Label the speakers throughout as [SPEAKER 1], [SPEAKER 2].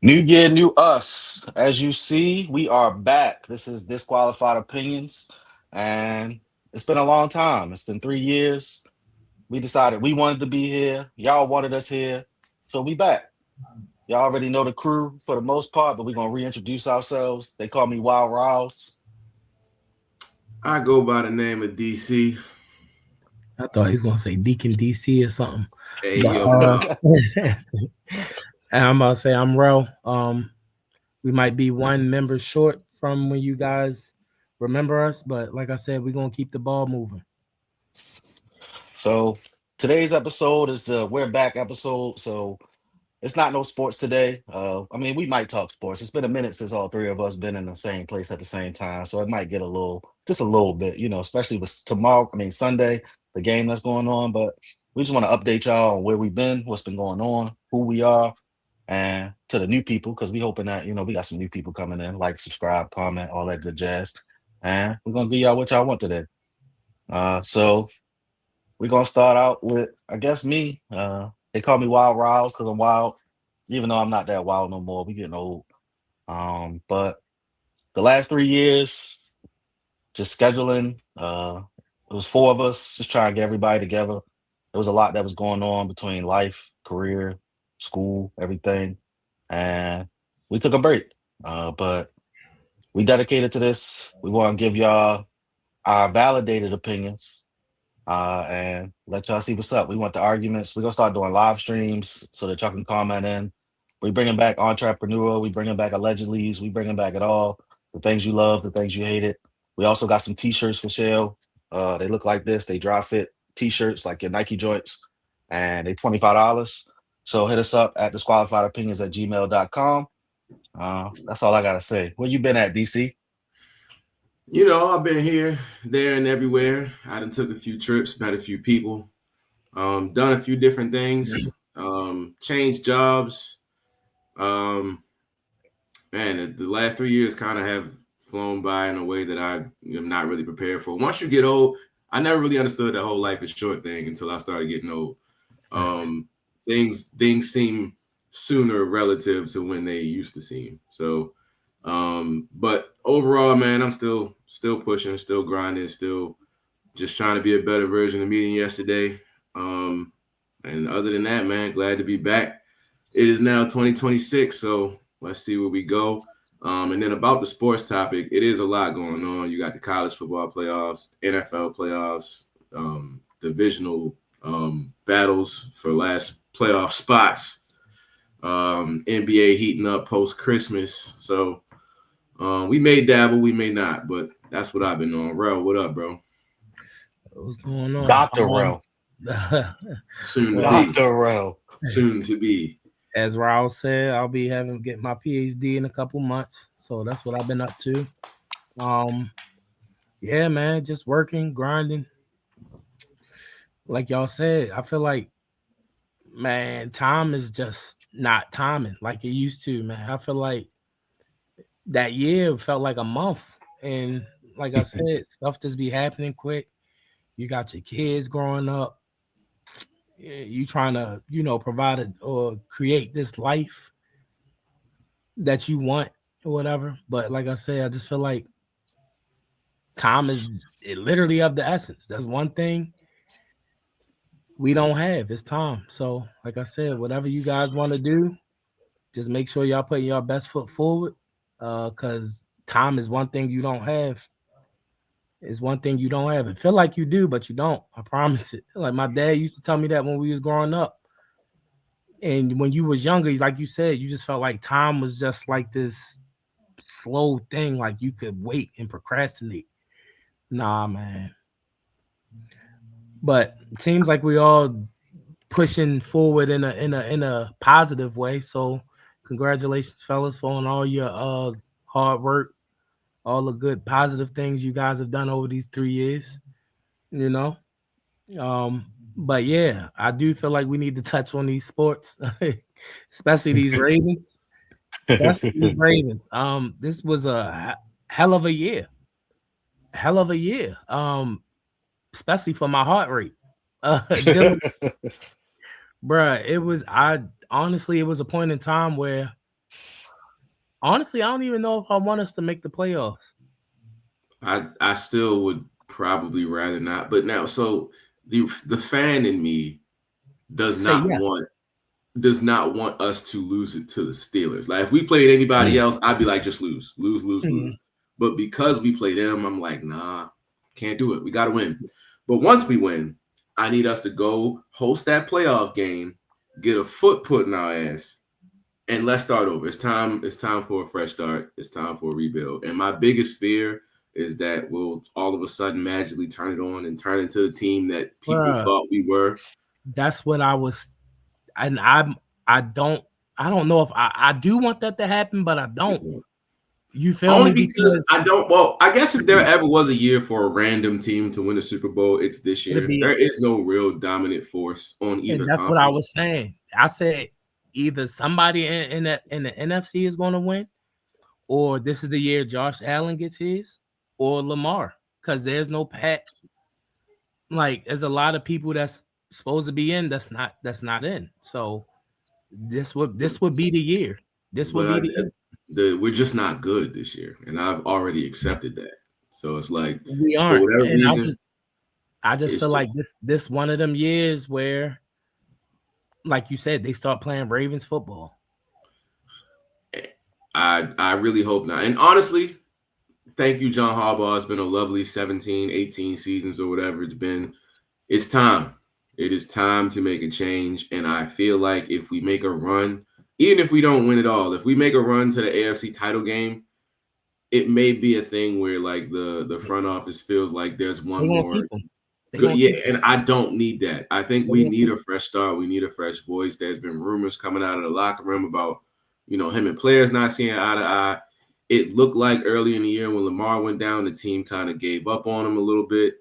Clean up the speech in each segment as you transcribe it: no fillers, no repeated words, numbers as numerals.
[SPEAKER 1] New year, new us. As you see, we are back. This is Disqualified Opinions, and it's been a long time. It's been 3 years. We decided we wanted to be here. Y'all wanted us here, so we back. Y'all already know the crew for the most part, but we're gonna reintroduce ourselves. They call me Wild Rouse.
[SPEAKER 2] I go by the name of DC.
[SPEAKER 3] I thought he was gonna say Deacon DC or something.
[SPEAKER 2] Hey,
[SPEAKER 3] But
[SPEAKER 2] yo, no.
[SPEAKER 3] and I'm about to say I'm Ro. We might be one member short from when you guys remember us, but like I said, we're gonna keep the ball moving.
[SPEAKER 1] So today's episode is the We're Back episode. So it's not no sports today. I mean, we might talk sports. It's been a minute since all three of us been in the same place at the same time, so it might get a little, just a little bit, especially with tomorrow. I mean, Sunday, the game that's going on. But we just want to update y'all on where we've been, what's been going on, who we are, and to the new people because we hoping that we got some new people coming in, like, subscribe, comment, all that good jazz, and we're gonna give y'all what y'all want today. So we're gonna start out with, I guess, me. They call me Wild Riles because I'm wild, even though I'm not that wild no more. We getting old. But the last 3 years, just scheduling. It was four of us, just trying to get everybody together. There was a lot that was going on between life, career, school, everything, and we took a break. But we dedicated to this. We want to give y'all our validated opinions and let y'all see what's up. We want the arguments. We're gonna start doing live streams so that y'all can comment in. We bringing back entrepreneur. We bringing back allegedlys. We bringing back it all. The things you love, the things you hated. We also got some t-shirts for sale. They look like this. They dry fit t-shirts like your Nike joints, and they $25. So hit us up at disqualifiedopinions@gmail.com. That's all I gotta say. Where you been at, DC?
[SPEAKER 2] I've been here, there, and everywhere. I done took a few trips, met a few people, done a few different things, changed jobs. Um, Man, the last 3 years kind of have flown by in a way that I am not really prepared for. Once you get old, I never really understood that whole life is short thing until I started getting old.
[SPEAKER 3] Facts.
[SPEAKER 2] Things seem sooner relative to when they used to seem. So, but overall, man, I'm still pushing, still grinding, still just trying to be a better version of me than yesterday. And other than that, man, glad to be back. It is now 2026, so let's see where we go. And then about the sports topic, it is a lot going on. You got the college football playoffs, NFL playoffs, divisional battles for last playoff spots, NBA heating up post Christmas. So we may dabble, we may not, but that's what I've been on. Rel, what up, bro?
[SPEAKER 3] What's going on?
[SPEAKER 1] Dr. Rel.
[SPEAKER 2] Soon to
[SPEAKER 3] Well,
[SPEAKER 2] be.
[SPEAKER 1] Dr. Rel.
[SPEAKER 2] Soon to be.
[SPEAKER 3] as Raul said, I'll be having get my PhD in a couple months, so that's what I've been up to. Um, yeah, man, just working, grinding. Like y'all said, I feel like, man, time is just not timing like it used to, man. I feel like that year felt like a month, and like I said, stuff just be happening quick. You got your kids growing up. You trying to, provide or create this life that you want or whatever. But like I said, I just feel like time is literally of the essence. That's one thing we don't have. It's time. So like I said, whatever you guys want to do, just make sure y'all put your best foot forward. Cause time is one thing you don't have. It's one thing you don't have. It feel like you do, but you don't. I promise it. Like my dad used to tell me that when we was growing up. And when you was younger, like you said, you just felt like time was just like this slow thing, like you could wait and procrastinate. Nah, man. But it seems like we all pushing forward in a positive way. So congratulations, fellas, for on all your hard work, all the good positive things you guys have done over these 3 years. You know. Um, but yeah, I do feel like we need to touch on these sports, especially these Ravens. Especially these Ravens. This was a hell of a year. Hell of a year. Especially for my heart rate. Bruh, it was I honestly it was a point in time where Honestly, I don't even know if I want us to make the playoffs.
[SPEAKER 2] I still would probably rather not. But now, so the fan in me does
[SPEAKER 3] Say
[SPEAKER 2] not
[SPEAKER 3] yes.
[SPEAKER 2] want does not want us to lose it to the Steelers. Like if we played anybody
[SPEAKER 1] Mm.
[SPEAKER 2] else, I'd be like, just lose, lose, lose,
[SPEAKER 3] Mhm.
[SPEAKER 2] lose. But because we play them, I'm like, nah, can't do it. We got to win. But once we win, I need us to go host that playoff game, get a foot put in our ass, and let's start over. It's time. It's time for a fresh start. It's time for a rebuild. And my biggest fear is that we'll all of a sudden magically turn it on and turn into the team that people
[SPEAKER 3] Bruh,
[SPEAKER 2] thought we were.
[SPEAKER 3] that's what I was, and I don't know if I do want that to happen, but I don't. You feel
[SPEAKER 2] Only
[SPEAKER 3] me?
[SPEAKER 2] because
[SPEAKER 3] Because
[SPEAKER 2] I don't. Well, I guess if there ever was a year for a random team to win a Super Bowl, it's this
[SPEAKER 3] it'll
[SPEAKER 2] year.
[SPEAKER 3] be,
[SPEAKER 2] There is no real dominant force on
[SPEAKER 3] and
[SPEAKER 2] either
[SPEAKER 3] that's what I
[SPEAKER 2] conference.
[SPEAKER 3] was saying. I said either somebody in the NFC is going to win, or this is the year Josh Allen gets his, or Lamar, because there's no Pat. Like there's a lot of people that's supposed to be in that's not in. So this would be the year. This would
[SPEAKER 2] But
[SPEAKER 3] be the year.
[SPEAKER 2] we're just not good this year, and I've already accepted that. So it's like,
[SPEAKER 3] We
[SPEAKER 2] for
[SPEAKER 3] aren't,
[SPEAKER 2] whatever
[SPEAKER 3] and I
[SPEAKER 2] reason,
[SPEAKER 3] just I just
[SPEAKER 2] it's
[SPEAKER 3] feel like
[SPEAKER 2] just
[SPEAKER 3] this one of them years where, like you said, they start playing Ravens football.
[SPEAKER 2] I really hope not. And honestly, thank you, John Harbaugh. It's been a lovely 17, 18 seasons or whatever it's been. It's time. It is time to make a change. And I feel like if we make a run, even if we don't win it all, if we make a run to the AFC title game, it may be a thing where like the front office feels like there's
[SPEAKER 3] They
[SPEAKER 2] one
[SPEAKER 3] gonna
[SPEAKER 2] more
[SPEAKER 3] keep them. They
[SPEAKER 2] good.
[SPEAKER 3] gonna
[SPEAKER 2] Yeah,
[SPEAKER 3] keep them.
[SPEAKER 2] and I don't need that. I think
[SPEAKER 3] They
[SPEAKER 2] we
[SPEAKER 3] gonna
[SPEAKER 2] need
[SPEAKER 3] keep
[SPEAKER 2] a fresh start. We need a fresh voice. There's been rumors coming out of the locker room about, him and players not seeing eye to eye. It looked like early in the year when Lamar went down, the team kind of gave up on him a little bit.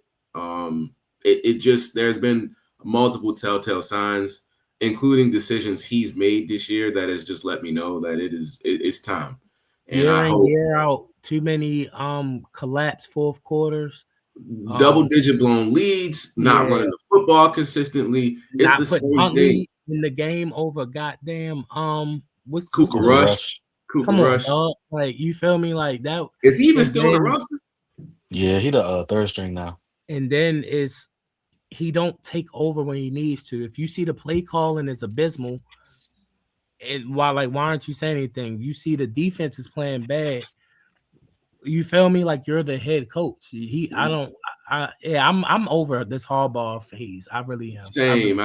[SPEAKER 2] It just there's been multiple telltale signs, including decisions he's made this year that has just let me know that it's time. And
[SPEAKER 3] year
[SPEAKER 2] I
[SPEAKER 3] in
[SPEAKER 2] hope
[SPEAKER 3] year out. Too many collapsed fourth quarters.
[SPEAKER 2] double
[SPEAKER 3] Um,
[SPEAKER 2] digit blown leads, not
[SPEAKER 3] yeah,
[SPEAKER 2] running the football consistently. It's the
[SPEAKER 3] not putting
[SPEAKER 2] same thing.
[SPEAKER 3] Huntley in the game over goddamn what's
[SPEAKER 2] Cooper
[SPEAKER 3] the
[SPEAKER 1] Cooper
[SPEAKER 3] name?
[SPEAKER 2] Rush,
[SPEAKER 1] Rush.
[SPEAKER 2] Cooper
[SPEAKER 3] Come on,
[SPEAKER 2] Rush.
[SPEAKER 3] dog. Like you feel me? Like that,
[SPEAKER 2] Is he even
[SPEAKER 3] and
[SPEAKER 2] still on the
[SPEAKER 3] then
[SPEAKER 2] roster?
[SPEAKER 1] Yeah, he the third string now.
[SPEAKER 3] is he don't take over when he needs to. If you see the play calling is abysmal, and why aren't you saying anything? You see the defense is playing bad. You feel me? Like you're the head coach. I don't. Yeah, I'm over this hardball phase. I really am. I really.
[SPEAKER 2] Same.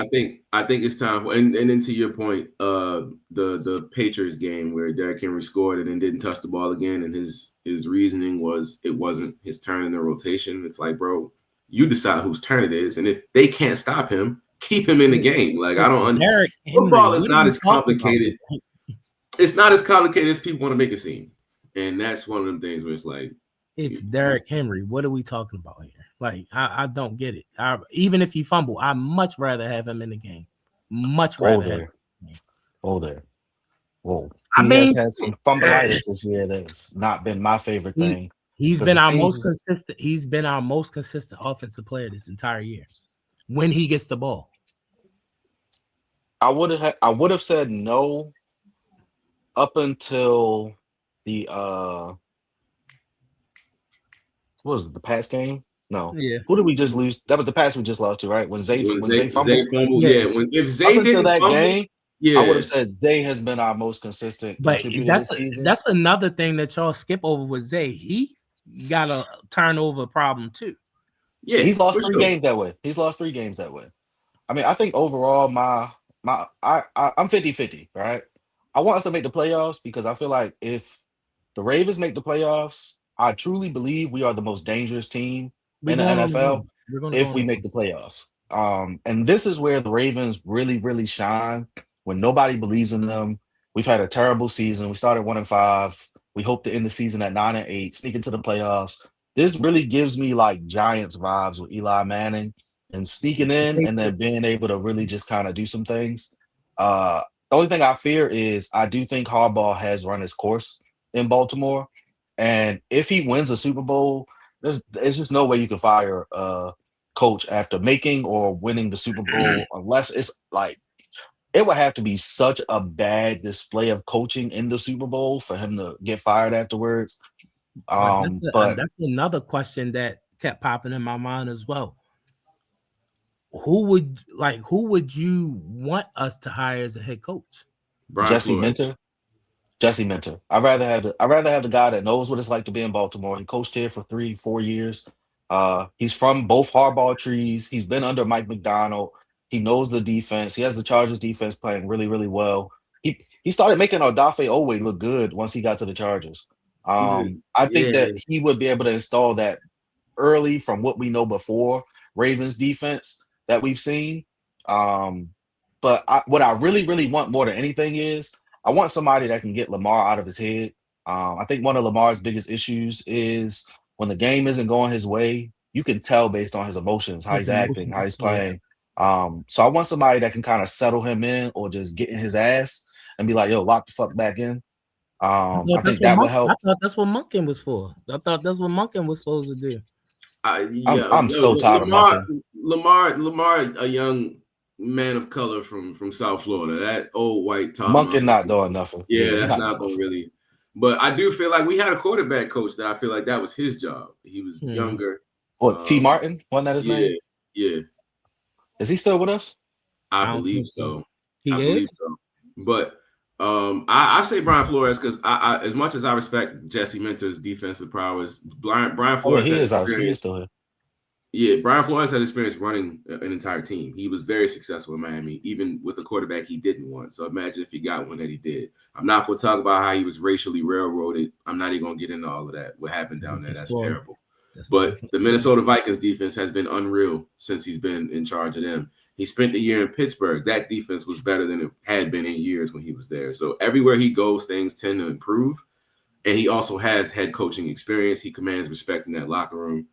[SPEAKER 2] I think it's time for and then to your point, the Patriots game where Derrick Henry scored and then didn't touch the ball again, and his reasoning was it wasn't his turn in the rotation. It's like, bro, you decide whose turn it is, and if they can't stop him, keep him in the game. Like I
[SPEAKER 3] It's
[SPEAKER 2] don't.
[SPEAKER 3] Derrick Henry.
[SPEAKER 2] Football is
[SPEAKER 3] What are
[SPEAKER 2] not
[SPEAKER 3] we
[SPEAKER 2] as
[SPEAKER 3] talking about
[SPEAKER 2] complicated.
[SPEAKER 3] here?
[SPEAKER 2] It's not as complicated as people want to make it seem, and that's one of them things where it's like,
[SPEAKER 3] It's Derrick Henry. What are we talking about here? Like I don't get it. Even if he fumble, I much rather have him in the game. Much
[SPEAKER 1] Whoa
[SPEAKER 3] rather have him
[SPEAKER 1] there.
[SPEAKER 3] in the game.
[SPEAKER 1] Whoa there. Whoa.
[SPEAKER 3] I
[SPEAKER 1] He has
[SPEAKER 3] mean,
[SPEAKER 1] had some fumbleitis this year that's not been my favorite
[SPEAKER 3] he
[SPEAKER 1] thing
[SPEAKER 3] he's
[SPEAKER 1] because
[SPEAKER 3] been
[SPEAKER 1] it
[SPEAKER 3] our
[SPEAKER 1] seems
[SPEAKER 3] most consistent. He's been our most consistent offensive player this entire year. When he gets the ball,
[SPEAKER 1] I would have said no up until the what was it, the Pats game? No.
[SPEAKER 3] yeah,
[SPEAKER 1] Who did we just lose? That was the Pats we just lost to, right? When Zay
[SPEAKER 2] when
[SPEAKER 1] when Zay
[SPEAKER 2] Zay
[SPEAKER 1] fumbled.
[SPEAKER 2] fumble,
[SPEAKER 3] yeah.
[SPEAKER 2] yeah. When if
[SPEAKER 1] Up
[SPEAKER 2] Zay
[SPEAKER 1] until
[SPEAKER 2] didn't
[SPEAKER 1] that
[SPEAKER 2] fumble,
[SPEAKER 1] game, I would
[SPEAKER 2] yeah,
[SPEAKER 1] have said Zay has been our most consistent
[SPEAKER 3] But
[SPEAKER 1] contributor
[SPEAKER 3] that's
[SPEAKER 1] this season.
[SPEAKER 3] that's another thing that y'all skip over with Zay. He got a turnover problem too.
[SPEAKER 2] yeah,
[SPEAKER 1] He's lost
[SPEAKER 2] for
[SPEAKER 1] three
[SPEAKER 2] sure.
[SPEAKER 1] games that way. He's lost 3 games that way. I mean, I think overall I'm 50-50, right? I want us to make the playoffs because I feel like if the Ravens make the playoffs, I truly believe we are the most dangerous team
[SPEAKER 3] We're
[SPEAKER 1] in the
[SPEAKER 3] going on the
[SPEAKER 1] NFL
[SPEAKER 3] run. We're going to go
[SPEAKER 1] if
[SPEAKER 3] on the
[SPEAKER 1] we make
[SPEAKER 3] run.
[SPEAKER 1] the playoffs. And this is where the Ravens really, really shine when nobody believes in them. We've had a terrible season. We started 1-5. We hope to end the season at 9-8, sneak into the playoffs. This really gives me like Giants vibes with Eli Manning and sneaking
[SPEAKER 3] The
[SPEAKER 1] in and then
[SPEAKER 3] Patriots.
[SPEAKER 1] being able to really just kind of do some things. The only thing I fear is I do think Harbaugh has run his course in Baltimore. And if he wins a Super Bowl, there's just no way you can fire a coach after making or winning the Super Bowl unless it's like it would have to be such a bad display of coaching in the Super Bowl for him to get fired afterwards.
[SPEAKER 3] But
[SPEAKER 1] But
[SPEAKER 3] that's another question that kept popping in my mind as well. Who would you want us to hire as a head coach?
[SPEAKER 2] Brian
[SPEAKER 1] Jesse
[SPEAKER 2] Flores.
[SPEAKER 1] Minter, Jesse Minter. I'd rather have the guy that knows what it's like to be in Baltimore. He coached here for 3, 4 years. He's from both hardball trees. He's been under Mike McDonald. He knows the defense. He has the Chargers defense playing really, really well. He started making Odafe Owe look good once he got to the Chargers. I think
[SPEAKER 2] Yeah,
[SPEAKER 1] that he would be able to install that early from what we know before Ravens defense that we've seen. Um, but what I really, really want more than anything is I want somebody that can get Lamar out of his head. I think one of Lamar's biggest issues is when the game isn't going his way, you can tell based on his emotions, how
[SPEAKER 3] His
[SPEAKER 1] he's acting, how
[SPEAKER 3] emotions.
[SPEAKER 1] he's
[SPEAKER 3] Yeah.
[SPEAKER 1] playing. So I want somebody that can kind of settle him in or just get in his ass and be like, yo, lock the fuck back in. I think that would
[SPEAKER 3] I
[SPEAKER 1] help.
[SPEAKER 3] thought that's what Monken was for. I thought that's what Monken was supposed to do.
[SPEAKER 2] yeah.
[SPEAKER 1] I'm
[SPEAKER 2] No,
[SPEAKER 1] so tired of Monken.
[SPEAKER 2] Lamar, a young man of color from South Florida. That old white top
[SPEAKER 1] Monken not
[SPEAKER 2] motherfucker.
[SPEAKER 1] doing nothing.
[SPEAKER 2] Yeah,
[SPEAKER 1] Yeah, he
[SPEAKER 2] that's
[SPEAKER 1] not
[SPEAKER 2] not
[SPEAKER 1] doing
[SPEAKER 2] gonna
[SPEAKER 1] nothing.
[SPEAKER 2] really. But I do feel like we had a quarterback coach that I feel like that was his job. He was
[SPEAKER 3] Hmm.
[SPEAKER 2] younger.
[SPEAKER 1] What, T.
[SPEAKER 2] Um,
[SPEAKER 1] Martin? Wasn't that his
[SPEAKER 2] yeah,
[SPEAKER 1] name?
[SPEAKER 2] yeah.
[SPEAKER 1] Is he still with us?
[SPEAKER 2] I
[SPEAKER 3] I don't
[SPEAKER 2] believe
[SPEAKER 3] think so.
[SPEAKER 2] so. I
[SPEAKER 3] He
[SPEAKER 2] believe
[SPEAKER 3] is?
[SPEAKER 2] so. But I say Brian Flores because as much as I respect Jesse Minter's defensive prowess, Brian
[SPEAKER 1] Oh yeah,
[SPEAKER 2] Flores
[SPEAKER 1] he
[SPEAKER 2] has
[SPEAKER 1] is ours. He is
[SPEAKER 2] experience.
[SPEAKER 1] still here.
[SPEAKER 2] Yeah, Brian Flores has experience running an entire team. He was very successful in Miami, even with a quarterback he didn't want. So imagine if he got one that he did. I'm not going to talk about how he was racially railroaded. I'm not even going to get into all of that. What happened
[SPEAKER 3] It's a
[SPEAKER 2] down there?
[SPEAKER 3] different
[SPEAKER 2] That's
[SPEAKER 3] story.
[SPEAKER 2] terrible.
[SPEAKER 3] That's a
[SPEAKER 2] But
[SPEAKER 3] different
[SPEAKER 2] the
[SPEAKER 3] story.
[SPEAKER 2] Minnesota Vikings defense has been unreal since he's been in charge of them. He spent the year in Pittsburgh. That defense was better than it had been in years when he was there. So everywhere he goes, things tend to improve. And he also has head coaching experience. He commands respect in that locker room.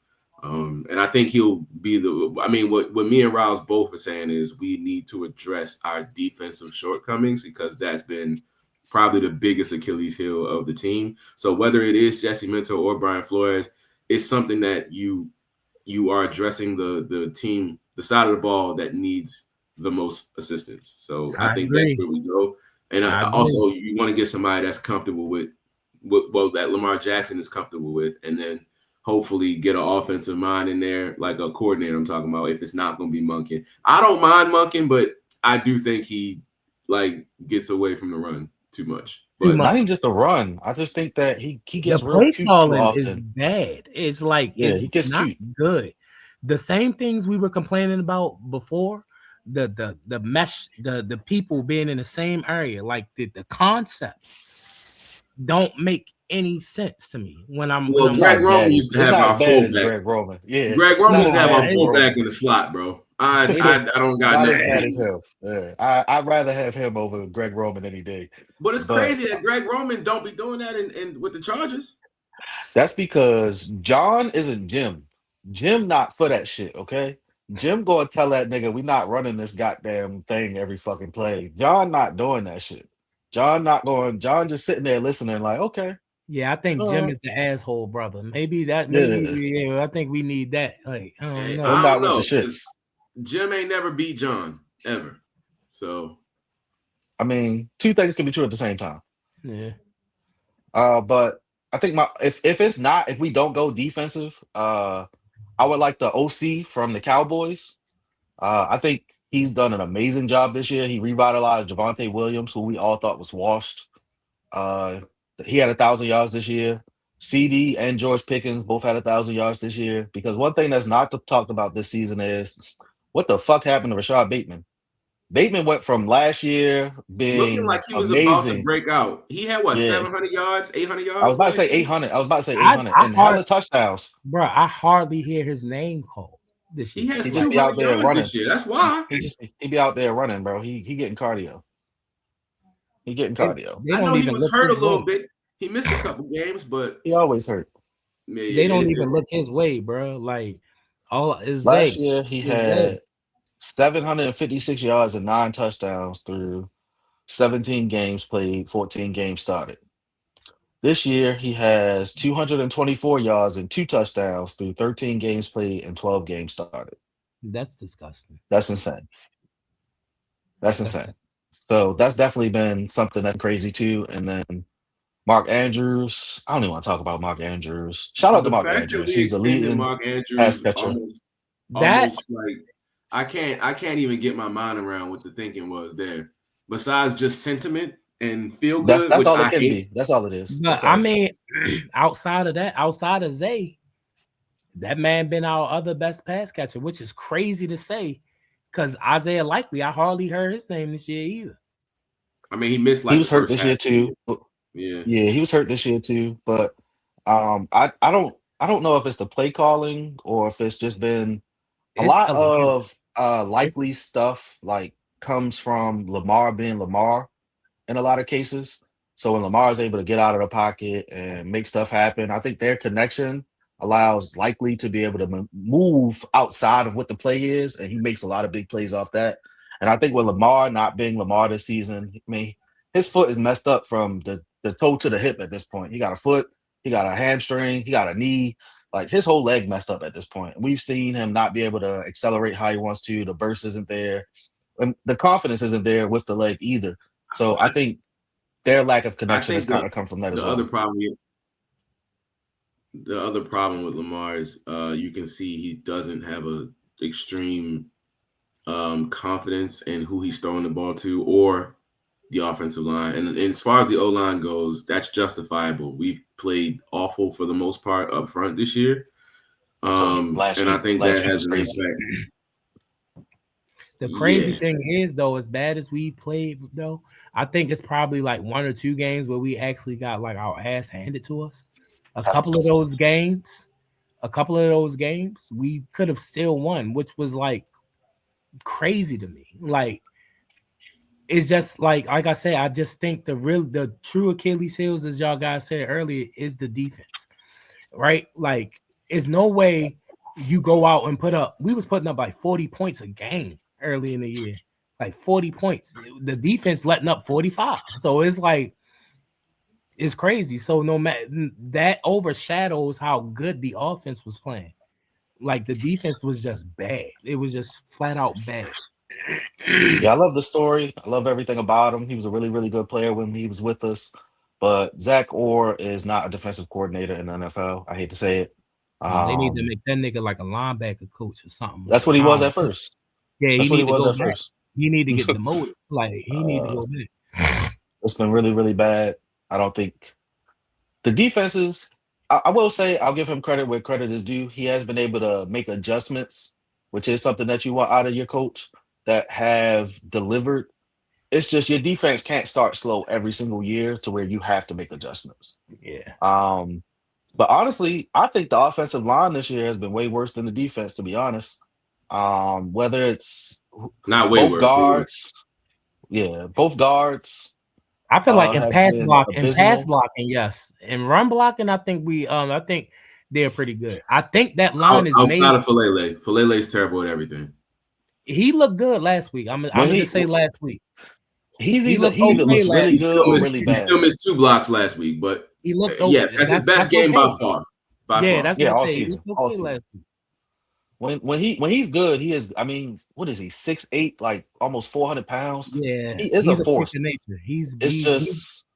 [SPEAKER 2] And I think he'll be what me and Riles both are saying is we need to address our defensive shortcomings because that's been probably the biggest Achilles heel of the team. So whether it is Jesse Minter or Brian Flores, it's something that you are addressing the team, the side of the ball that needs the most assistance. So I
[SPEAKER 3] I
[SPEAKER 2] think that's
[SPEAKER 3] agree.
[SPEAKER 2] where we go. And
[SPEAKER 3] I agree.
[SPEAKER 2] also, you want to get somebody that's comfortable with, that Lamar Jackson is comfortable with, and then hopefully get an offensive mind in there, like a coordinator. I'm talking about if it's not going to be Monken. I don't mind Monken, but I do think he like gets away from the run too much.
[SPEAKER 3] Too
[SPEAKER 2] But
[SPEAKER 1] Not even
[SPEAKER 3] much.
[SPEAKER 1] just a run. I just think that he
[SPEAKER 3] The
[SPEAKER 1] gets real
[SPEAKER 3] play
[SPEAKER 1] cute too
[SPEAKER 3] calling is
[SPEAKER 1] often.
[SPEAKER 3] bad. It's like
[SPEAKER 1] Yeah,
[SPEAKER 3] it's
[SPEAKER 1] he gets
[SPEAKER 3] not
[SPEAKER 1] cute.
[SPEAKER 3] good. The same things we were complaining about before, the mesh, the people being in the same area, like the concepts don't make any sense to me when
[SPEAKER 2] well,
[SPEAKER 3] I'm
[SPEAKER 2] Greg
[SPEAKER 1] It's not as
[SPEAKER 3] watching.
[SPEAKER 2] Roman
[SPEAKER 1] bad as
[SPEAKER 2] used to
[SPEAKER 1] it's
[SPEAKER 2] have
[SPEAKER 1] not as
[SPEAKER 2] our
[SPEAKER 1] bad as
[SPEAKER 2] fullback.
[SPEAKER 1] Greg Roman. Yeah,
[SPEAKER 2] Greg
[SPEAKER 1] it's
[SPEAKER 2] Roman
[SPEAKER 1] not
[SPEAKER 2] used
[SPEAKER 1] as
[SPEAKER 2] to have
[SPEAKER 3] Nah,
[SPEAKER 2] our
[SPEAKER 1] bad as
[SPEAKER 2] fullback
[SPEAKER 1] Roman.
[SPEAKER 2] in the slot, bro.
[SPEAKER 3] they did.
[SPEAKER 2] I don't got
[SPEAKER 1] Not
[SPEAKER 2] nothing
[SPEAKER 1] as
[SPEAKER 2] for
[SPEAKER 1] bad as
[SPEAKER 2] him.
[SPEAKER 1] him. Yeah, I'd rather have him over Greg Roman any day.
[SPEAKER 2] But it's
[SPEAKER 1] But
[SPEAKER 2] crazy that Greg Roman don't be doing that in with the Chargers.
[SPEAKER 1] that's because John isn't Jim. Jim not for that shit, okay? Jim gonna tell that nigga we not running this goddamn thing every fucking play. John not doing that shit. John not going. John just sitting there listening, like, okay,
[SPEAKER 3] Yeah, I think
[SPEAKER 1] all
[SPEAKER 3] Jim
[SPEAKER 1] right,
[SPEAKER 3] is the asshole brother. Maybe that. Maybe
[SPEAKER 1] yeah.
[SPEAKER 3] yeah. I think we need that. Like I don't know.
[SPEAKER 1] Jim
[SPEAKER 2] I don't
[SPEAKER 1] not with the
[SPEAKER 2] know because
[SPEAKER 1] shits.
[SPEAKER 2] Jim ain't never beat John ever. So
[SPEAKER 1] I mean, two things can be true at the same time.
[SPEAKER 3] Yeah.
[SPEAKER 1] But I think if we don't go defensive, I would like the OC from the Cowboys. I think he's done an amazing job this year. He revitalized Javante Williams, who we all thought was washed. Uh, he had 1,000 yards this year. CD and George Pickens both had 1,000 yards this year. Because one thing that's not talked about this season is what the fuck happened to Rashad Bateman. Bateman went from last year
[SPEAKER 2] looking like
[SPEAKER 1] being
[SPEAKER 2] he was about to
[SPEAKER 1] amazing.
[SPEAKER 2] break out. He had what
[SPEAKER 1] Yeah,
[SPEAKER 2] 700 yards, 800
[SPEAKER 1] I was
[SPEAKER 2] yards
[SPEAKER 1] about to
[SPEAKER 2] last
[SPEAKER 1] say
[SPEAKER 2] year.
[SPEAKER 1] 800. I was about to say
[SPEAKER 3] I
[SPEAKER 1] 800
[SPEAKER 3] I
[SPEAKER 1] and
[SPEAKER 3] hard,
[SPEAKER 1] hella touchdowns.
[SPEAKER 3] bro. I hardly hear his name called this
[SPEAKER 2] He
[SPEAKER 3] year.
[SPEAKER 2] has
[SPEAKER 1] He just
[SPEAKER 3] Like
[SPEAKER 1] be
[SPEAKER 2] 200
[SPEAKER 1] out there
[SPEAKER 2] yards
[SPEAKER 1] running.
[SPEAKER 2] this year. That's why.
[SPEAKER 1] He be out there running, bro. He getting cardio. He getting
[SPEAKER 3] they,
[SPEAKER 1] cardio.
[SPEAKER 3] they
[SPEAKER 2] I
[SPEAKER 3] don't
[SPEAKER 2] know he
[SPEAKER 3] even
[SPEAKER 2] was
[SPEAKER 3] look
[SPEAKER 2] hurt a
[SPEAKER 3] his
[SPEAKER 2] little
[SPEAKER 3] way.
[SPEAKER 2] bit. He missed a couple games, but
[SPEAKER 1] He always hurt.
[SPEAKER 2] yeah,
[SPEAKER 3] They
[SPEAKER 2] yeah,
[SPEAKER 3] don't even look his way, bro. Like all is
[SPEAKER 1] Last
[SPEAKER 3] Zay.
[SPEAKER 1] year he
[SPEAKER 3] Is Zay.
[SPEAKER 1] had 756 yards and 9 touchdowns through 17 games played, 14 games started. This year he has 224 yards and 2 touchdowns through 13 games played and 12 games started.
[SPEAKER 3] That's disgusting.
[SPEAKER 1] That's insane. That's
[SPEAKER 3] That's
[SPEAKER 1] insane.
[SPEAKER 3] dis-
[SPEAKER 1] So that's definitely been something that's crazy too. And then Mark Andrews, I don't even want to talk about Mark Andrews. Shout out to
[SPEAKER 2] The
[SPEAKER 1] Mark
[SPEAKER 2] fact that
[SPEAKER 1] Andrews.
[SPEAKER 2] we
[SPEAKER 1] He's the
[SPEAKER 2] extended
[SPEAKER 1] leading
[SPEAKER 2] Mark
[SPEAKER 1] pass
[SPEAKER 2] Andrews
[SPEAKER 1] catcher.
[SPEAKER 3] That
[SPEAKER 2] almost like I can't even get my mind around what the thinking was there. Besides just sentiment and feel good,
[SPEAKER 1] That's
[SPEAKER 2] which
[SPEAKER 1] all it
[SPEAKER 2] I
[SPEAKER 1] can
[SPEAKER 2] hate.
[SPEAKER 1] be. That's all it is.
[SPEAKER 3] but
[SPEAKER 1] That's
[SPEAKER 3] I
[SPEAKER 1] all it is.
[SPEAKER 3] mean, outside of that, outside of Zay, that man been our other best pass catcher, which is crazy to say, because Isaiah Likely, I hardly heard his name this year either.
[SPEAKER 2] I mean, he missed
[SPEAKER 1] He
[SPEAKER 2] like the
[SPEAKER 1] was hurt
[SPEAKER 2] first
[SPEAKER 1] this
[SPEAKER 2] half
[SPEAKER 1] year
[SPEAKER 2] of the year.
[SPEAKER 1] too.
[SPEAKER 2] Yeah,
[SPEAKER 1] Yeah, he was hurt this year too. But I don't know if it's the play calling or if it's just been a
[SPEAKER 3] It's
[SPEAKER 1] lot
[SPEAKER 3] a lot.
[SPEAKER 1] of likely stuff like comes from Lamar being Lamar in a lot of cases. So when Lamar is able to get out of the pocket and make stuff happen, I think their connection allows likely to be able to move outside of what the play is, and he makes a lot of big plays off that. And I think with Lamar not being Lamar this season, I mean, his foot is messed up from the toe to the hip at this point. He got a foot, he got a hamstring, he got a knee. Like his whole leg messed up at this point. We've seen him not be able to accelerate how he wants to. The burst isn't there, and the confidence isn't there with the leg either. So I think their lack of
[SPEAKER 2] I
[SPEAKER 1] connection has
[SPEAKER 2] think
[SPEAKER 1] kind of come from that as
[SPEAKER 2] the
[SPEAKER 1] well.
[SPEAKER 2] other problem the other problem with Lamar is you can see he doesn't have a extreme confidence in who he's throwing the ball to or the offensive line. And as far as the O line goes, that's justifiable. We played awful for the most part up front this year.
[SPEAKER 1] I told you
[SPEAKER 2] And I think that
[SPEAKER 1] last week
[SPEAKER 2] has
[SPEAKER 1] was
[SPEAKER 2] an
[SPEAKER 1] crazy.
[SPEAKER 2] impact.
[SPEAKER 3] The crazy
[SPEAKER 2] Yeah.
[SPEAKER 3] thing is, though, as bad as we played, though, I think it's probably like one or two games where we actually got like our ass handed to us. A couple of those games, we could have still won, which was like crazy to me. Like it's just like I said, I just think the true Achilles heels, as y'all guys said earlier, is the defense, right? Like, it's no way you go out and we was putting up like 40 points a game early in the year, like 40 points. The defense letting up 45, so it's like it's crazy. So no matter that overshadows how good the offense was playing. Like the defense was just bad. It was just flat out bad.
[SPEAKER 1] Yeah, I love the story. I love everything about him. He was a really, really good player when he was with us. But Zach Orr is not a defensive coordinator in the NFL. I hate to say it.
[SPEAKER 3] No, they need to
[SPEAKER 1] Um,
[SPEAKER 3] make that nigga like a linebacker coach or something.
[SPEAKER 1] that's
[SPEAKER 3] Like
[SPEAKER 1] what he
[SPEAKER 3] I
[SPEAKER 1] was
[SPEAKER 3] don't
[SPEAKER 1] at
[SPEAKER 3] know.
[SPEAKER 1] first.
[SPEAKER 3] Yeah, he
[SPEAKER 1] That's what he
[SPEAKER 3] need to
[SPEAKER 1] was
[SPEAKER 3] go
[SPEAKER 1] at
[SPEAKER 3] back.
[SPEAKER 1] first.
[SPEAKER 3] He need to get demoted. Like he need to
[SPEAKER 1] uh,
[SPEAKER 3] go back.
[SPEAKER 1] it's been really, really bad. I don't think the defenses. I will say I'll give him credit where credit is due. He has been able to make adjustments, which is something that you want out of your coach that have delivered. It's just your defense can't start slow every single year to where you have to make adjustments.
[SPEAKER 3] Yeah.
[SPEAKER 1] Um, but honestly, I think the offensive line this year has been way worse than the defense, to be honest. Whether it's
[SPEAKER 2] Not way
[SPEAKER 1] both
[SPEAKER 2] worse, way worse.
[SPEAKER 1] guards, yeah, both guards
[SPEAKER 3] I feel like
[SPEAKER 1] have been
[SPEAKER 3] in pass
[SPEAKER 1] abysmal.
[SPEAKER 3] blocking, yes. In run blocking, I think they're pretty good. I think that line is
[SPEAKER 2] Outside
[SPEAKER 3] made.
[SPEAKER 2] of Falele is terrible at everything.
[SPEAKER 3] He looked good last week. I'm
[SPEAKER 1] When
[SPEAKER 3] gonna just say last week. He looked
[SPEAKER 1] he either
[SPEAKER 3] okay
[SPEAKER 1] looks
[SPEAKER 3] last
[SPEAKER 1] really
[SPEAKER 2] He
[SPEAKER 3] week.
[SPEAKER 1] good
[SPEAKER 2] still
[SPEAKER 1] or
[SPEAKER 2] missed
[SPEAKER 1] really
[SPEAKER 2] he still
[SPEAKER 1] bad.
[SPEAKER 2] missed 2 blocks last week, but
[SPEAKER 3] He looked
[SPEAKER 2] yes,
[SPEAKER 3] okay.
[SPEAKER 2] that's his best
[SPEAKER 3] That's
[SPEAKER 2] game by
[SPEAKER 3] okay.
[SPEAKER 2] far. By
[SPEAKER 3] Yeah,
[SPEAKER 2] far.
[SPEAKER 3] that's what
[SPEAKER 1] Yeah,
[SPEAKER 3] I'm
[SPEAKER 1] all
[SPEAKER 3] saying. He
[SPEAKER 1] season,
[SPEAKER 3] looked
[SPEAKER 1] all
[SPEAKER 3] okay last
[SPEAKER 1] season.
[SPEAKER 3] week.
[SPEAKER 1] When he's good, he is. I mean, what is he? 6'8", like almost 400 pounds.
[SPEAKER 3] Yeah,
[SPEAKER 1] He is a
[SPEAKER 3] he's a freak
[SPEAKER 1] force.
[SPEAKER 3] of nature.
[SPEAKER 1] It's just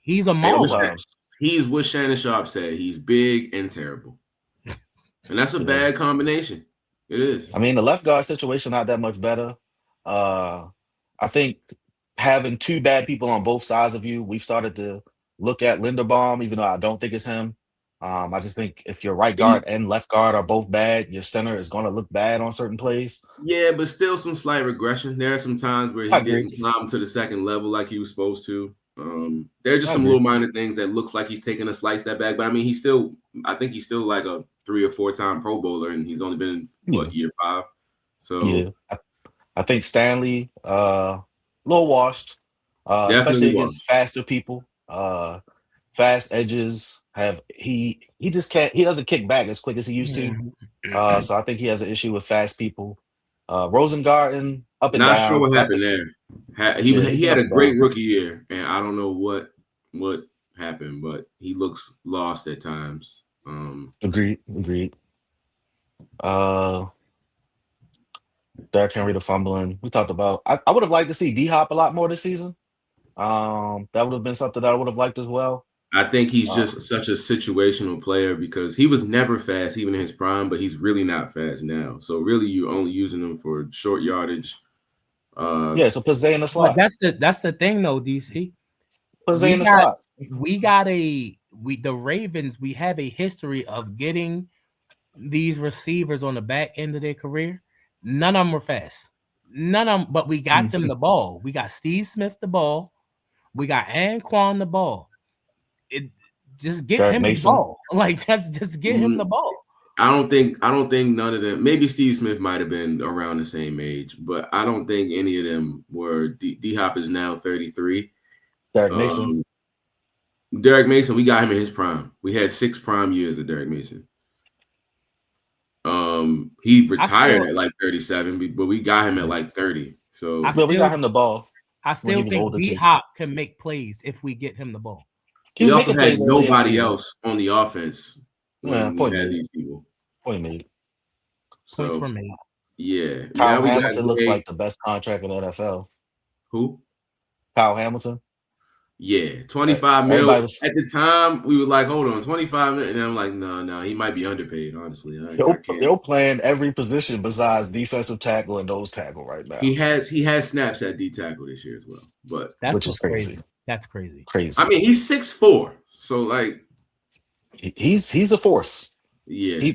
[SPEAKER 3] He's a
[SPEAKER 2] Hey,
[SPEAKER 3] mauler.
[SPEAKER 2] he's what Shannon Sharp said. He's big and terrible. And that's a
[SPEAKER 1] yeah.
[SPEAKER 2] bad combination. It is.
[SPEAKER 1] I mean, the left guard situation not that much better. Uh, I think having two bad people on both sides of you, we've started to look at Linderbaum, even though I don't think it's him. I just think if your right guard and left guard are both bad, your center is going to look bad on certain plays.
[SPEAKER 2] Yeah, but still some slight regression. There are some times where
[SPEAKER 1] I
[SPEAKER 2] he
[SPEAKER 1] agree.
[SPEAKER 2] didn't climb to the second level like he was supposed to. There are just
[SPEAKER 1] I
[SPEAKER 2] some
[SPEAKER 1] agree.
[SPEAKER 2] little minor things that looks like he's taking a slight step back. But I mean, I think he's still like a 3 or 4 time Pro Bowler, and he's only been in
[SPEAKER 1] Yeah,
[SPEAKER 2] year 5.
[SPEAKER 1] yeah.
[SPEAKER 2] So
[SPEAKER 1] I think Stanley, a little washed, especially
[SPEAKER 2] definitely
[SPEAKER 1] against
[SPEAKER 2] was.
[SPEAKER 1] faster people. Fast edges have he just can't he doesn't kick back as quick as he used to.
[SPEAKER 3] Mhm.
[SPEAKER 1] So I think he has an issue with fast people. Rosengarten, up and
[SPEAKER 2] Not sure
[SPEAKER 1] down.
[SPEAKER 2] what
[SPEAKER 1] Up,
[SPEAKER 2] happened there.
[SPEAKER 1] yeah,
[SPEAKER 2] He
[SPEAKER 1] he's been
[SPEAKER 2] had
[SPEAKER 1] up
[SPEAKER 2] a
[SPEAKER 1] and down.
[SPEAKER 2] great rookie year, and I don't know what happened, but he looks lost at times.
[SPEAKER 1] Agreed, agreed. Uh, Derrick Henry the fumbling. We talked about. I would have liked to see D Hop a lot more this season. That would have been something that I would have liked as well.
[SPEAKER 2] I think he's
[SPEAKER 1] Uh,
[SPEAKER 2] just such a situational player because he was never fast, even in his prime, but he's really not fast now. So really, you're only using him for short yardage.
[SPEAKER 1] yeah, so put Zay in the
[SPEAKER 3] But
[SPEAKER 1] slot.
[SPEAKER 3] that's the thing though, DC.
[SPEAKER 1] Put Zay
[SPEAKER 3] We
[SPEAKER 1] in the
[SPEAKER 3] got
[SPEAKER 1] slot.
[SPEAKER 3] the Ravens, we have a history of getting these receivers on the back end of their career. None of them were fast. None of them, but we got them the ball. We got Steve Smith the ball. We got Anquan the ball. It just get
[SPEAKER 1] Derek
[SPEAKER 3] him the
[SPEAKER 1] Mason.
[SPEAKER 3] ball. Like just get him the ball.
[SPEAKER 2] I don't think none of them. Maybe Steve Smith might have been around the same age, but I don't think any of them were. D Hop is now 33.
[SPEAKER 1] Derek Mason.
[SPEAKER 2] Um, Derek Mason, we got him in his prime. We had 6 prime years of Derek Mason. He retired at like 37, but we got him at like 30. So
[SPEAKER 1] Well, we got him the ball
[SPEAKER 3] I
[SPEAKER 1] when he
[SPEAKER 3] still
[SPEAKER 1] was
[SPEAKER 3] think
[SPEAKER 1] older
[SPEAKER 3] D
[SPEAKER 1] too.
[SPEAKER 3] Hop can make plays if we get him the ball.
[SPEAKER 1] He
[SPEAKER 2] we
[SPEAKER 1] was
[SPEAKER 2] also
[SPEAKER 1] making
[SPEAKER 2] had
[SPEAKER 1] plays early in the
[SPEAKER 2] nobody
[SPEAKER 1] season.
[SPEAKER 2] else on the offense
[SPEAKER 1] Yeah,
[SPEAKER 2] when we
[SPEAKER 1] point
[SPEAKER 2] had
[SPEAKER 1] made.
[SPEAKER 2] these people.
[SPEAKER 1] Point made.
[SPEAKER 3] Points
[SPEAKER 2] So
[SPEAKER 3] were made.
[SPEAKER 2] yeah,
[SPEAKER 1] Kyle
[SPEAKER 2] now we got
[SPEAKER 1] Hamilton looks
[SPEAKER 2] Zay.
[SPEAKER 1] like the best contract in the NFL.
[SPEAKER 2] Who?
[SPEAKER 1] Kyle Hamilton.
[SPEAKER 2] Yeah, 25
[SPEAKER 1] Everybody
[SPEAKER 2] mil.
[SPEAKER 1] was
[SPEAKER 2] At the time, we were like, hold on, 25 mil. And I'm like, no, he might be underpaid, honestly. I can't.
[SPEAKER 1] they're playing every position besides defensive tackle and nose tackle right now,
[SPEAKER 2] He has snaps at D tackle this year as well. But
[SPEAKER 3] That's
[SPEAKER 1] which is
[SPEAKER 3] what's
[SPEAKER 1] crazy.
[SPEAKER 3] crazy. That's crazy.
[SPEAKER 2] I
[SPEAKER 1] Crazy.
[SPEAKER 2] mean, he's 6'4". So like,
[SPEAKER 1] He's a force.
[SPEAKER 2] yeah,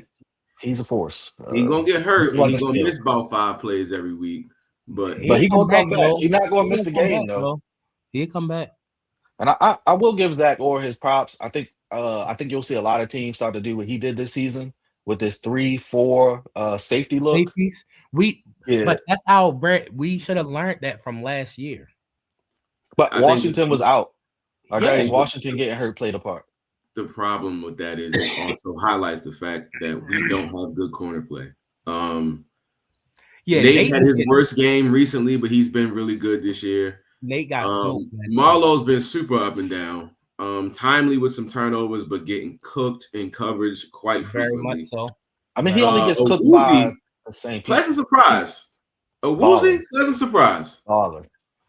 [SPEAKER 1] He's a force.
[SPEAKER 2] he gonna get
[SPEAKER 1] He's
[SPEAKER 2] hurt and
[SPEAKER 1] on
[SPEAKER 2] he
[SPEAKER 1] the
[SPEAKER 2] gonna
[SPEAKER 1] field.
[SPEAKER 2] miss about 5 plays every week. But
[SPEAKER 1] But
[SPEAKER 3] He'll
[SPEAKER 1] he
[SPEAKER 3] come
[SPEAKER 1] gonna
[SPEAKER 3] back
[SPEAKER 1] come back.
[SPEAKER 3] though.
[SPEAKER 1] He's not gonna
[SPEAKER 3] He'll
[SPEAKER 1] miss the
[SPEAKER 3] come back
[SPEAKER 1] game though.
[SPEAKER 3] though. He'll come back.
[SPEAKER 1] And I will give Zach Orr his props. I think you'll see a lot of teams start to do what he did this season with this 3-4 safety look.
[SPEAKER 3] Safeties.
[SPEAKER 1] Yeah.
[SPEAKER 3] But that's how Brett. We should have learned that from last year.
[SPEAKER 1] But
[SPEAKER 2] I think
[SPEAKER 1] Washington was out. Or
[SPEAKER 3] Yeah.
[SPEAKER 1] guys, Washington getting hurt played a part.
[SPEAKER 2] the problem with that is it also highlights the fact that we don't have good corner play.
[SPEAKER 3] Yeah,
[SPEAKER 2] Nate had his worst game recently, but he's been really good this year.
[SPEAKER 3] Nate got smoked.
[SPEAKER 2] Marlowe's been super up and down. Timely with some turnovers, but getting cooked in coverage quite
[SPEAKER 3] Very
[SPEAKER 2] frequently.
[SPEAKER 3] much so.
[SPEAKER 1] I mean, he only gets cooked
[SPEAKER 2] Owuzie,
[SPEAKER 1] by the same people.
[SPEAKER 2] pleasant surprise. Owuzie, pleasant surprise.
[SPEAKER 1] I'm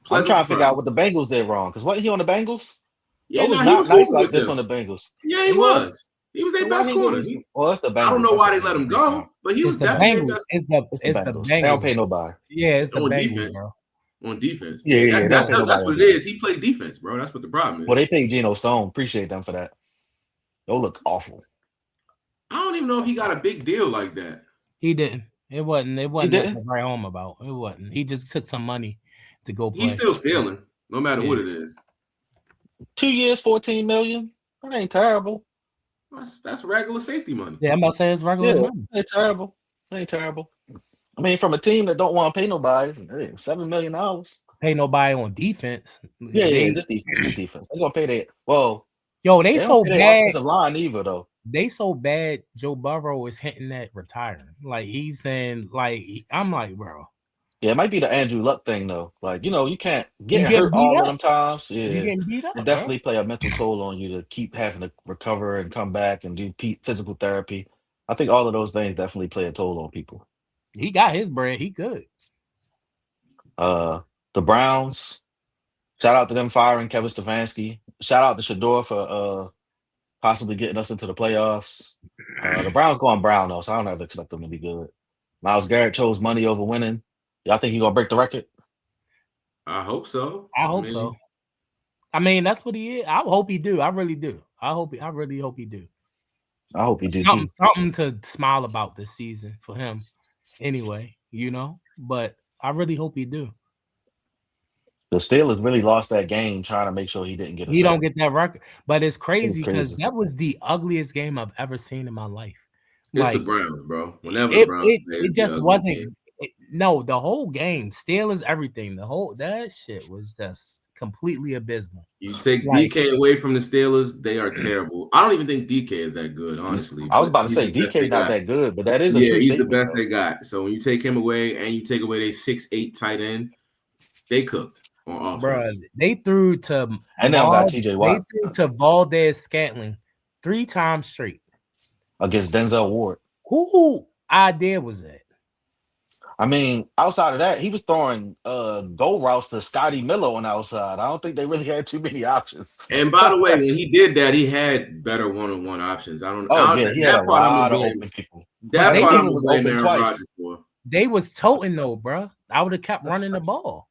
[SPEAKER 1] trying to figure out what the Bengals did wrong. Because wasn't he on the Bengals?
[SPEAKER 2] Yeah,
[SPEAKER 1] It was
[SPEAKER 2] he
[SPEAKER 1] not
[SPEAKER 2] was
[SPEAKER 1] nice
[SPEAKER 2] hooping
[SPEAKER 1] like
[SPEAKER 2] with
[SPEAKER 1] this
[SPEAKER 2] them.
[SPEAKER 1] on the Bengals.
[SPEAKER 2] Yeah, he was. He was
[SPEAKER 1] So
[SPEAKER 2] their
[SPEAKER 1] why
[SPEAKER 2] best
[SPEAKER 1] didn't he
[SPEAKER 2] corner.
[SPEAKER 1] get these- Well, it's the Bengals.
[SPEAKER 2] I don't know
[SPEAKER 1] That's
[SPEAKER 2] why
[SPEAKER 1] what
[SPEAKER 2] they let him
[SPEAKER 1] makes sense.
[SPEAKER 2] go, but he was
[SPEAKER 3] It's the
[SPEAKER 2] definitely their
[SPEAKER 3] Bengals.
[SPEAKER 2] best
[SPEAKER 3] It's
[SPEAKER 1] It's the
[SPEAKER 3] the
[SPEAKER 1] Bengals.
[SPEAKER 3] Bengals.
[SPEAKER 1] They don't pay nobody.
[SPEAKER 3] Yeah, it's the
[SPEAKER 2] on
[SPEAKER 3] Bengals,
[SPEAKER 2] defense.
[SPEAKER 3] bro.
[SPEAKER 2] On defense.
[SPEAKER 1] Yeah, they don't
[SPEAKER 2] That's
[SPEAKER 1] pay nobody
[SPEAKER 2] what
[SPEAKER 1] on
[SPEAKER 2] it is.
[SPEAKER 1] defense.
[SPEAKER 2] He played defense, bro. That's what the problem is.
[SPEAKER 1] Well, they paid Geno Stone. Appreciate them for that. They'll look awful.
[SPEAKER 2] I don't even know if he got a big deal like that.
[SPEAKER 3] He didn't. It wasn't. It wasn't
[SPEAKER 1] didn't?
[SPEAKER 3] nothing to write home about. It wasn't. He just took some money to go play.
[SPEAKER 2] He's still stealing, no matter what it is.
[SPEAKER 1] 2 years, $14 million. That ain't terrible.
[SPEAKER 2] That's regular safety money.
[SPEAKER 3] Yeah, I'm about to say it's regular money.
[SPEAKER 1] Ain't terrible. Ain't terrible. I mean, from a team that don't want to pay nobody, hey, $7 million.
[SPEAKER 3] Pay nobody on defense.
[SPEAKER 1] Yeah, just defense. Just defense. They're gonna pay that. Well,
[SPEAKER 3] Yo, they so
[SPEAKER 1] don't pay their
[SPEAKER 3] bad.
[SPEAKER 1] offensive line either, though.
[SPEAKER 3] They so bad. Joe Burrow is hinting at retiring. Like he's saying, like I'm like, bro.
[SPEAKER 1] Yeah, it might be the Andrew Luck thing though. Like, you can't get
[SPEAKER 3] get
[SPEAKER 1] hurt
[SPEAKER 3] beat
[SPEAKER 1] all
[SPEAKER 3] up.
[SPEAKER 1] of them times. Yeah,
[SPEAKER 3] You getting beat up,
[SPEAKER 1] it definitely play a mental toll on you to keep having to recover and come back and do physical therapy. I think all of those things definitely play a toll on people.
[SPEAKER 3] He got his bread. He good.
[SPEAKER 1] The Browns. Shout out to them firing Kevin Stefanski. Shout out to Shador for possibly getting us into the playoffs. The Browns going brown though, so I don't ever expect them to be good. Myles Garrett chose money over winning. Y'all think he's gonna break the record?
[SPEAKER 2] I hope so.
[SPEAKER 3] I hope so. I mean, that's what he is. I hope he do. I really do. I really hope he do.
[SPEAKER 1] I hope he do too.
[SPEAKER 3] Something to smile about this season for him. Anyway, but I really hope he do.
[SPEAKER 1] The Steelers really lost that game trying to make sure he didn't get.
[SPEAKER 3] He don't get that record, but it's crazy because that was the ugliest game I've ever seen in my life.
[SPEAKER 2] It's the Browns, bro. Whenever the Browns,
[SPEAKER 3] it just wasn't. No, the whole game, Steelers, everything. That shit was just completely abysmal.
[SPEAKER 2] You take DK away from the Steelers, they are terrible. I don't even think DK is that good, honestly.
[SPEAKER 1] I was about to say DK not that good, but that is a true
[SPEAKER 2] he's
[SPEAKER 1] statement,
[SPEAKER 2] the best they got. So when you take him away and you take away their 6'8" tight end, they cooked on offense.
[SPEAKER 3] Bro, they threw to
[SPEAKER 1] and now got TJ Watt.
[SPEAKER 3] They threw to Valdez Scantling 3 times straight
[SPEAKER 1] against Denzel Ward.
[SPEAKER 3] Who idea was that?
[SPEAKER 1] I mean, outside of that, he was throwing goal routes to Scotty Miller on the outside. I don't think they really had too many options.
[SPEAKER 2] And by the way, when he did that, he had better one-on-one options.
[SPEAKER 1] Oh
[SPEAKER 2] I don't
[SPEAKER 1] yeah, he had a
[SPEAKER 2] that part I'm gonna
[SPEAKER 1] lot of
[SPEAKER 2] blame.
[SPEAKER 1] open people.
[SPEAKER 3] But
[SPEAKER 2] That
[SPEAKER 1] Like
[SPEAKER 3] they
[SPEAKER 2] part I'm
[SPEAKER 3] was
[SPEAKER 1] Higgins
[SPEAKER 2] gonna
[SPEAKER 1] was
[SPEAKER 2] blame
[SPEAKER 1] open
[SPEAKER 2] Aaron
[SPEAKER 1] twice.
[SPEAKER 2] Rodgers for.
[SPEAKER 3] they was toting though, bro. I would have kept running the ball.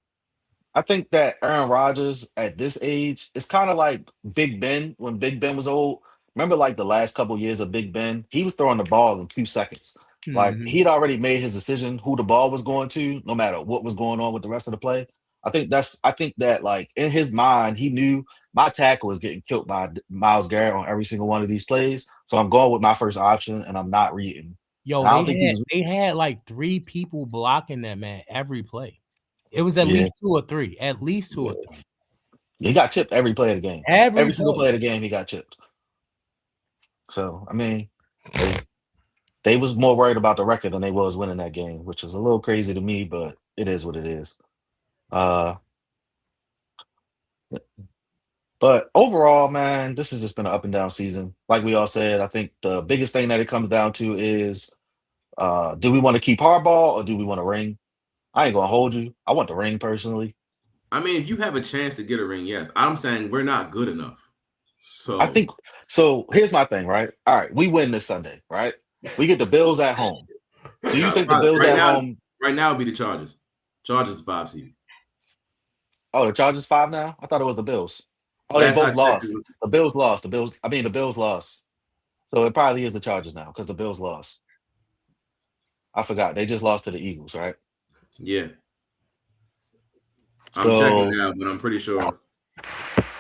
[SPEAKER 1] I think that Aaron Rodgers at this age is kind of like Big Ben when Big Ben was old. Remember, like the last couple years of Big Ben, he was throwing the ball in 2 seconds. Like
[SPEAKER 3] Hmm.
[SPEAKER 1] he'd already made his decision who the ball was going to, no matter what was going on with the rest of the play. I think that like in his mind, he knew my tackle was getting killed by Miles Garrett on every single one of these plays. So I'm going with my first option, and I'm not reading.
[SPEAKER 3] Yo,
[SPEAKER 1] And I don't think he was.
[SPEAKER 3] they had like 3 people blocking that man every play. It was at
[SPEAKER 1] Yeah,
[SPEAKER 3] least 2 or 3. At least two
[SPEAKER 1] yeah.
[SPEAKER 3] or three.
[SPEAKER 1] He got chipped every play of the game.
[SPEAKER 3] Every
[SPEAKER 1] Every single
[SPEAKER 3] play.
[SPEAKER 1] play of the game, he got chipped. So I mean, hey, they was more worried about the record than they was winning that game, which is a little crazy to me, but it is what it is. Uh, but overall, man, this has just been an up and down season. Like we all said, I think the biggest thing that it comes down to is, do we want to keep Harbaugh or do we want a ring? I ain't gonna hold you. I want the ring personally.
[SPEAKER 2] I mean, if you have a chance to get a ring, yes. I'm saying we're not good enough.
[SPEAKER 1] I
[SPEAKER 2] So
[SPEAKER 1] think so. Here's my thing, right? All right, we win this Sunday, right? We get the Bills at home. Do you think the Bills
[SPEAKER 2] right
[SPEAKER 1] at
[SPEAKER 2] now,
[SPEAKER 1] home?
[SPEAKER 2] it'd be the Chargers. Chargers the 5 seed.
[SPEAKER 1] Oh, the Chargers 5 now? I thought it was the Bills. Oh, they
[SPEAKER 2] Last I
[SPEAKER 1] both
[SPEAKER 2] checked, it
[SPEAKER 1] lost.
[SPEAKER 2] was
[SPEAKER 1] The Bills lost. The Bills lost. So it probably is the Chargers now because the Bills lost. I forgot. They just lost to the Eagles, right?
[SPEAKER 2] yeah. I'm checking
[SPEAKER 1] So
[SPEAKER 2] now, but I'm pretty sure.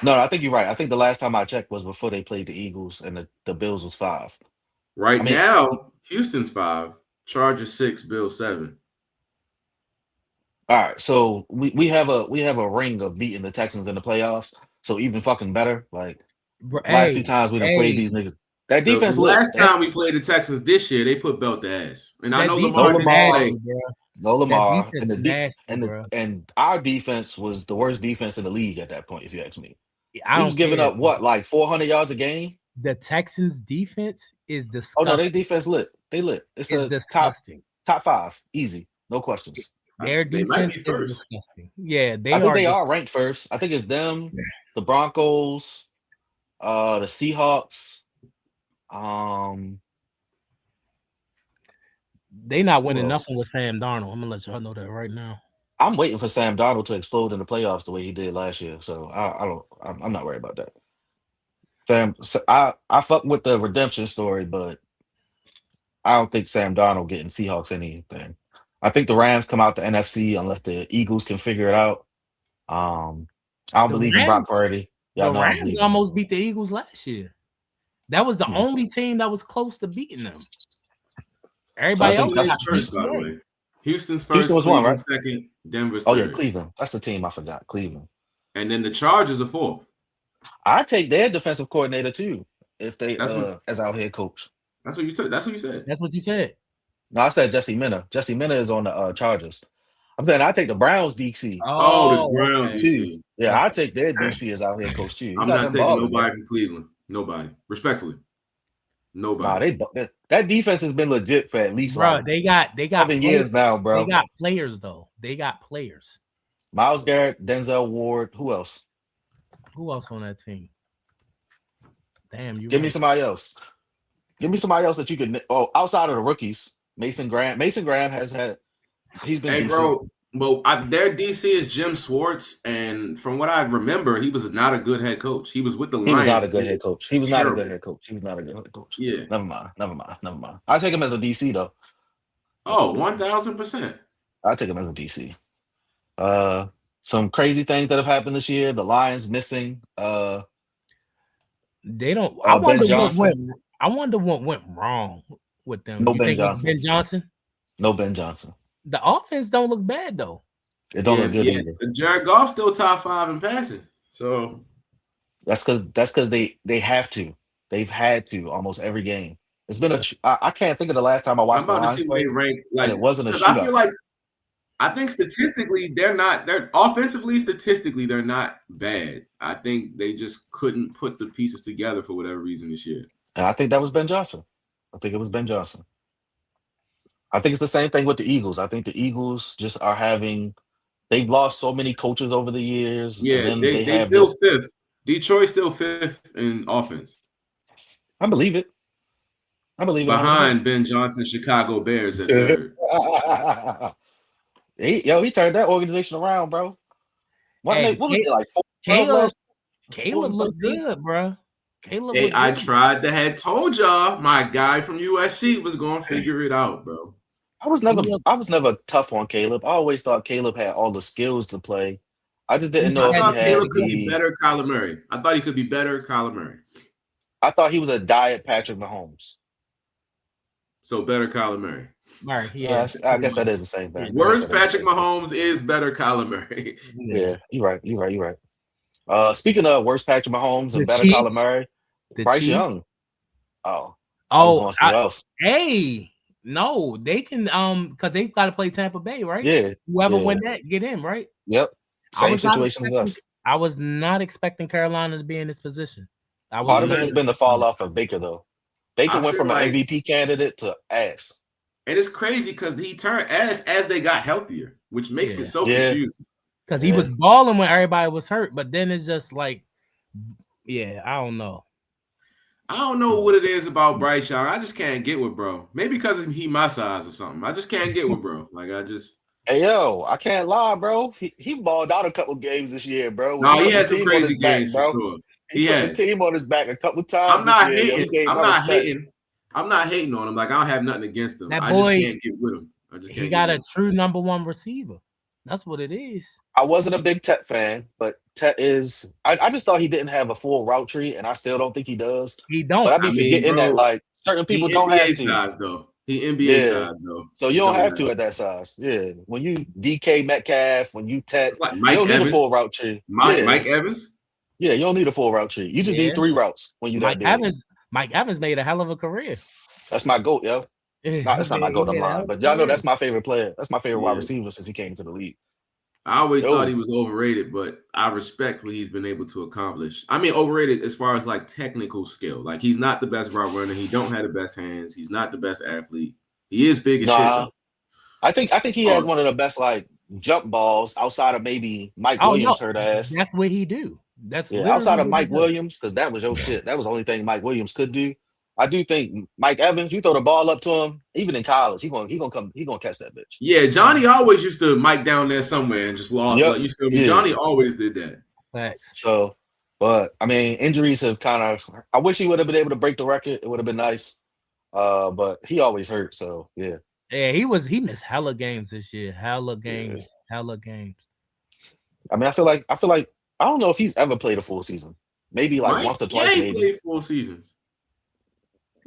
[SPEAKER 1] no, I think you're right. I think the last time I checked was before they played the Eagles and the Bills was 5. I
[SPEAKER 2] Right
[SPEAKER 1] mean,
[SPEAKER 2] now, Houston's 5, Chargers 6, Bills 7.
[SPEAKER 1] all right. So we have a ring of beating the Texans in the playoffs. So even fucking better. Like last
[SPEAKER 3] Hey,
[SPEAKER 1] 2 times we done played
[SPEAKER 3] hey,
[SPEAKER 1] these niggas. That
[SPEAKER 2] The
[SPEAKER 1] defense lit.
[SPEAKER 2] last time we played the Texans this year, they put belt to ass. And I
[SPEAKER 3] that
[SPEAKER 2] know
[SPEAKER 1] No
[SPEAKER 3] defense
[SPEAKER 2] Lamar
[SPEAKER 3] is
[SPEAKER 2] didn't
[SPEAKER 1] Lamar,
[SPEAKER 3] nasty,
[SPEAKER 2] play.
[SPEAKER 3] bro.
[SPEAKER 1] no
[SPEAKER 3] That
[SPEAKER 1] Lamar,
[SPEAKER 3] defense nasty, bro.
[SPEAKER 1] and our defense was the worst defense in the league at that point, if you ask me.
[SPEAKER 3] I
[SPEAKER 1] We was
[SPEAKER 3] don't
[SPEAKER 1] giving
[SPEAKER 3] care.
[SPEAKER 1] up what, like 400 yards a game?
[SPEAKER 3] The Texans defense is
[SPEAKER 1] Oh no, they
[SPEAKER 3] disgusting.
[SPEAKER 1] defense lit. They lit. It's
[SPEAKER 3] It's
[SPEAKER 1] a top
[SPEAKER 3] disgusting.
[SPEAKER 1] top 5, easy, no questions.
[SPEAKER 3] Their
[SPEAKER 2] They might
[SPEAKER 3] defense
[SPEAKER 2] be
[SPEAKER 3] is
[SPEAKER 2] first.
[SPEAKER 3] disgusting. Yeah,
[SPEAKER 1] I
[SPEAKER 3] they
[SPEAKER 1] think
[SPEAKER 3] are.
[SPEAKER 1] they are ranked first. I think it's them, the Broncos, the Seahawks. Um,
[SPEAKER 3] They not
[SPEAKER 1] who
[SPEAKER 3] winning
[SPEAKER 1] else?
[SPEAKER 3] nothing with Sam Darnold. I'm gonna let y'all know that right now.
[SPEAKER 1] I'm waiting for Sam Darnold to explode in the playoffs the way he did last year. So I'm not worried about that. I fuck with the redemption story, but I don't think Sam Darnold getting Seahawks anything. I think the Rams come out the NFC unless the Eagles can figure it out. I don't
[SPEAKER 3] The
[SPEAKER 1] believe in
[SPEAKER 3] Rams,
[SPEAKER 1] Brock Purdy. Y'all
[SPEAKER 3] the
[SPEAKER 1] know I don't
[SPEAKER 3] Rams
[SPEAKER 1] believe in him.
[SPEAKER 3] almost beat the Eagles last year. That was the
[SPEAKER 1] Hmm.
[SPEAKER 3] only team that was close to beating them.
[SPEAKER 1] So I
[SPEAKER 3] Everybody
[SPEAKER 1] think
[SPEAKER 3] else
[SPEAKER 2] Who
[SPEAKER 3] got
[SPEAKER 2] was
[SPEAKER 1] that's
[SPEAKER 3] beat
[SPEAKER 2] first, by the
[SPEAKER 3] today.
[SPEAKER 2] way? Houston's
[SPEAKER 1] Houston
[SPEAKER 2] first,
[SPEAKER 1] was one, right?
[SPEAKER 2] Cleveland second, Denver's
[SPEAKER 1] Oh yeah,
[SPEAKER 2] third.
[SPEAKER 1] Cleveland. That's the team I forgot. Cleveland.
[SPEAKER 2] And then the Chargers are fourth.
[SPEAKER 1] I take their defensive coordinator too if they
[SPEAKER 2] That's what
[SPEAKER 1] as our head coach.
[SPEAKER 2] that's what you took. That's what you said.
[SPEAKER 3] That's what you said.
[SPEAKER 1] No, I said Jesse Minna. Jesse Minna is on the Chargers. I'm saying I take the Browns DC
[SPEAKER 2] Oh, the
[SPEAKER 3] Oh,
[SPEAKER 2] Browns
[SPEAKER 3] okay.
[SPEAKER 1] too.
[SPEAKER 2] DC.
[SPEAKER 1] Yeah, I
[SPEAKER 3] Okay.
[SPEAKER 1] take their DC as our head coach too. He
[SPEAKER 2] I'm
[SPEAKER 1] got
[SPEAKER 2] not
[SPEAKER 1] them
[SPEAKER 2] taking
[SPEAKER 1] balling, bro.
[SPEAKER 2] nobody from Cleveland. Nobody. Respectfully.
[SPEAKER 1] Nah,
[SPEAKER 2] Nobody.
[SPEAKER 1] that defense has been legit for at least
[SPEAKER 3] Bro,
[SPEAKER 1] like
[SPEAKER 3] they got
[SPEAKER 1] 7 years now,
[SPEAKER 3] they
[SPEAKER 1] bro.
[SPEAKER 3] got players though. They got players.
[SPEAKER 1] Miles Garrett, Denzel Ward. Who else?
[SPEAKER 3] Who else on that team? Damn, you
[SPEAKER 1] Give me
[SPEAKER 3] right.
[SPEAKER 1] somebody else. Give me somebody else that you could. Oh, outside of the rookies, Mason Graham. Mason Graham has had. He's been
[SPEAKER 2] Hey,
[SPEAKER 1] decent.
[SPEAKER 2] bro. Well, their DC is Jim Swartz, and from what I remember, he was not a good head coach. He was with the
[SPEAKER 1] He was not
[SPEAKER 2] Lions.
[SPEAKER 1] a good
[SPEAKER 2] He
[SPEAKER 1] head
[SPEAKER 2] was
[SPEAKER 1] coach. He was not a good
[SPEAKER 2] terrible.
[SPEAKER 1] head coach. He was not a good head coach.
[SPEAKER 2] Yeah.
[SPEAKER 1] Never mind. Never mind. Never mind. I take him as a DC though.
[SPEAKER 2] Oh, 1,000%.
[SPEAKER 1] I take him as a DC. Some crazy things that have happened this year. The Lions missing
[SPEAKER 3] They don't.
[SPEAKER 1] Ben Johnson.
[SPEAKER 3] I wonder what went wrong with them.
[SPEAKER 1] No
[SPEAKER 3] You
[SPEAKER 1] Ben
[SPEAKER 3] think it's
[SPEAKER 1] Johnson.
[SPEAKER 3] Ben Johnson?
[SPEAKER 1] No Ben Johnson.
[SPEAKER 3] The offense don't look bad though.
[SPEAKER 1] It don't look good
[SPEAKER 2] Yeah.
[SPEAKER 1] either.
[SPEAKER 2] Jared Goff's still top 5 in passing. So
[SPEAKER 1] That's because they have to. They've had to almost every game. It's been I can't think of the last time I
[SPEAKER 2] I'm
[SPEAKER 1] watched the
[SPEAKER 2] about to
[SPEAKER 1] Lions
[SPEAKER 2] see where they
[SPEAKER 1] play,
[SPEAKER 2] rank.
[SPEAKER 1] and
[SPEAKER 2] Like,
[SPEAKER 1] it wasn't a
[SPEAKER 2] because I
[SPEAKER 1] shootout.
[SPEAKER 2] feel like I think statistically they're offensively, statistically they're not bad. I think they just couldn't put the pieces together for whatever reason this year.
[SPEAKER 1] And I think that was Ben Johnson. I think it was Ben Johnson. I think it's the same thing with the Eagles. I think the Eagles just are having they've lost so many coaches over the years, and
[SPEAKER 2] Yeah,
[SPEAKER 1] then they
[SPEAKER 2] they
[SPEAKER 1] have
[SPEAKER 2] still
[SPEAKER 1] this.
[SPEAKER 2] fifth. Detroit still fifth in offense
[SPEAKER 1] I believe it. I believe it 100%.
[SPEAKER 2] behind Ben Johnson's Chicago Bears at third.
[SPEAKER 1] He turned that organization around, bro.
[SPEAKER 3] Hey,
[SPEAKER 1] What was it like 4-12
[SPEAKER 3] Caleb,
[SPEAKER 1] last
[SPEAKER 3] Caleb looked
[SPEAKER 1] 4-13?
[SPEAKER 3] good, bro. Caleb
[SPEAKER 2] Hey,
[SPEAKER 3] looked
[SPEAKER 2] I
[SPEAKER 3] good.
[SPEAKER 2] tried to had told y'all my guy from USC was gonna figure it out, bro.
[SPEAKER 3] He looked.
[SPEAKER 1] I was never tough on Caleb. I always thought Caleb had all the skills to play. I just didn't
[SPEAKER 3] He
[SPEAKER 1] know
[SPEAKER 2] I
[SPEAKER 1] if
[SPEAKER 3] had
[SPEAKER 1] he
[SPEAKER 2] thought
[SPEAKER 3] the
[SPEAKER 2] Caleb
[SPEAKER 1] had
[SPEAKER 2] could be
[SPEAKER 1] the
[SPEAKER 3] physicality.
[SPEAKER 2] better Kyler Murray. I thought he could be better Kyler Murray.
[SPEAKER 1] I thought he was a diet Patrick Mahomes.
[SPEAKER 2] So better Kyler Murray.
[SPEAKER 3] Right, yeah,
[SPEAKER 1] I
[SPEAKER 3] pretty
[SPEAKER 1] guess that
[SPEAKER 3] much.
[SPEAKER 1] is the same
[SPEAKER 3] Yeah,
[SPEAKER 1] thing. I guess
[SPEAKER 2] Worst
[SPEAKER 1] that is the
[SPEAKER 2] Patrick
[SPEAKER 1] same thing.
[SPEAKER 2] Mahomes is better Kyler Murray.
[SPEAKER 3] yeah.
[SPEAKER 1] Yeah, you're right. You're right. You're right. Speaking of worse Patrick Mahomes
[SPEAKER 3] The
[SPEAKER 1] and better Kyler
[SPEAKER 3] Chiefs,
[SPEAKER 1] Murray,
[SPEAKER 3] the
[SPEAKER 1] Bryce
[SPEAKER 3] Chiefs.
[SPEAKER 1] Young. Oh, I was
[SPEAKER 3] Oh,
[SPEAKER 1] going somewhere else.
[SPEAKER 3] hey, no, they can because they've got to play Tampa Bay, right?
[SPEAKER 1] Yeah,
[SPEAKER 3] Whoever
[SPEAKER 1] yeah,
[SPEAKER 3] win that, get in, right?
[SPEAKER 1] yep.
[SPEAKER 3] I
[SPEAKER 1] Same
[SPEAKER 3] was not
[SPEAKER 1] situation as
[SPEAKER 3] expecting.
[SPEAKER 1] us.
[SPEAKER 3] I was not expecting Carolina to be in this position. I was
[SPEAKER 1] Part
[SPEAKER 2] Me
[SPEAKER 1] of it
[SPEAKER 3] not.
[SPEAKER 1] has
[SPEAKER 2] either.
[SPEAKER 1] been the fall off of Baker, though. Baker
[SPEAKER 2] I
[SPEAKER 1] went
[SPEAKER 2] feel
[SPEAKER 1] from an
[SPEAKER 2] like,
[SPEAKER 1] MVP candidate to ass.
[SPEAKER 2] and it's crazy because he turned as they got healthier, which makes it
[SPEAKER 3] Yeah,
[SPEAKER 2] so
[SPEAKER 1] Yeah,
[SPEAKER 2] confusing.
[SPEAKER 3] because he
[SPEAKER 1] yeah.
[SPEAKER 3] was balling when everybody was hurt, but then it's just like, yeah, I don't know.
[SPEAKER 2] I don't know what it is about Bryce Young. I just can't get with bro. Maybe because he my size or something. I just can't get with bro. Like I just
[SPEAKER 1] Hey yo, I can't lie, bro. He balled out a couple games this year, bro. When
[SPEAKER 2] no,
[SPEAKER 1] he
[SPEAKER 2] he
[SPEAKER 1] put the
[SPEAKER 2] had some
[SPEAKER 1] team on his
[SPEAKER 2] crazy
[SPEAKER 1] back,
[SPEAKER 2] games for
[SPEAKER 1] bro.
[SPEAKER 2] sure.
[SPEAKER 1] He
[SPEAKER 2] He
[SPEAKER 1] put the
[SPEAKER 2] has.
[SPEAKER 1] team on his back a couple times
[SPEAKER 2] I'm
[SPEAKER 1] this
[SPEAKER 2] not
[SPEAKER 1] year. Yo, he
[SPEAKER 2] hating.
[SPEAKER 1] gave
[SPEAKER 2] I'm
[SPEAKER 1] my
[SPEAKER 2] not
[SPEAKER 1] respect.
[SPEAKER 2] hating. I'm not hating on him. Like I don't have nothing against him.
[SPEAKER 3] That
[SPEAKER 2] I just
[SPEAKER 3] boy,
[SPEAKER 2] can't get with him. I just
[SPEAKER 3] he
[SPEAKER 2] can't get
[SPEAKER 3] got
[SPEAKER 2] with
[SPEAKER 3] a
[SPEAKER 2] him.
[SPEAKER 3] true number one receiver. That's what it is.
[SPEAKER 1] I wasn't a big Tet fan, but Tet is. I just thought he didn't have a full route tree, and I still don't think he does.
[SPEAKER 3] He
[SPEAKER 1] But I
[SPEAKER 3] don't.
[SPEAKER 1] be
[SPEAKER 2] I mean,
[SPEAKER 1] forgetting that
[SPEAKER 2] bro,
[SPEAKER 1] like certain people
[SPEAKER 2] he
[SPEAKER 1] don't have
[SPEAKER 2] NBA
[SPEAKER 1] to.
[SPEAKER 2] size though. He NBA
[SPEAKER 1] Yeah.
[SPEAKER 2] size though.
[SPEAKER 1] So you
[SPEAKER 2] It
[SPEAKER 1] don't
[SPEAKER 2] don't
[SPEAKER 1] have to
[SPEAKER 2] matter.
[SPEAKER 1] at that size. Yeah. When you DK Metcalf, when you Tet,
[SPEAKER 2] It's like
[SPEAKER 1] you
[SPEAKER 2] Mike
[SPEAKER 1] don't need a
[SPEAKER 2] Evans.
[SPEAKER 1] full route tree.
[SPEAKER 2] Mike
[SPEAKER 1] Yeah.
[SPEAKER 2] Mike Evans.
[SPEAKER 1] Yeah, you don't need a full route tree. You just
[SPEAKER 3] Yeah,
[SPEAKER 1] need 3 routes when you that
[SPEAKER 3] Mike
[SPEAKER 1] big.
[SPEAKER 3] Evans. Mike Evans made a hell of a career.
[SPEAKER 1] That's my goat, yo. Not
[SPEAKER 3] he
[SPEAKER 1] that's not my
[SPEAKER 3] made, he
[SPEAKER 1] goat. I'm
[SPEAKER 3] made a hell
[SPEAKER 1] lying,
[SPEAKER 3] of a
[SPEAKER 1] but y'all know
[SPEAKER 3] career.
[SPEAKER 1] that's my favorite player. That's my favorite wide
[SPEAKER 2] Yeah.
[SPEAKER 1] receiver since he came into the league.
[SPEAKER 2] I always thought he
[SPEAKER 1] Yo,
[SPEAKER 2] was overrated, but I respect what he's been able to accomplish. I mean, overrated as far as like technical skill. Like he's not the best route runner. He don't have the best hands. He's not the best athlete. He is big as shit
[SPEAKER 1] nah.
[SPEAKER 2] though.
[SPEAKER 1] I think he has
[SPEAKER 2] Pause.
[SPEAKER 1] one of the best like jump balls outside of maybe Mike
[SPEAKER 3] Oh no,
[SPEAKER 1] Williams hurt ass.
[SPEAKER 3] that's what he do. That's
[SPEAKER 1] Yeah, outside
[SPEAKER 3] literally
[SPEAKER 1] of
[SPEAKER 3] what he
[SPEAKER 1] Mike
[SPEAKER 3] do.
[SPEAKER 1] Williams, because that was your shit. That was the only thing Mike Williams could do. I do think Mike Evans, you throw the ball up to him, even in college, he gonna catch that bitch.
[SPEAKER 2] Yeah, Johnny always used to mic down there somewhere and just lost.
[SPEAKER 1] Yep.
[SPEAKER 2] Like you feel me?
[SPEAKER 1] Yeah.
[SPEAKER 2] Johnny always did that.
[SPEAKER 3] Facts.
[SPEAKER 1] So, but I mean, injuries have kind of. I wish he would have been able to break the record. It would have been nice. But he always hurt. So yeah.
[SPEAKER 3] Yeah, he missed hella games this year. Hella
[SPEAKER 1] Yeah.
[SPEAKER 3] games. Hella games.
[SPEAKER 1] I mean, I feel like I don't know if he's ever played a full season. Maybe like
[SPEAKER 2] Mike,
[SPEAKER 1] once or
[SPEAKER 2] yeah,
[SPEAKER 1] twice,
[SPEAKER 2] he
[SPEAKER 1] maybe.
[SPEAKER 2] played 4 seasons.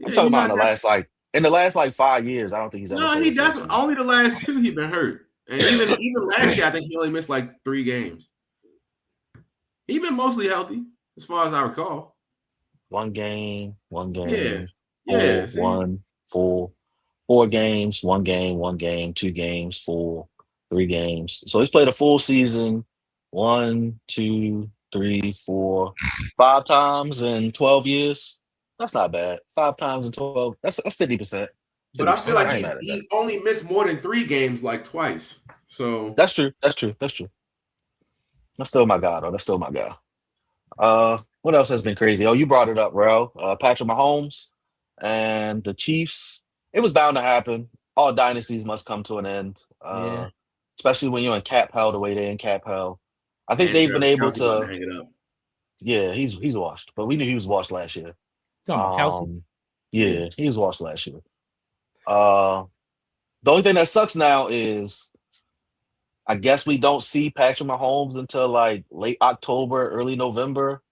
[SPEAKER 1] I'm
[SPEAKER 2] Yeah,
[SPEAKER 1] talking
[SPEAKER 2] he
[SPEAKER 1] about
[SPEAKER 2] not that.
[SPEAKER 1] in the last like 5 years. I don't think he's ever
[SPEAKER 2] No,
[SPEAKER 1] played
[SPEAKER 2] he
[SPEAKER 1] a full
[SPEAKER 2] definitely
[SPEAKER 1] season.
[SPEAKER 2] only the last two he been hurt, and even last year I think he only missed like 3 games. He been mostly healthy as far as I recall.
[SPEAKER 1] One
[SPEAKER 2] Yeah,
[SPEAKER 1] game,
[SPEAKER 2] yeah. See,
[SPEAKER 1] full, 4 games, one game, 2 games, full, 3 games. So he's played a full season, 1, 2, 3, 4, 5 times in 12 years. That's not bad. 5 times in 12. That's 50%.
[SPEAKER 2] but
[SPEAKER 1] fifty
[SPEAKER 2] I feel
[SPEAKER 1] percent.
[SPEAKER 2] like
[SPEAKER 1] I ain't
[SPEAKER 2] he's
[SPEAKER 1] mad at that.
[SPEAKER 2] he's only missed more than 3 games like twice. So
[SPEAKER 1] That's true. That's true. That's true. That's still my guy, though. That's still my guy. What else has been crazy? Oh, you brought it up, bro. Patrick Mahomes and the Chiefs. It was bound to happen. All dynasties must come to an end.
[SPEAKER 3] Yeah.
[SPEAKER 1] Especially when you're in cap hell the way they're in cap hell. I think
[SPEAKER 2] and
[SPEAKER 1] they've been
[SPEAKER 2] Travis
[SPEAKER 1] able
[SPEAKER 2] Kelsey about to
[SPEAKER 1] to.
[SPEAKER 2] hang it up.
[SPEAKER 1] Yeah, he's washed, but we knew he was washed last year.
[SPEAKER 3] Talking about Kelsey.
[SPEAKER 1] Um,
[SPEAKER 2] Yeah,
[SPEAKER 1] yeah, he was washed last year. Uh, the only thing that sucks now is I guess we don't see Patrick Mahomes until like late October, early November.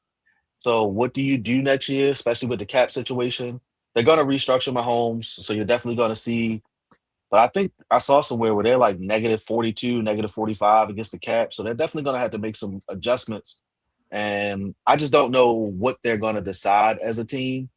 [SPEAKER 1] So what do you do next year, especially with the cap situation? They're gonna restructure Mahomes, so you're definitely gonna see. But I think I saw somewhere where they're like -42, -45 against the cap, so they're definitely gonna have to make some adjustments. And I just don't know what they're gonna decide as a team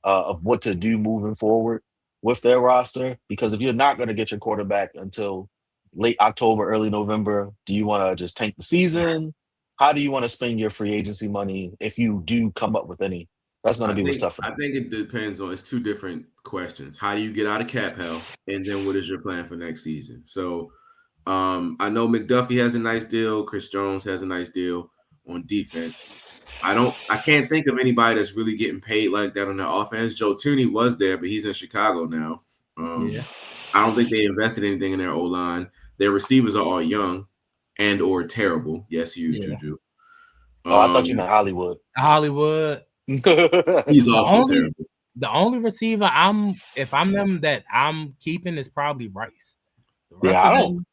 [SPEAKER 1] of what to do moving forward with their roster. Because if you're not gonna get your quarterback until late October, early November, do you want to just tank the season? How do you want to spend your free agency money if you do come up with any? That's going to be what's tough for
[SPEAKER 2] I
[SPEAKER 1] them.
[SPEAKER 2] think it depends on. It's two different questions. How do you get out of cap hell, and then what is your plan for next season? So, I know McDuffie has a nice deal. Chris Jones has a nice deal on defense. I can't think of anybody that's really getting paid like that on the offense. Joe Tooney was there, but he's in Chicago now.
[SPEAKER 3] Yeah.
[SPEAKER 2] I don't think they invested anything in their O line. Their receivers are all young and or terrible. Yes, you,
[SPEAKER 3] Yeah.
[SPEAKER 2] Juju.
[SPEAKER 1] Oh, I thought you
[SPEAKER 2] Um,
[SPEAKER 1] meant Hollywood.
[SPEAKER 3] Hollywood.
[SPEAKER 2] he's
[SPEAKER 3] The
[SPEAKER 2] also
[SPEAKER 3] only
[SPEAKER 2] terrible.
[SPEAKER 3] the only receiver if I'm them that I'm keeping is probably Rice. The rest
[SPEAKER 1] Yeah, I
[SPEAKER 3] of
[SPEAKER 1] don't.
[SPEAKER 3] them,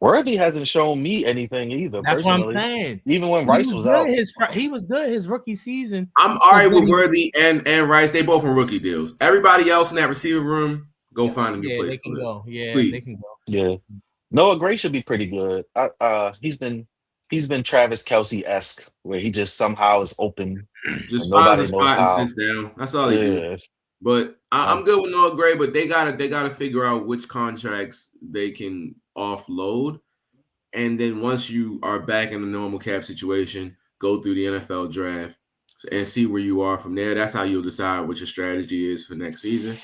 [SPEAKER 1] Worthy hasn't shown me anything either,
[SPEAKER 3] that's what I'm
[SPEAKER 1] personally.
[SPEAKER 3] saying.
[SPEAKER 1] Even when
[SPEAKER 3] He
[SPEAKER 1] Rice
[SPEAKER 3] was
[SPEAKER 1] was
[SPEAKER 3] good
[SPEAKER 1] out.
[SPEAKER 3] he was good his rookie season.
[SPEAKER 2] I'm all
[SPEAKER 3] For
[SPEAKER 2] right
[SPEAKER 3] what
[SPEAKER 2] with
[SPEAKER 3] he,
[SPEAKER 2] Worthy and Rice. They both on rookie deals. Everybody else in that receiver room, go find a new
[SPEAKER 3] yeah, they
[SPEAKER 2] place to
[SPEAKER 3] can
[SPEAKER 2] live.
[SPEAKER 3] go. Yeah, they
[SPEAKER 2] Please.
[SPEAKER 3] can go.
[SPEAKER 1] Yeah. Noah Gray should be pretty good. He's been Travis Kelsey-esque, where he just somehow is open and
[SPEAKER 2] Just finds a
[SPEAKER 1] nobody knows
[SPEAKER 2] spot and
[SPEAKER 1] how.
[SPEAKER 2] sits down. That's all they do.
[SPEAKER 1] Yeah.
[SPEAKER 2] But I'm
[SPEAKER 1] Um,
[SPEAKER 2] good with Noah Gray, but they gotta figure out which contracts they can offload. And then once you are back in the normal cap situation, go through the NFL draft and see where you are from there. That's how you'll decide what your strategy is for next season.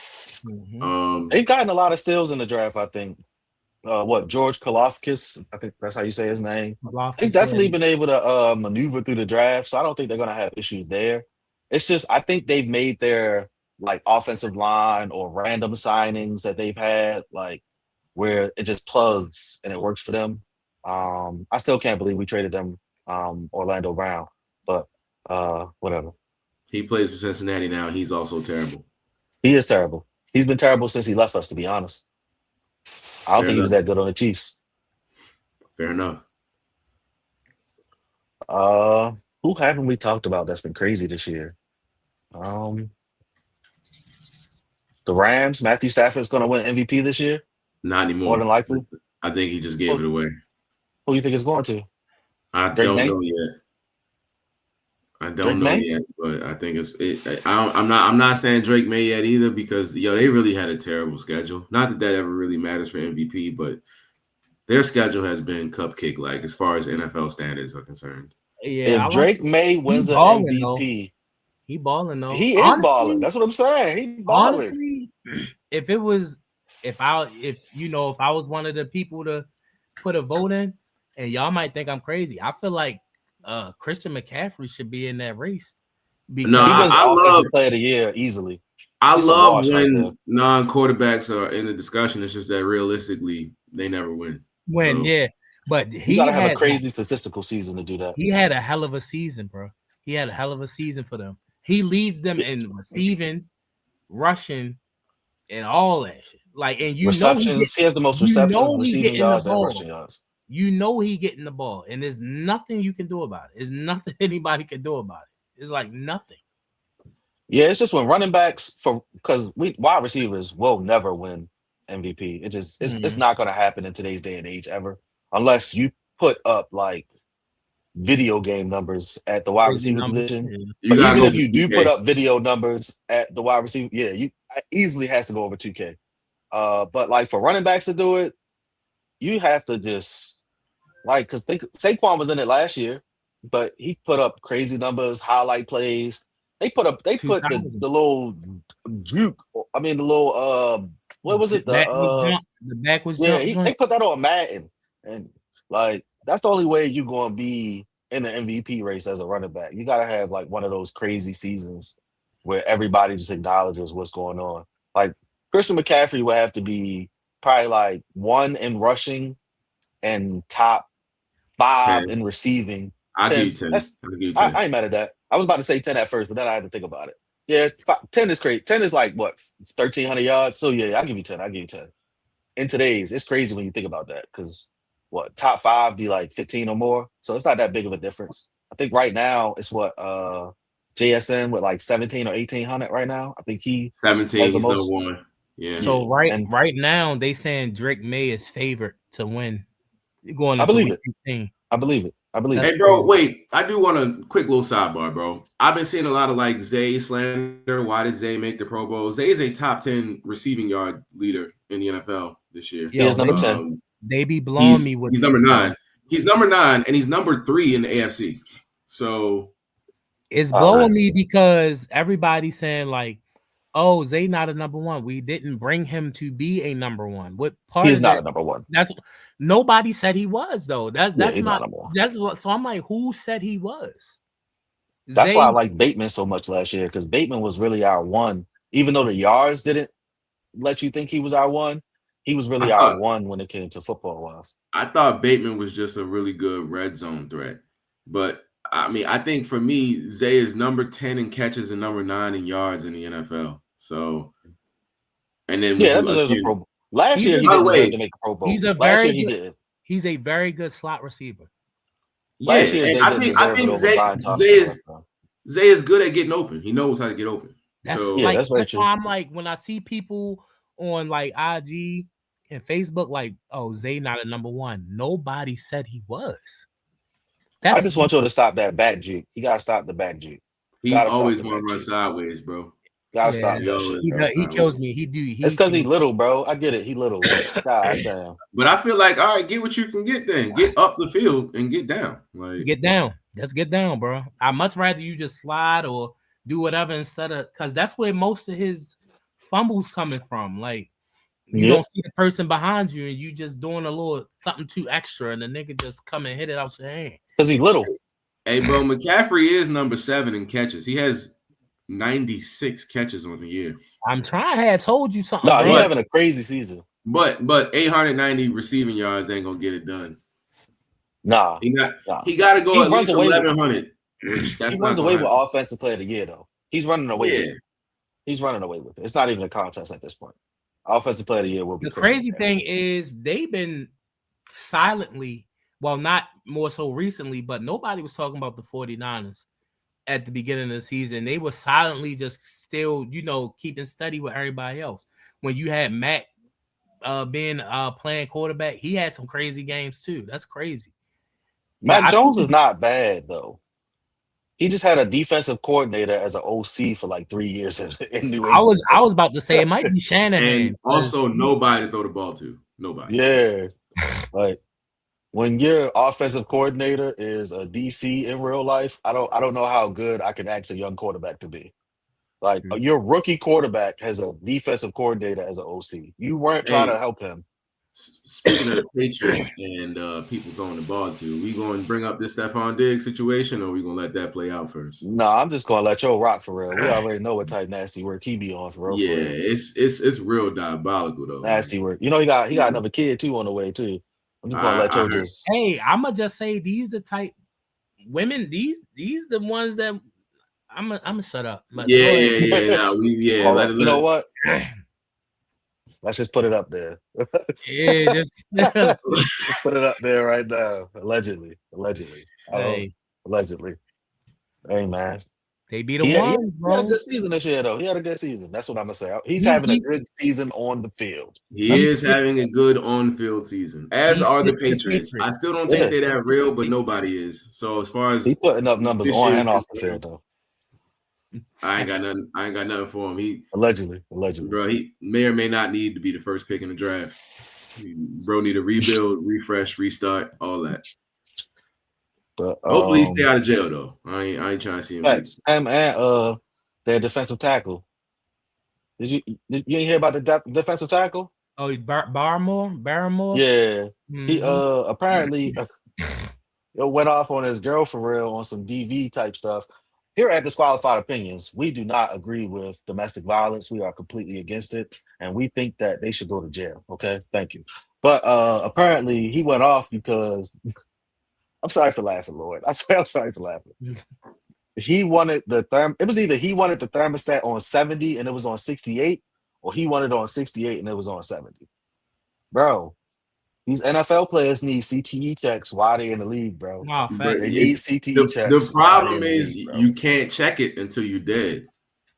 [SPEAKER 3] Mhm.
[SPEAKER 2] Um,
[SPEAKER 1] they've gotten a lot of steals in the draft, I think. George Kalofkis, I think that's how you say his name. They've
[SPEAKER 3] Loftus, yeah.
[SPEAKER 1] definitely been able to maneuver through the draft, so I don't think they're gonna have issues there. It's just I think they've made their like offensive line or random signings that they've had like where it just plugs and it works for them. I still can't believe we traded them Orlando Brown, but whatever.
[SPEAKER 2] he plays for Cincinnati now. He's also terrible.
[SPEAKER 1] He is terrible. He's been terrible since he left us, to be honest. I don't
[SPEAKER 2] Fair
[SPEAKER 1] think he was
[SPEAKER 2] enough.
[SPEAKER 1] that good on the Chiefs.
[SPEAKER 2] Fair enough.
[SPEAKER 1] Uh, who haven't we talked about that's been crazy this year? Um, the Rams. Matthew Stafford's going to win MVP this year,
[SPEAKER 2] Not
[SPEAKER 1] more than
[SPEAKER 2] anymore.
[SPEAKER 1] likely.
[SPEAKER 2] I think he just gave
[SPEAKER 1] Who,
[SPEAKER 2] it away.
[SPEAKER 1] who do you think it's going to?
[SPEAKER 2] I
[SPEAKER 1] Drake
[SPEAKER 2] don't
[SPEAKER 1] May?
[SPEAKER 2] know yet. I
[SPEAKER 1] Drake
[SPEAKER 2] don't know
[SPEAKER 1] May?
[SPEAKER 2] yet, but I think it's it. I'm not saying Drake May yet either because they really had a terrible schedule. Not that ever really matters for MVP, but their schedule has been cupcake like as far as NFL standards are concerned.
[SPEAKER 3] Yeah, I
[SPEAKER 1] If
[SPEAKER 3] like
[SPEAKER 1] Drake May
[SPEAKER 3] he
[SPEAKER 1] wins an
[SPEAKER 3] balling though.
[SPEAKER 1] MVP,
[SPEAKER 3] He balling though.
[SPEAKER 1] he is balling. That's what I'm saying. He's balling.
[SPEAKER 3] Honestly, if it was if I was one of the people to put a vote in, and y'all might think I'm crazy, I feel like Christian McCaffrey should be in that race
[SPEAKER 2] No,
[SPEAKER 1] He
[SPEAKER 3] because
[SPEAKER 1] wins Offensive Player of the Year easily.
[SPEAKER 2] I
[SPEAKER 1] He's a
[SPEAKER 2] love
[SPEAKER 1] wash right there.
[SPEAKER 2] when non-quarterbacks are in the discussion. It's just that realistically, they never win.
[SPEAKER 3] when
[SPEAKER 2] So
[SPEAKER 3] but
[SPEAKER 1] You got to have a crazy statistical season to do that.
[SPEAKER 3] he had a hell of a season, bro. He had a hell of a season for them. He leads them in receiving, rushing, and all that shit. Like, and
[SPEAKER 1] Receptions. He has the most receptions,
[SPEAKER 3] he
[SPEAKER 1] receiving
[SPEAKER 3] getting the
[SPEAKER 1] yards, and
[SPEAKER 3] ball.
[SPEAKER 1] rushing yards.
[SPEAKER 3] You know he getting the ball, and there's nothing you can do about it. There's nothing anybody can do about it. It's like nothing.
[SPEAKER 1] Yeah, it's just when running backs because wide receivers will never win MVP. It's not going to happen in today's day and age ever unless you put up like video game numbers at the wide
[SPEAKER 3] Crazy
[SPEAKER 1] receiver
[SPEAKER 3] numbers.
[SPEAKER 1] position.
[SPEAKER 3] Yeah.
[SPEAKER 2] you
[SPEAKER 1] But
[SPEAKER 2] gotta
[SPEAKER 1] even
[SPEAKER 2] go
[SPEAKER 1] if
[SPEAKER 2] for
[SPEAKER 1] you do
[SPEAKER 2] 2K.
[SPEAKER 1] put up video numbers at the wide receiver, yeah, you easily has to go over 2K. But like for running backs to do it, you have to just like because think Saquon was in it last year, but he put up crazy numbers, highlight plays. They put the
[SPEAKER 3] 2000.
[SPEAKER 1] little juke. I mean the little what was it?
[SPEAKER 3] The back was
[SPEAKER 1] Yeah,
[SPEAKER 3] jump
[SPEAKER 1] they
[SPEAKER 3] joint.
[SPEAKER 1] put that on Madden, and like that's the only way you're gonna be in the MVP race as a running back. You gotta have like one of those crazy seasons where everybody just acknowledges what's going on. Like Christian McCaffrey would have to be probably like one in rushing and top 5
[SPEAKER 2] 10.
[SPEAKER 1] in receiving.
[SPEAKER 2] I'll give you
[SPEAKER 1] 10.
[SPEAKER 2] 10. I'll give you
[SPEAKER 1] I
[SPEAKER 2] 10.
[SPEAKER 1] ain't mad at that. I was about to say 10 at first, but then I had to think about it. Yeah, 10 is great. 10 is like what 1,300 yards. So yeah, I'll give you 10. I'll give you 10. In today's, it's crazy when you think about that because what top 5 be like 15 or more. So it's not that big of a difference. I think right now it's what JSN with like 17 or 1,800 right now. I think he
[SPEAKER 2] 17.
[SPEAKER 1] has the
[SPEAKER 2] He's number
[SPEAKER 1] most.
[SPEAKER 2] one. Yeah.
[SPEAKER 3] So
[SPEAKER 1] And
[SPEAKER 3] right now they saying Drake May is favored to win going
[SPEAKER 1] I
[SPEAKER 3] into
[SPEAKER 1] believe
[SPEAKER 3] week
[SPEAKER 1] it.
[SPEAKER 3] 15.
[SPEAKER 1] I believe it. I believe
[SPEAKER 3] That's
[SPEAKER 1] it.
[SPEAKER 2] Hey, bro,
[SPEAKER 3] crazy.
[SPEAKER 2] wait. I do want a quick little sidebar, bro. I've been seeing a lot of like Zay slander. Why did Zay make the Pro Bowl? Zay is a top 10 receiving yard leader in the NFL this year.
[SPEAKER 1] He is
[SPEAKER 3] Yo,
[SPEAKER 1] number 10.
[SPEAKER 3] they be blowing me with
[SPEAKER 2] he's
[SPEAKER 3] this,
[SPEAKER 2] number
[SPEAKER 3] bro.
[SPEAKER 2] 9. He's number 9, and he's number 3 in the AFC. So
[SPEAKER 3] It's
[SPEAKER 1] Oh,
[SPEAKER 3] blowing
[SPEAKER 1] man.
[SPEAKER 3] me because everybody's saying like, "Oh, Zay not a number one. We didn't bring him to be a number one." What part
[SPEAKER 1] He's
[SPEAKER 3] of
[SPEAKER 1] not
[SPEAKER 3] that?
[SPEAKER 1] a number one.
[SPEAKER 3] That's nobody said he was though.
[SPEAKER 1] Yeah,
[SPEAKER 3] That's
[SPEAKER 1] he's
[SPEAKER 3] my
[SPEAKER 1] not number one.
[SPEAKER 3] that's what. So I'm like, who said he was?
[SPEAKER 1] That's why I
[SPEAKER 3] Zay.
[SPEAKER 1] like Bateman so much last year because Bateman was really our one. Even though the yards didn't let you think he was our one, he was
[SPEAKER 2] I
[SPEAKER 1] really our
[SPEAKER 2] thought
[SPEAKER 1] one when it came to football wise.
[SPEAKER 2] I thought Bateman was just a really good red zone threat. But I mean, I think for me, Zay is number 10 in catches and number 9 in yards in the NFL. So, and then
[SPEAKER 1] Yeah, that deserves a
[SPEAKER 2] again,
[SPEAKER 1] Pro. Last
[SPEAKER 3] He's
[SPEAKER 1] year
[SPEAKER 3] a
[SPEAKER 1] he
[SPEAKER 2] by the
[SPEAKER 1] didn't deserve
[SPEAKER 2] way,
[SPEAKER 1] to make a Pro
[SPEAKER 3] he's
[SPEAKER 1] Bowl.
[SPEAKER 3] a
[SPEAKER 1] Last
[SPEAKER 3] very
[SPEAKER 1] year he
[SPEAKER 3] good.
[SPEAKER 1] did.
[SPEAKER 3] He's a very good slot receiver.
[SPEAKER 2] yeah,
[SPEAKER 1] Last year
[SPEAKER 2] and
[SPEAKER 1] Zay didn't
[SPEAKER 2] I
[SPEAKER 1] deserve it
[SPEAKER 2] think
[SPEAKER 1] over Brian
[SPEAKER 2] Zay
[SPEAKER 1] Thompson.
[SPEAKER 2] is Zay is good at getting open. He knows how to get open.
[SPEAKER 3] That's
[SPEAKER 2] So
[SPEAKER 1] Yeah,
[SPEAKER 3] like
[SPEAKER 1] that's very
[SPEAKER 3] that's
[SPEAKER 1] true.
[SPEAKER 3] why I'm like when I see people on like IG and Facebook like, "Oh, Zay not a number one." Nobody said he was.
[SPEAKER 1] I
[SPEAKER 3] That's
[SPEAKER 1] just want you to stop that back juke. You gotta stop the back juke.
[SPEAKER 2] he
[SPEAKER 1] Gotta stop
[SPEAKER 2] always
[SPEAKER 1] the
[SPEAKER 2] want to
[SPEAKER 1] back
[SPEAKER 2] run
[SPEAKER 1] juke.
[SPEAKER 2] sideways, bro.
[SPEAKER 1] Gotta
[SPEAKER 3] yeah.
[SPEAKER 1] stop
[SPEAKER 2] He
[SPEAKER 1] that
[SPEAKER 2] always
[SPEAKER 1] shit, bro.
[SPEAKER 2] runs
[SPEAKER 3] He kills
[SPEAKER 2] sideways.
[SPEAKER 3] me. He do.
[SPEAKER 1] It's
[SPEAKER 3] He
[SPEAKER 1] because he
[SPEAKER 3] kills.
[SPEAKER 1] little, bro. I get it. He little, but god damn.
[SPEAKER 2] But I feel like, all right, get what you can get then. Get up the field and get down. Like,
[SPEAKER 3] Get down. Let's get down, bro. I much rather you just slide or do whatever instead of because that's where most of his fumbles coming from. Like you
[SPEAKER 1] Yep.
[SPEAKER 3] don't see the person behind you and you just doing a little something too extra and the nigga just come and hit it out your hand.
[SPEAKER 1] Because he little.
[SPEAKER 2] hey, bro, McCaffrey is number 7 in catches. He has 96 catches on the year.
[SPEAKER 3] I'm trying. I had told you something,
[SPEAKER 1] No, he
[SPEAKER 3] bro.
[SPEAKER 2] But
[SPEAKER 1] having a crazy season.
[SPEAKER 2] but 890 receiving yards ain't gonna get it done.
[SPEAKER 1] Nah,
[SPEAKER 2] He got
[SPEAKER 1] nah.
[SPEAKER 2] he got to go
[SPEAKER 1] He
[SPEAKER 2] at
[SPEAKER 1] runs
[SPEAKER 2] least
[SPEAKER 1] away with
[SPEAKER 2] 1100, which
[SPEAKER 1] he
[SPEAKER 2] that's not
[SPEAKER 1] runs
[SPEAKER 2] gonna
[SPEAKER 1] away with
[SPEAKER 2] happen.
[SPEAKER 1] offensive player of the year though. He's running away with
[SPEAKER 2] Yeah,
[SPEAKER 1] it. He's running away with it. It's not even a contest at this point. Offensive player of the year will be
[SPEAKER 3] The
[SPEAKER 1] Christian
[SPEAKER 3] crazy
[SPEAKER 1] McCaffrey.
[SPEAKER 3] thing is they've been silently, well, not more so recently, but nobody was talking about the 49ers at the beginning of the season. They were silently just still, keeping steady with everybody else. When you had Matt being playing quarterback, he had some crazy games too. That's crazy. But
[SPEAKER 1] Mac
[SPEAKER 3] I
[SPEAKER 1] Jones
[SPEAKER 3] think
[SPEAKER 1] is not bad though. He just had a defensive coordinator as an OC for like 3 years in New
[SPEAKER 3] I was
[SPEAKER 1] England.
[SPEAKER 3] I was about to say it might be Shanahan.
[SPEAKER 2] and also nobody to throw the ball to. Nobody.
[SPEAKER 1] Yeah. Like when your offensive coordinator is a DC in real life, I don't know how good I can ask a young quarterback to be. Like your rookie quarterback has a defensive coordinator as an OC. You weren't trying to
[SPEAKER 2] Hey,
[SPEAKER 1] help him.
[SPEAKER 2] speaking of the Patriots and people throwing the ball to, we going to bring up this Stephon Diggs situation, or we going to let that play out first?
[SPEAKER 1] No, I'm just gonna let Joe rock for real. We already know what type nasty work he be on for real.
[SPEAKER 2] Yeah,
[SPEAKER 1] For real.
[SPEAKER 2] it's real diabolical though.
[SPEAKER 1] Nasty work. You know he got another kid too on the way too. I'm just gonna let
[SPEAKER 2] I
[SPEAKER 1] Joe
[SPEAKER 2] heard.
[SPEAKER 1] just.
[SPEAKER 3] Hey, I'ma just say these the type women. These the ones that I'm shut up. But go ahead.
[SPEAKER 1] Hold on. You know
[SPEAKER 2] Let
[SPEAKER 1] what? Let's just put it up there.
[SPEAKER 3] Yeah, just
[SPEAKER 1] Let's put it up there right now. Allegedly.
[SPEAKER 3] hey,
[SPEAKER 1] Allegedly. Hey man.
[SPEAKER 3] they be the
[SPEAKER 1] He had
[SPEAKER 3] ones,
[SPEAKER 1] a
[SPEAKER 3] bro.
[SPEAKER 1] good season this year though. He had a good season. That's what I'm gonna say. He's
[SPEAKER 3] He,
[SPEAKER 1] having a
[SPEAKER 3] he,
[SPEAKER 1] good season on the field.
[SPEAKER 2] He
[SPEAKER 1] That's
[SPEAKER 3] he's
[SPEAKER 2] is having a good on-field season, as
[SPEAKER 3] he's
[SPEAKER 2] are the
[SPEAKER 3] fit for the
[SPEAKER 2] Patriots. I
[SPEAKER 3] Patriots.
[SPEAKER 2] still don't think
[SPEAKER 1] yeah.
[SPEAKER 2] they're that real, but nobody is. So as far as
[SPEAKER 1] He putting up numbers
[SPEAKER 2] this
[SPEAKER 1] on
[SPEAKER 2] year is
[SPEAKER 1] and off the
[SPEAKER 2] concerned,
[SPEAKER 1] field though.
[SPEAKER 2] I ain't got nothing. I ain't got nothing for him.
[SPEAKER 1] Allegedly.
[SPEAKER 2] Bro, he may or may not need to be the first pick in the draft. Bro, need to rebuild, refresh, restart, all that.
[SPEAKER 1] But
[SPEAKER 2] Hopefully, he stay out of jail though. I ain't trying to see him leave.
[SPEAKER 1] facts. And their defensive tackle. You ain't hear about the defensive tackle?
[SPEAKER 3] Oh, Barrymore.
[SPEAKER 1] Yeah. He
[SPEAKER 3] Mhm.
[SPEAKER 1] apparently went off on his girl for real on some DV type stuff. Here at Disqualified Opinions, we do not agree with domestic violence. We are completely against it, and we think that they should go to jail. Okay, thank you. But apparently, he went off because I'm sorry for laughing, Lord. I swear, I'm sorry for laughing. He wanted it was either he wanted the thermostat on 70 and it was on 68, or he wanted it on 68 and it was on 70. Bro, these NFL players need CTE checks while they in the league, bro.
[SPEAKER 3] Nah,
[SPEAKER 2] But
[SPEAKER 3] facts.
[SPEAKER 1] They need
[SPEAKER 2] it's
[SPEAKER 1] CTE
[SPEAKER 2] the
[SPEAKER 1] checks while they
[SPEAKER 2] problem
[SPEAKER 1] in the
[SPEAKER 2] is
[SPEAKER 1] league, bro.
[SPEAKER 2] you can't check it until you're dead.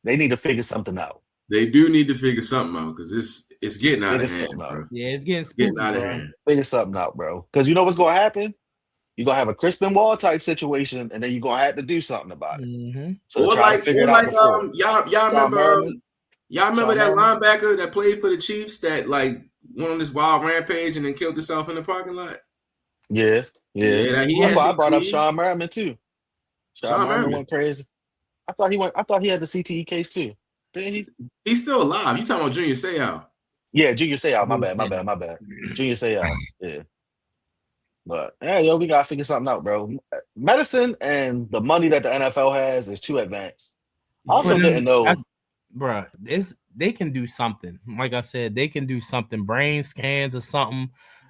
[SPEAKER 1] They need to figure something out.
[SPEAKER 2] They do need to figure something out because it's getting out
[SPEAKER 1] Figure
[SPEAKER 2] of hand,
[SPEAKER 1] something out.
[SPEAKER 2] bro.
[SPEAKER 3] Yeah, it's getting
[SPEAKER 2] Getting
[SPEAKER 3] spooky,
[SPEAKER 2] out of
[SPEAKER 3] bro.
[SPEAKER 2] hand.
[SPEAKER 1] Figure something out, bro. Because you know what's gonna happen? You're gonna have a Crispin Wall type situation, and then you're gonna have to do something about it.
[SPEAKER 3] Mm-hmm.
[SPEAKER 1] So try to figure it out before.
[SPEAKER 2] y'all
[SPEAKER 1] Sean
[SPEAKER 2] remember
[SPEAKER 1] Merriman.
[SPEAKER 2] y'all remember
[SPEAKER 1] Sean
[SPEAKER 2] that
[SPEAKER 1] Merriman.
[SPEAKER 2] linebacker that played for the Chiefs that like went on this wild rampage and then killed himself in the parking lot?
[SPEAKER 1] Yeah.
[SPEAKER 2] Yeah, he
[SPEAKER 1] That's
[SPEAKER 2] had
[SPEAKER 1] why I brought up
[SPEAKER 2] CTE.
[SPEAKER 1] Sean Merriman too. Sean
[SPEAKER 2] Sean
[SPEAKER 1] Merriman
[SPEAKER 2] Merriman.
[SPEAKER 1] went crazy. I thought he went. I thought he had the CTE case too. Didn't he?
[SPEAKER 2] He's still alive. You talking about Junior Seau?
[SPEAKER 1] Yeah, Junior Seau. My
[SPEAKER 3] Junior
[SPEAKER 1] bad. My bad.
[SPEAKER 3] Seau.
[SPEAKER 1] My bad. Junior Seau. Yeah. But yeah, yo, we gotta figure something out, bro. Medicine and the money that the NFL has is too advanced. I
[SPEAKER 3] For
[SPEAKER 1] also
[SPEAKER 3] them,
[SPEAKER 1] didn't know.
[SPEAKER 3] bruh, they can do something. Like I said, they can do something. Brain scans or something.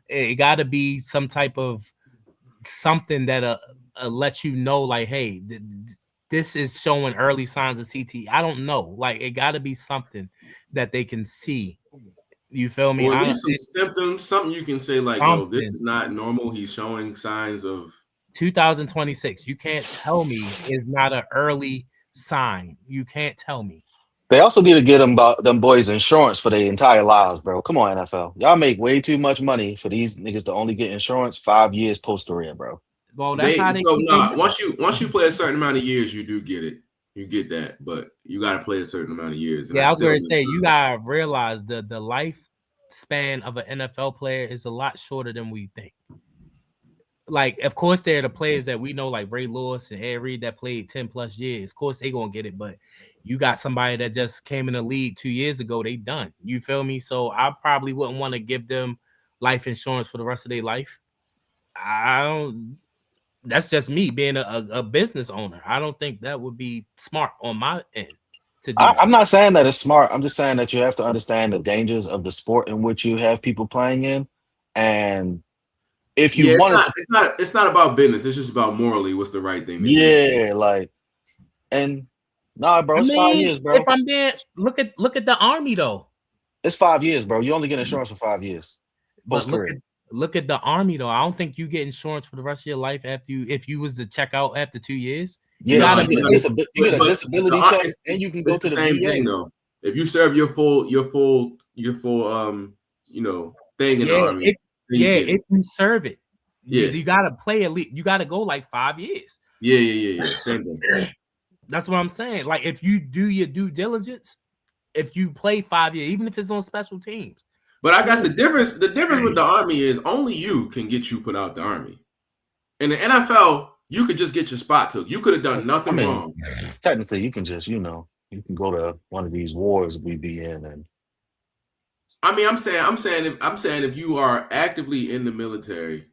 [SPEAKER 3] It got to be some type of something that let you know, like, hey, this is showing early signs of CT. I don't know. Like, it got to be something that they can see. You feel me?
[SPEAKER 2] Or at least some symptoms, something you can say like, yo, this
[SPEAKER 3] Something.
[SPEAKER 2] is not normal. He's showing signs of
[SPEAKER 3] 2026. You can't tell me is not an early sign. You can't tell me.
[SPEAKER 1] They also need to get them boys insurance for their entire lives, bro. Come on, NFL. Y'all make way too much money for these niggas to only get insurance 5 years post career, bro.
[SPEAKER 3] Well, that's how they
[SPEAKER 2] so
[SPEAKER 3] keep
[SPEAKER 2] nah,
[SPEAKER 3] their
[SPEAKER 2] once you play a certain amount of years, you do get it. You get that, but you got to play a certain amount of years. And
[SPEAKER 3] Yeah, I was
[SPEAKER 2] still
[SPEAKER 3] going to say, you got to realize the lifespan of an NFL player is a lot shorter than we think. Like, of course, they're the players that we know, like Ray Lewis and Ed Reed, that played 10 plus years. Of course, they going to get it, but you got somebody that just came in the league 2 years ago, they done. You feel me? So I probably wouldn't want to give them life insurance for the rest of their life. I don't. That's just me being a business owner. I don't think that would be smart on my end to do that.
[SPEAKER 1] I'm not saying that it's smart. I'm just saying that you have to understand the dangers of the sport in which you have people playing in, and if you
[SPEAKER 2] yeah,
[SPEAKER 1] wanted,
[SPEAKER 2] it's not about business. It's just about morally what's the right thing to do.
[SPEAKER 1] yeah, like, and nah, bro, it's 5 years, bro.
[SPEAKER 3] If I'm being look at the Army though.
[SPEAKER 1] It's 5 years, bro. You only get insurance for 5 years
[SPEAKER 3] But
[SPEAKER 1] post career.
[SPEAKER 3] look at the Army though. I don't think you get insurance for the rest of your life after if you was to check out after 2 years.
[SPEAKER 1] Yeah,
[SPEAKER 2] Nah,
[SPEAKER 1] you get a disability check, and you can go
[SPEAKER 2] it's
[SPEAKER 1] to
[SPEAKER 2] the
[SPEAKER 1] the
[SPEAKER 2] same
[SPEAKER 1] VA.
[SPEAKER 2] thing though. If you serve your full thing in the army,
[SPEAKER 3] if you serve it,
[SPEAKER 2] yeah,
[SPEAKER 3] you gotta play at least. You gotta go like 5 years.
[SPEAKER 2] yeah. Same thing.
[SPEAKER 3] That's what I'm saying. Like, if you do your due diligence, if you play 5 years, even if it's on special teams.
[SPEAKER 2] But I guess the difference with the army is only you can get you put out the army. In the NFL, you could just get your spot took. You could have done nothing wrong.
[SPEAKER 1] Technically, you can just, you can go to one of these wars we be in, and
[SPEAKER 2] I mean, I'm saying if you are actively in the military,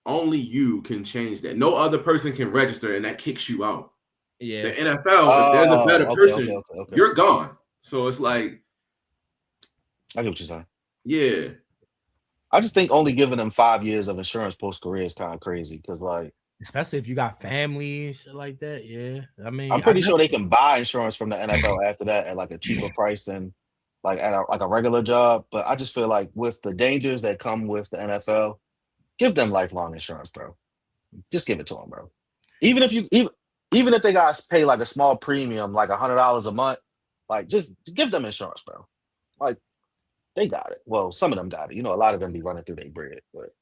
[SPEAKER 2] only you can change that. No other person can register, and that kicks you out.
[SPEAKER 3] Yeah.
[SPEAKER 2] The NFL, if there's a better person,
[SPEAKER 1] okay.
[SPEAKER 2] you're gone. So it's like,
[SPEAKER 1] I get what you're saying.
[SPEAKER 2] Yeah.
[SPEAKER 1] I just think only giving them 5 years of insurance post career is kind of crazy because, like,
[SPEAKER 3] especially if you got family and shit like that. Yeah, I mean,
[SPEAKER 1] I'm pretty sure they can buy insurance from the NFL after that at like a cheaper price than like at a regular job. But I just feel like with the dangers that come with the NFL, give them lifelong insurance, bro. Just give it to them, bro. Even if they guys pay like a small premium, like $100 a month, like just give them insurance, bro. Like they got it. Well, some of them got it. A lot of them be running through their bread, but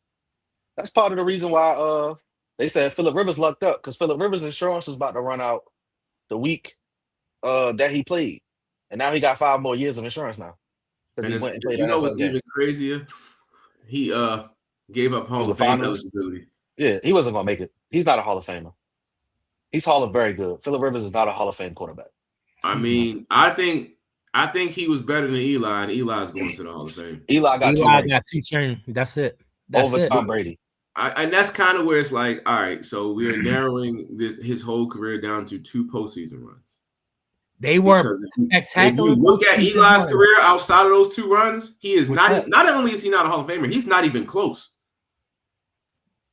[SPEAKER 1] that's part of the reason why they said Phillip Rivers lucked up because Phillip Rivers' insurance was about to run out the week that he played, and now he got 5 more years of insurance now because he went and played.
[SPEAKER 2] What's even crazier? He gave up Hall of Fame eligibility.
[SPEAKER 1] Yeah, he wasn't gonna make it. He's not a Hall of Famer. He's Hall of very good. Phillip Rivers is not a Hall of Fame quarterback.
[SPEAKER 2] I mean, I think he was better than Eli, and Eli's going to the Hall of Fame.
[SPEAKER 1] Eli got two
[SPEAKER 3] chains. That's it.
[SPEAKER 1] Over Tom Brady.
[SPEAKER 2] And that's kind of where it's like, all right, so we're narrowing his whole career down to 2 postseason runs.
[SPEAKER 3] They were spectacular.
[SPEAKER 2] If you look at Eli's career outside of those 2 runs, he is not only is he not a Hall of Famer, he's not even close.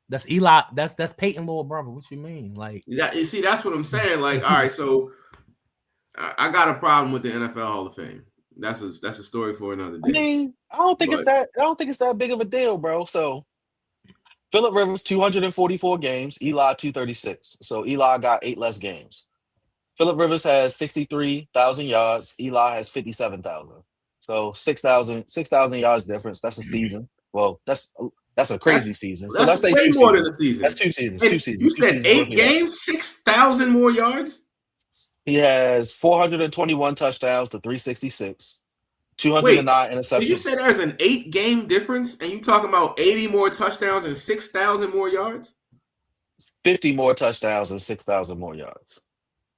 [SPEAKER 3] That's Eli. That's Peyton little brother. What you mean? Like,
[SPEAKER 2] you see, that's what I'm saying. Like, all right, so I got a problem with the NFL Hall of Fame. That's a story for another day.
[SPEAKER 1] I mean, I don't think it's that big of a deal, bro. So Phillip Rivers 244 games, Eli 236. So Eli got 8 less games. Phillip Rivers has 63,000 yards. Eli has 57,000. So 6,000 yards difference. That's a season. Well, that's a crazy season. So let's say
[SPEAKER 2] way more than a season.
[SPEAKER 1] That's 2 seasons.
[SPEAKER 2] And
[SPEAKER 1] 2 seasons.
[SPEAKER 2] You said 8 games, 6,000 more yards.
[SPEAKER 1] He has 421 touchdowns to 366. 209 interceptions.
[SPEAKER 2] Did you say there's an 8-game difference, and you talking about 80 more touchdowns and 6,000 more yards?
[SPEAKER 1] 50 more touchdowns and 6,000 more yards.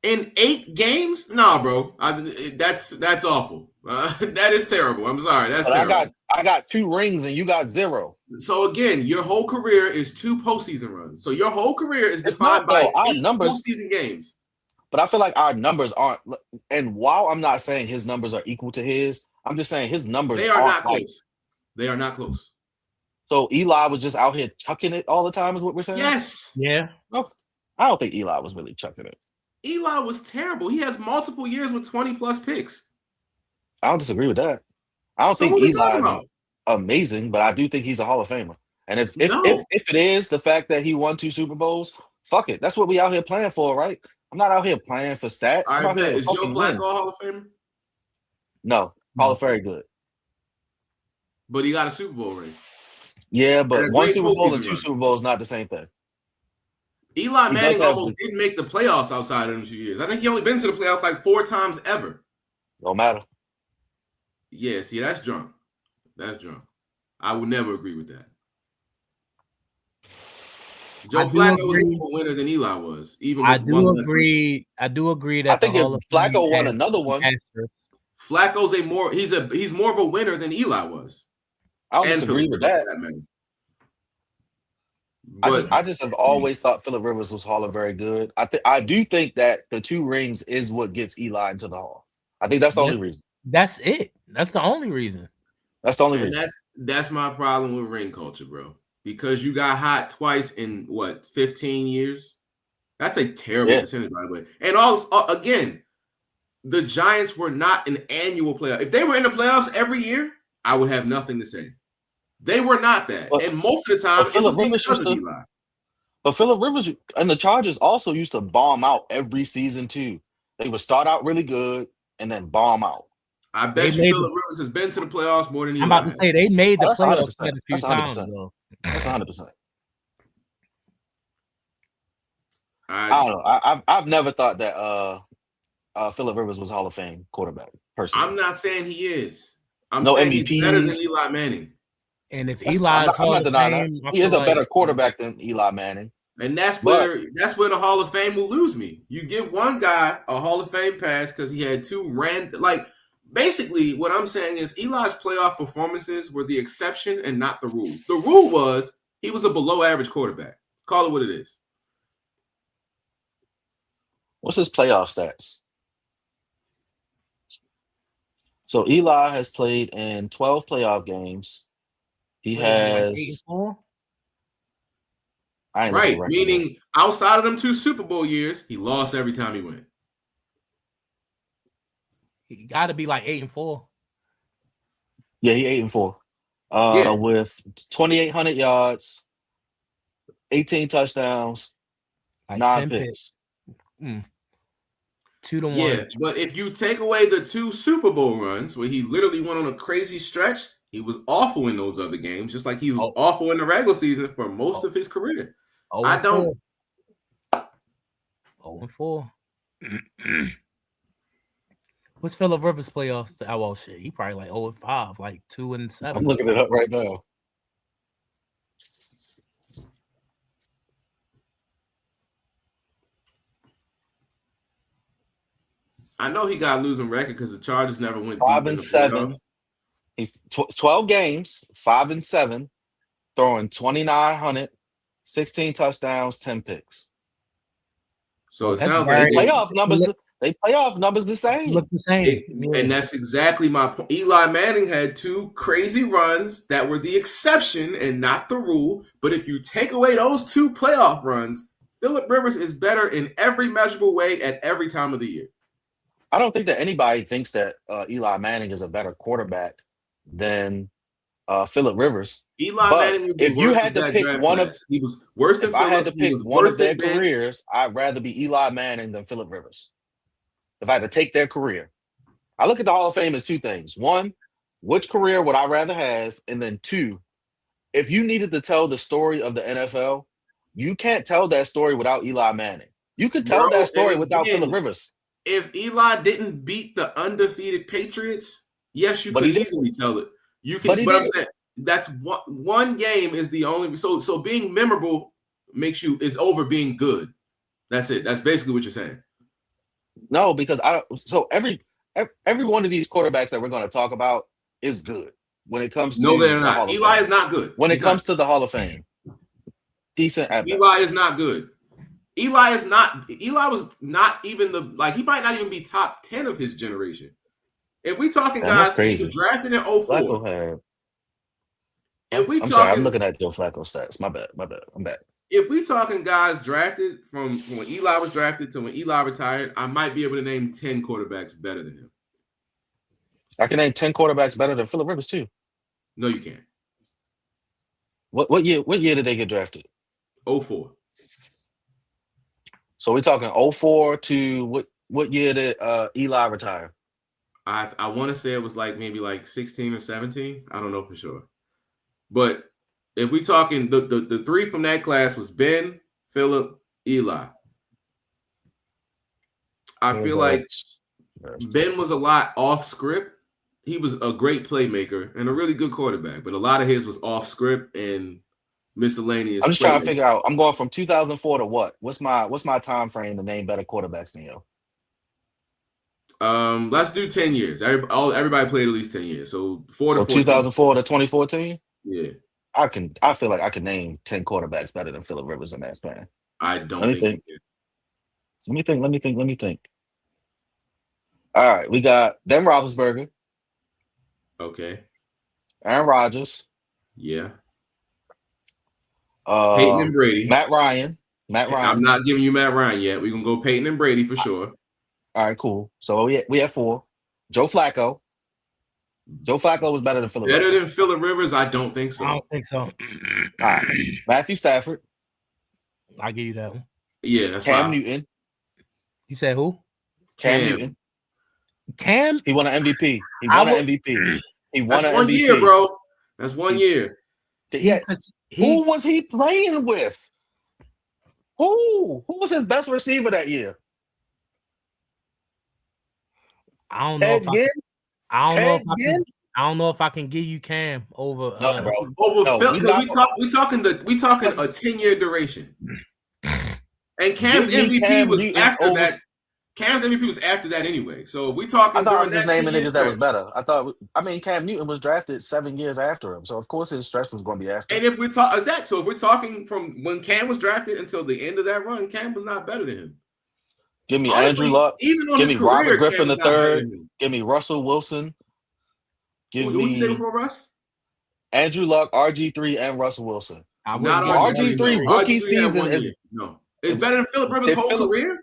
[SPEAKER 2] In 8 games? Nah, bro. That's awful. That is terrible. I'm sorry. That's
[SPEAKER 1] But
[SPEAKER 2] terrible.
[SPEAKER 1] I got 2 rings and you got 0.
[SPEAKER 2] So again, your whole career is 2 postseason runs. So your whole career is
[SPEAKER 1] It's
[SPEAKER 2] defined
[SPEAKER 1] not
[SPEAKER 2] by
[SPEAKER 1] though. Our
[SPEAKER 2] 8
[SPEAKER 1] numbers,
[SPEAKER 2] postseason games.
[SPEAKER 1] but I feel like our numbers aren't. And while I'm not saying his numbers are equal to his, I'm just saying his numbers
[SPEAKER 2] They are
[SPEAKER 1] aren't
[SPEAKER 2] not
[SPEAKER 1] like.
[SPEAKER 2] close. They are not close.
[SPEAKER 1] So Eli was just out here chucking it all the time, is what we're saying?
[SPEAKER 2] Yes.
[SPEAKER 3] Yeah.
[SPEAKER 1] No, I don't think Eli was really chucking it.
[SPEAKER 2] Eli was terrible. He has multiple years with 20 plus picks.
[SPEAKER 1] I don't disagree with that. I don't
[SPEAKER 2] So
[SPEAKER 1] think
[SPEAKER 2] what are we
[SPEAKER 1] Eli
[SPEAKER 2] talking
[SPEAKER 1] is
[SPEAKER 2] about?
[SPEAKER 1] amazing, but I do think he's a Hall of Famer. And if
[SPEAKER 2] No.
[SPEAKER 1] it is the fact that he won 2 Super Bowls, fuck it. That's what we out here playing for, right? I'm not out here playing for stats.
[SPEAKER 2] All
[SPEAKER 1] I'm
[SPEAKER 2] right,
[SPEAKER 1] out here to
[SPEAKER 2] is Joe
[SPEAKER 1] fucking
[SPEAKER 2] Flacco
[SPEAKER 1] win.
[SPEAKER 2] a Hall of Famer?
[SPEAKER 1] No, Hall of very good.
[SPEAKER 2] But he got a Super Bowl ring.
[SPEAKER 1] Yeah,
[SPEAKER 2] And
[SPEAKER 1] but
[SPEAKER 2] a
[SPEAKER 1] 1
[SPEAKER 2] great
[SPEAKER 1] Super Bowl
[SPEAKER 2] postseason
[SPEAKER 1] and 2
[SPEAKER 2] run.
[SPEAKER 1] Super Bowls not the same thing.
[SPEAKER 2] Eli
[SPEAKER 1] He
[SPEAKER 2] Manning
[SPEAKER 1] does have
[SPEAKER 2] almost didn't make the playoffs outside of them 2 years. I think he only been to the playoffs like 4 times ever.
[SPEAKER 1] No matter.
[SPEAKER 2] Yeah, see, that's drunk. That's drunk. I would never agree with that. Joe Flacco was more of a winner than Eli was, even with one less.
[SPEAKER 3] I do agree
[SPEAKER 1] I
[SPEAKER 3] that
[SPEAKER 1] think
[SPEAKER 3] the
[SPEAKER 1] if
[SPEAKER 3] Hall of
[SPEAKER 1] Flacco
[SPEAKER 3] Fame
[SPEAKER 1] won
[SPEAKER 3] has
[SPEAKER 1] another one,
[SPEAKER 3] answers.
[SPEAKER 2] Flacco's he's more of a winner than Eli was.
[SPEAKER 1] I don't
[SPEAKER 2] And
[SPEAKER 1] disagree
[SPEAKER 2] Philip
[SPEAKER 1] with
[SPEAKER 2] Rivers,
[SPEAKER 1] that.
[SPEAKER 2] for that matter.
[SPEAKER 1] I just have always thought Philip Rivers was Hall of very good. I do think that the 2 rings is what gets Eli into the Hall. I think that's the only reason.
[SPEAKER 3] That's it. That's the only reason.
[SPEAKER 1] That's the only
[SPEAKER 2] And
[SPEAKER 1] reason.
[SPEAKER 2] that's my problem with ring culture, bro. Because you got hot twice in what 15 years. That's a terrible percentage, by the way. And again, the Giants were not an annual playoff. If they were in the playoffs every year, I would have nothing to say. They were not that, and most of the time it was because of Eli.
[SPEAKER 1] But Philip Rivers and the Chargers also used to bomb out every season too. They would start out really good and then bomb out.
[SPEAKER 2] I bet you Philip Rivers has been to the playoffs more than Eli.
[SPEAKER 3] I'm about to say they made the playoffs quite a few times.
[SPEAKER 1] That's 100%.
[SPEAKER 2] I
[SPEAKER 1] don't know. I've never thought that Philip Rivers was Hall of Fame quarterback. Personally,
[SPEAKER 2] I'm not saying he is. I'm
[SPEAKER 1] no
[SPEAKER 2] saying
[SPEAKER 1] MVPs.
[SPEAKER 2] he's better than Eli Manning.
[SPEAKER 3] And if Eli is Hall of Fame,
[SPEAKER 1] he is a better quarterback than Eli Manning.
[SPEAKER 2] And that's where the Hall of Fame will lose me. You give one guy a Hall of Fame pass because he had 2 random, basically what I'm saying is Eli's playoff performances were the exception and not the rule. The rule was he was a below average quarterback. Call it what it is.
[SPEAKER 1] What's his playoff stats? So Eli has played in 12 playoff games. He has
[SPEAKER 3] 8 and 4?
[SPEAKER 2] Right, meaning outside of them 2 Super Bowl years, he lost every time he went.
[SPEAKER 3] He got to be like 8 and 4.
[SPEAKER 1] Yeah, he 8 and 4. With 2,800 yards, 18 touchdowns, 9 picks.
[SPEAKER 3] 2-1.
[SPEAKER 2] Yeah, but if you take away the 2 Super Bowl runs where he literally went on a crazy stretch, he was awful in those other games, just like he was awful in the regular season for most of his career. I don't.
[SPEAKER 3] 0-4. What's Philip Rivers playoffs? Oh, well, shit. He probably like 0-5, like 2-7.
[SPEAKER 1] I'm looking it up right now.
[SPEAKER 2] I know he got a losing record because the Chargers never went
[SPEAKER 1] 5 and 7. 12 games, 5 and 7, throwing 2,900, 16 touchdowns, 10 picks.
[SPEAKER 2] So it sounds like
[SPEAKER 1] playoff numbers. They playoff numbers the same.
[SPEAKER 3] Look the same.
[SPEAKER 2] And that's exactly my point. Eli Manning had 2 crazy runs that were the exception and not the rule. But if you take away those 2 playoff runs, Philip Rivers is better in every measurable way at every time of the year.
[SPEAKER 1] I don't think that anybody thinks that Eli Manning is a better quarterback than Philip Rivers.
[SPEAKER 2] Eli Manning was the
[SPEAKER 1] if you had to pick one of,
[SPEAKER 2] he was worse than
[SPEAKER 1] if
[SPEAKER 2] Phillip,
[SPEAKER 1] I had to pick one of their careers, I'd rather be Eli Manning than Philip Rivers. If I had to take their career, I look at the Hall of Fame as 2 things. 1, which career would I rather have? And then 2, if you needed to tell the story of the NFL, you can't tell that story without Eli Manning. You could tell that story without Philip Rivers.
[SPEAKER 2] If Eli didn't beat the undefeated Patriots, yes, you could easily tell it. You can, but I'm saying that's one game is the only. So being memorable is over being good. That's it. That's basically what you're saying.
[SPEAKER 1] No, because I so every one of these quarterbacks that we're going to talk about is good when it comes
[SPEAKER 2] No,
[SPEAKER 1] to
[SPEAKER 2] they're
[SPEAKER 1] the
[SPEAKER 2] not.
[SPEAKER 1] Hall of
[SPEAKER 2] Eli
[SPEAKER 1] Fame.
[SPEAKER 2] is not good.
[SPEAKER 1] When it
[SPEAKER 2] He's not.
[SPEAKER 1] comes to the Hall of Fame, decent at
[SPEAKER 2] Eli
[SPEAKER 1] best.
[SPEAKER 2] is not good. Eli is not. Eli was not even he might not even be top 10 of his generation. If we talking
[SPEAKER 1] Man, that's
[SPEAKER 2] guys, he was
[SPEAKER 1] crazy.
[SPEAKER 2] drafted in '04.
[SPEAKER 1] Flacco had.
[SPEAKER 2] If we
[SPEAKER 1] I'm sorry, I'm
[SPEAKER 2] talking,
[SPEAKER 1] looking at Joe Flacco stats. My bad. My bad. I'm back.
[SPEAKER 2] if we talking guys drafted from when Eli was drafted to when Eli retired, I might be able to name 10 quarterbacks better than him.
[SPEAKER 1] I can name 10 quarterbacks better than Phillip Rivers too.
[SPEAKER 2] No, you can't.
[SPEAKER 1] What year? What year did they get drafted?
[SPEAKER 2] '04.
[SPEAKER 1] So we're talking '04 to what year did Eli retire?
[SPEAKER 2] I want to say it was maybe 16 or 17. I don't know for sure. But if we talking the three from that class was Ben, Phillip, Eli. I feel like Ben was a lot off script. He was a great playmaker and a really good quarterback, but a lot of his was off script and miscellaneous
[SPEAKER 1] I'm just trying to
[SPEAKER 2] playmaking.
[SPEAKER 1] figure out. I'm going from 2004 to what? What's my time frame to name better quarterbacks than you?
[SPEAKER 2] Let's do 10 years. Everybody played at least 10 years. So 4 to
[SPEAKER 1] So
[SPEAKER 2] 14.
[SPEAKER 1] 2004 to 2014.
[SPEAKER 2] Yeah.
[SPEAKER 1] I feel like I can name 10 quarterbacks better than Phillip Rivers in that span.
[SPEAKER 2] I
[SPEAKER 1] Let
[SPEAKER 2] don't
[SPEAKER 1] me
[SPEAKER 2] think you
[SPEAKER 1] think.
[SPEAKER 2] can.
[SPEAKER 1] Let me think. All right, we got Ben Roethlisberger,
[SPEAKER 2] Okay.
[SPEAKER 1] Aaron Rodgers,
[SPEAKER 2] Yeah. Peyton and Brady.
[SPEAKER 1] Matt Ryan.
[SPEAKER 2] I'm not giving you Matt Ryan yet. We're gonna go Peyton and Brady for sure.
[SPEAKER 1] All right, cool. So we have 4. Joe Flacco. Joe Flacco was better than Phillip
[SPEAKER 2] Better
[SPEAKER 1] Rivers.
[SPEAKER 2] than Phillip Rivers? I don't think so.
[SPEAKER 3] I don't think so.
[SPEAKER 1] All right. Matthew Stafford.
[SPEAKER 3] I'll give you that one.
[SPEAKER 2] Yeah, that's
[SPEAKER 1] Cam
[SPEAKER 2] fine.
[SPEAKER 1] Newton.
[SPEAKER 3] You said who?
[SPEAKER 1] Cam Newton.
[SPEAKER 3] Cam?
[SPEAKER 1] He won an MVP. He won an MVP. He won
[SPEAKER 2] That's
[SPEAKER 1] an
[SPEAKER 2] 1
[SPEAKER 1] MVP.
[SPEAKER 2] year, bro. That's 1 year.
[SPEAKER 1] Who was he playing with? Who was his best receiver that year?
[SPEAKER 3] I don't know if I don't know if I can give you Cam over
[SPEAKER 1] No, bro.
[SPEAKER 2] Over Phil, because we talking a 10-year duration. And Cam's MVP was after that. Cam's MVP was after that anyway. So if we talking
[SPEAKER 1] I thought I
[SPEAKER 2] during
[SPEAKER 1] was just
[SPEAKER 2] that
[SPEAKER 1] naming
[SPEAKER 2] 10-year
[SPEAKER 1] niggas that was
[SPEAKER 2] stretch.
[SPEAKER 1] better. Cam Newton was drafted 7 years after him, so of course his stretch was going to be after.
[SPEAKER 2] And if we talk Zach, so if we're talking from when Cam was drafted until the end of that run, Cam was not better than him.
[SPEAKER 1] Give me
[SPEAKER 2] Honestly,
[SPEAKER 1] Andrew Luck.
[SPEAKER 2] even on
[SPEAKER 1] Give
[SPEAKER 2] his
[SPEAKER 1] me
[SPEAKER 2] career,
[SPEAKER 1] Robert
[SPEAKER 2] Cam
[SPEAKER 1] Griffin
[SPEAKER 2] was not better than
[SPEAKER 1] III.
[SPEAKER 2] him.
[SPEAKER 1] Give me Russell Wilson.
[SPEAKER 2] Who you say before Russ?
[SPEAKER 1] Andrew Luck, RG3, and Russell Wilson.
[SPEAKER 2] Not
[SPEAKER 1] RG3
[SPEAKER 2] no.
[SPEAKER 1] rookie
[SPEAKER 2] RG3 had
[SPEAKER 1] season
[SPEAKER 2] 1
[SPEAKER 1] is
[SPEAKER 2] year. No. It's better than Phillip Rivers' whole career?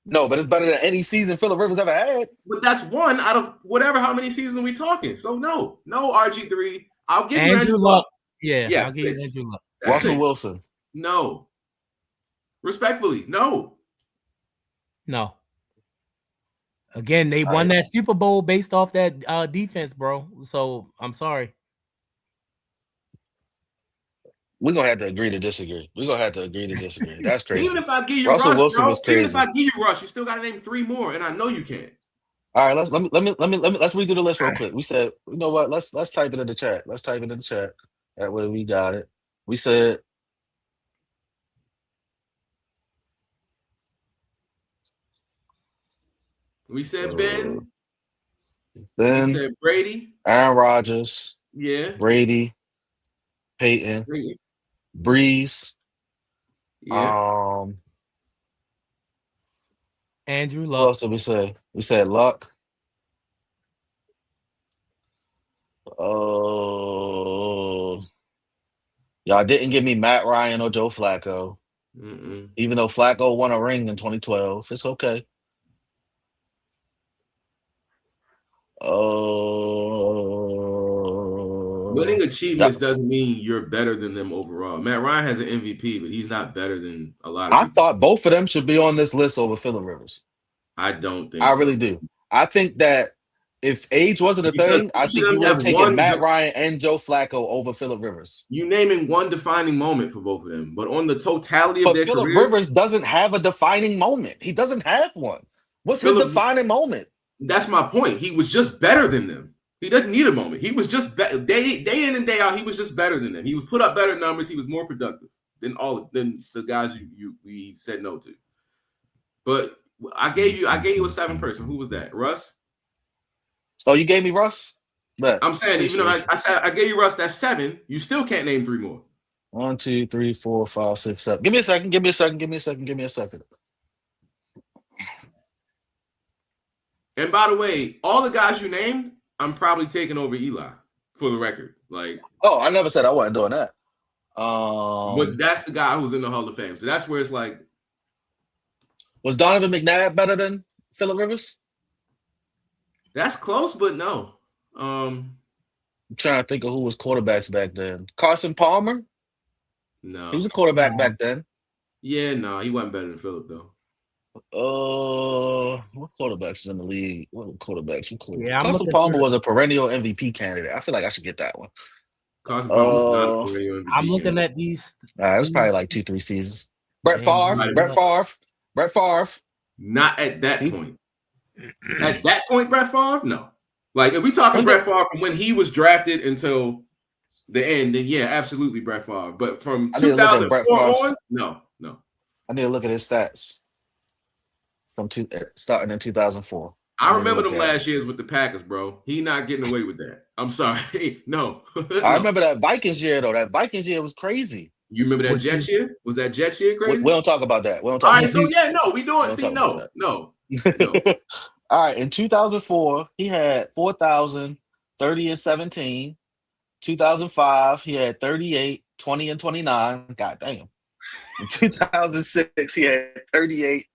[SPEAKER 1] No, but it's better than any season Phillip Rivers ever had.
[SPEAKER 2] But that's 1 out of whatever how many seasons we talking. So no RG3. I'll give you Andrew Luck.
[SPEAKER 3] Yeah, I'll give you Andrew Luck.
[SPEAKER 1] Russell Wilson.
[SPEAKER 2] No. Respectfully, no.
[SPEAKER 3] No. Again, they won that Super Bowl based off that defense, bro. So I'm sorry.
[SPEAKER 1] We're gonna have to agree to disagree. That's crazy.
[SPEAKER 2] Even if I give you
[SPEAKER 1] Russell
[SPEAKER 2] Russ,
[SPEAKER 1] Wilson
[SPEAKER 2] bro,
[SPEAKER 1] was crazy.
[SPEAKER 2] even if I give you Russ, you still gotta name 3 more, and I know you can't.
[SPEAKER 1] All right, let's redo the list real quick. We said, you know what? Let's type it in the chat. Let's type it in the chat. That way we got it. We said
[SPEAKER 2] Ben.
[SPEAKER 1] We
[SPEAKER 2] said Brady.
[SPEAKER 1] Aaron Rodgers.
[SPEAKER 2] Yeah.
[SPEAKER 1] Brady. Peyton. Breeze.
[SPEAKER 2] Yeah.
[SPEAKER 3] Andrew Luck.
[SPEAKER 1] What else did we say? We said Luck. Y'all didn't give me Matt Ryan or Joe Flacco. Even though Flacco won a ring in 2012. It's okay.
[SPEAKER 2] Winning achievements doesn't mean you're better than them overall. Matt Ryan has an MVP, but he's not better than a lot of people.
[SPEAKER 1] I thought both of them should be on this list over Phillip Rivers.
[SPEAKER 2] I don't think
[SPEAKER 1] I really do. I think that if age wasn't a thing, I think you would have taken Matt Ryan and Joe Flacco over Phillip Rivers.
[SPEAKER 2] You naming one defining moment for both of them, but on the totality of their
[SPEAKER 1] Phillip
[SPEAKER 2] careers,
[SPEAKER 1] Rivers doesn't have a defining moment. He doesn't have one. What's his defining moment?
[SPEAKER 2] That's my point. He was just better than them. He doesn't need a moment. He was just day in and day out. He was just better than them. He was put up better numbers. He was more productive than the guys we said no to. But I gave you a 7 person. Who was that? Russ?
[SPEAKER 1] Oh, you gave me Russ? But
[SPEAKER 2] I'm saying, even though
[SPEAKER 1] appreciate you.
[SPEAKER 2] I said I gave you Russ, that's 7, you still can't name 3 more.
[SPEAKER 1] 1, 2, 3, 4, 5, 6, 7. Give me a second. Give me a second. Give me a second. Give me a second.
[SPEAKER 2] And by the way, all the guys you named, I'm probably taking over Eli, for the record. Like,
[SPEAKER 1] Oh, I never said I wasn't doing that.
[SPEAKER 2] but that's the guy who's in the Hall of Fame. So that's where it's like,
[SPEAKER 1] Was Donovan McNabb better than Phillip Rivers?
[SPEAKER 2] that's close, but no.
[SPEAKER 1] I'm trying to think of who was quarterbacks back then. Carson Palmer?
[SPEAKER 2] No.
[SPEAKER 1] He was a quarterback back then.
[SPEAKER 2] Yeah, no, he wasn't better than Phillip though.
[SPEAKER 1] What quarterbacks is in the league? What quarterbacks?
[SPEAKER 3] Yeah, I'm
[SPEAKER 1] Carson
[SPEAKER 3] looking
[SPEAKER 1] Palmer
[SPEAKER 3] through
[SPEAKER 1] was a perennial MVP candidate. I feel like I should get that one.
[SPEAKER 2] Carson Palmer was not a
[SPEAKER 1] All
[SPEAKER 2] perennial MVP.
[SPEAKER 3] I'm looking at these.
[SPEAKER 1] right, it was probably like 2, 3 seasons. Brett
[SPEAKER 3] Damn,
[SPEAKER 1] Favre.
[SPEAKER 2] right.
[SPEAKER 1] Brett Favre.
[SPEAKER 2] Not at that point. At that point, Brett Favre? No. Like, if we talking Brett Favre from when he was drafted until the end, then yeah, absolutely Brett Favre. But from
[SPEAKER 1] I need to look at
[SPEAKER 2] 2004
[SPEAKER 1] Brett Favre's.
[SPEAKER 2] on, no.
[SPEAKER 1] I need to look at his stats from starting in 2004.
[SPEAKER 2] I remember them last years with the Packers, bro. He not getting away with that. I'm sorry. No.
[SPEAKER 1] I remember that Vikings year, though. That Vikings year was crazy.
[SPEAKER 2] You remember that Jets year? Was that Jets year crazy?
[SPEAKER 1] We don't talk about that. We don't
[SPEAKER 2] All
[SPEAKER 1] talk
[SPEAKER 2] right,
[SPEAKER 1] about
[SPEAKER 2] so
[SPEAKER 1] that.
[SPEAKER 2] yeah, no, we doing.
[SPEAKER 1] Don't
[SPEAKER 2] See,
[SPEAKER 1] talk
[SPEAKER 2] no,
[SPEAKER 1] about
[SPEAKER 2] no.
[SPEAKER 1] All right, in 2004, he had 4,030 and 17. 2005, he had 38, 20 and 29. God damn. In 2006, he had 38,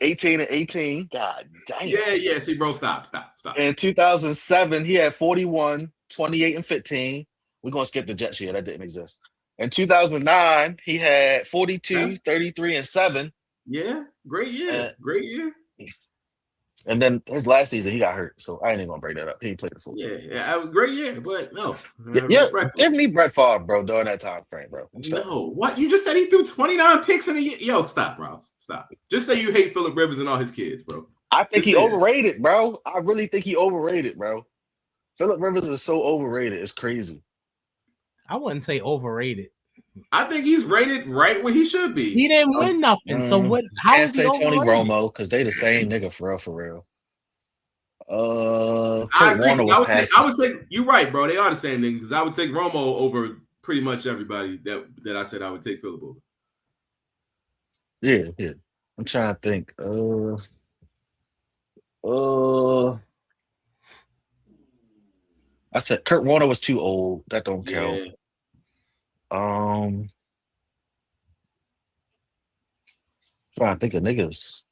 [SPEAKER 1] 18 and 18. God damn.
[SPEAKER 2] Yeah. See, bro, stop.
[SPEAKER 1] In 2007, he had 41, 28 and 15. We're going to skip the Jets year. That didn't exist. In 2009, he had 42, 33 and 7.
[SPEAKER 2] Yeah, great year. Great year.
[SPEAKER 1] And then his last season, he got hurt. So I ain't even going to bring that up. He played the full season.
[SPEAKER 2] Yeah, that was a great year, but no.
[SPEAKER 1] Yeah, give me Brett Favre, bro, during that time frame, bro.
[SPEAKER 2] No, what? You just said he threw 29 picks in a year? Yo, stop, Ross. Stop. Just say you hate Phillip Rivers and all his kids, bro.
[SPEAKER 1] I think he overrated, bro. I really think he overrated, bro. Phillip Rivers is so overrated. It's crazy.
[SPEAKER 3] I wouldn't say overrated.
[SPEAKER 2] I think he's rated right where he should be.
[SPEAKER 3] He didn't win nothing. So what? How
[SPEAKER 1] can't
[SPEAKER 3] is he
[SPEAKER 1] say Tony
[SPEAKER 3] overrated?
[SPEAKER 1] Romo because they the same nigga for real.
[SPEAKER 2] I agree.
[SPEAKER 1] Warner
[SPEAKER 2] I would take. You're right, bro. They are the same nigga because I would take Romo over pretty much everybody that I said I would take Phillip over.
[SPEAKER 1] Yeah. I'm trying to think. I said Kurt Warner was too old. That don't count. Trying to think of niggas.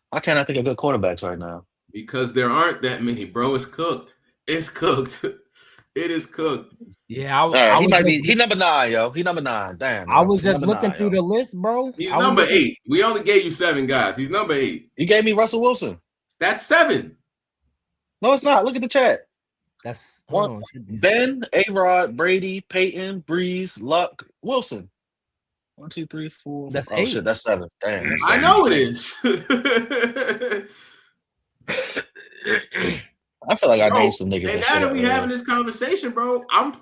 [SPEAKER 1] Why can't I think of good quarterbacks right now?
[SPEAKER 2] Because there aren't that many, bro. It's cooked. It's cooked. It is cooked.
[SPEAKER 3] Yeah,
[SPEAKER 1] he might be. He number 9, yo. He number 9. Damn.
[SPEAKER 3] I was just looking through the list, bro.
[SPEAKER 2] He's number 8. We only gave you 7 guys. He's number 8.
[SPEAKER 1] You gave me Russell Wilson.
[SPEAKER 2] That's 7.
[SPEAKER 1] No, it's not. Look at the chat.
[SPEAKER 3] That's
[SPEAKER 1] Ben, A-Rod, Brady, Peyton, Breeze, Luck, Wilson. 1, 2, 3, 4.
[SPEAKER 3] That's
[SPEAKER 1] 8. Shit, that's 7. Damn. That's 7.
[SPEAKER 2] I know it is.
[SPEAKER 1] I feel like I named some niggas.
[SPEAKER 2] And now that we having this conversation, bro, I'm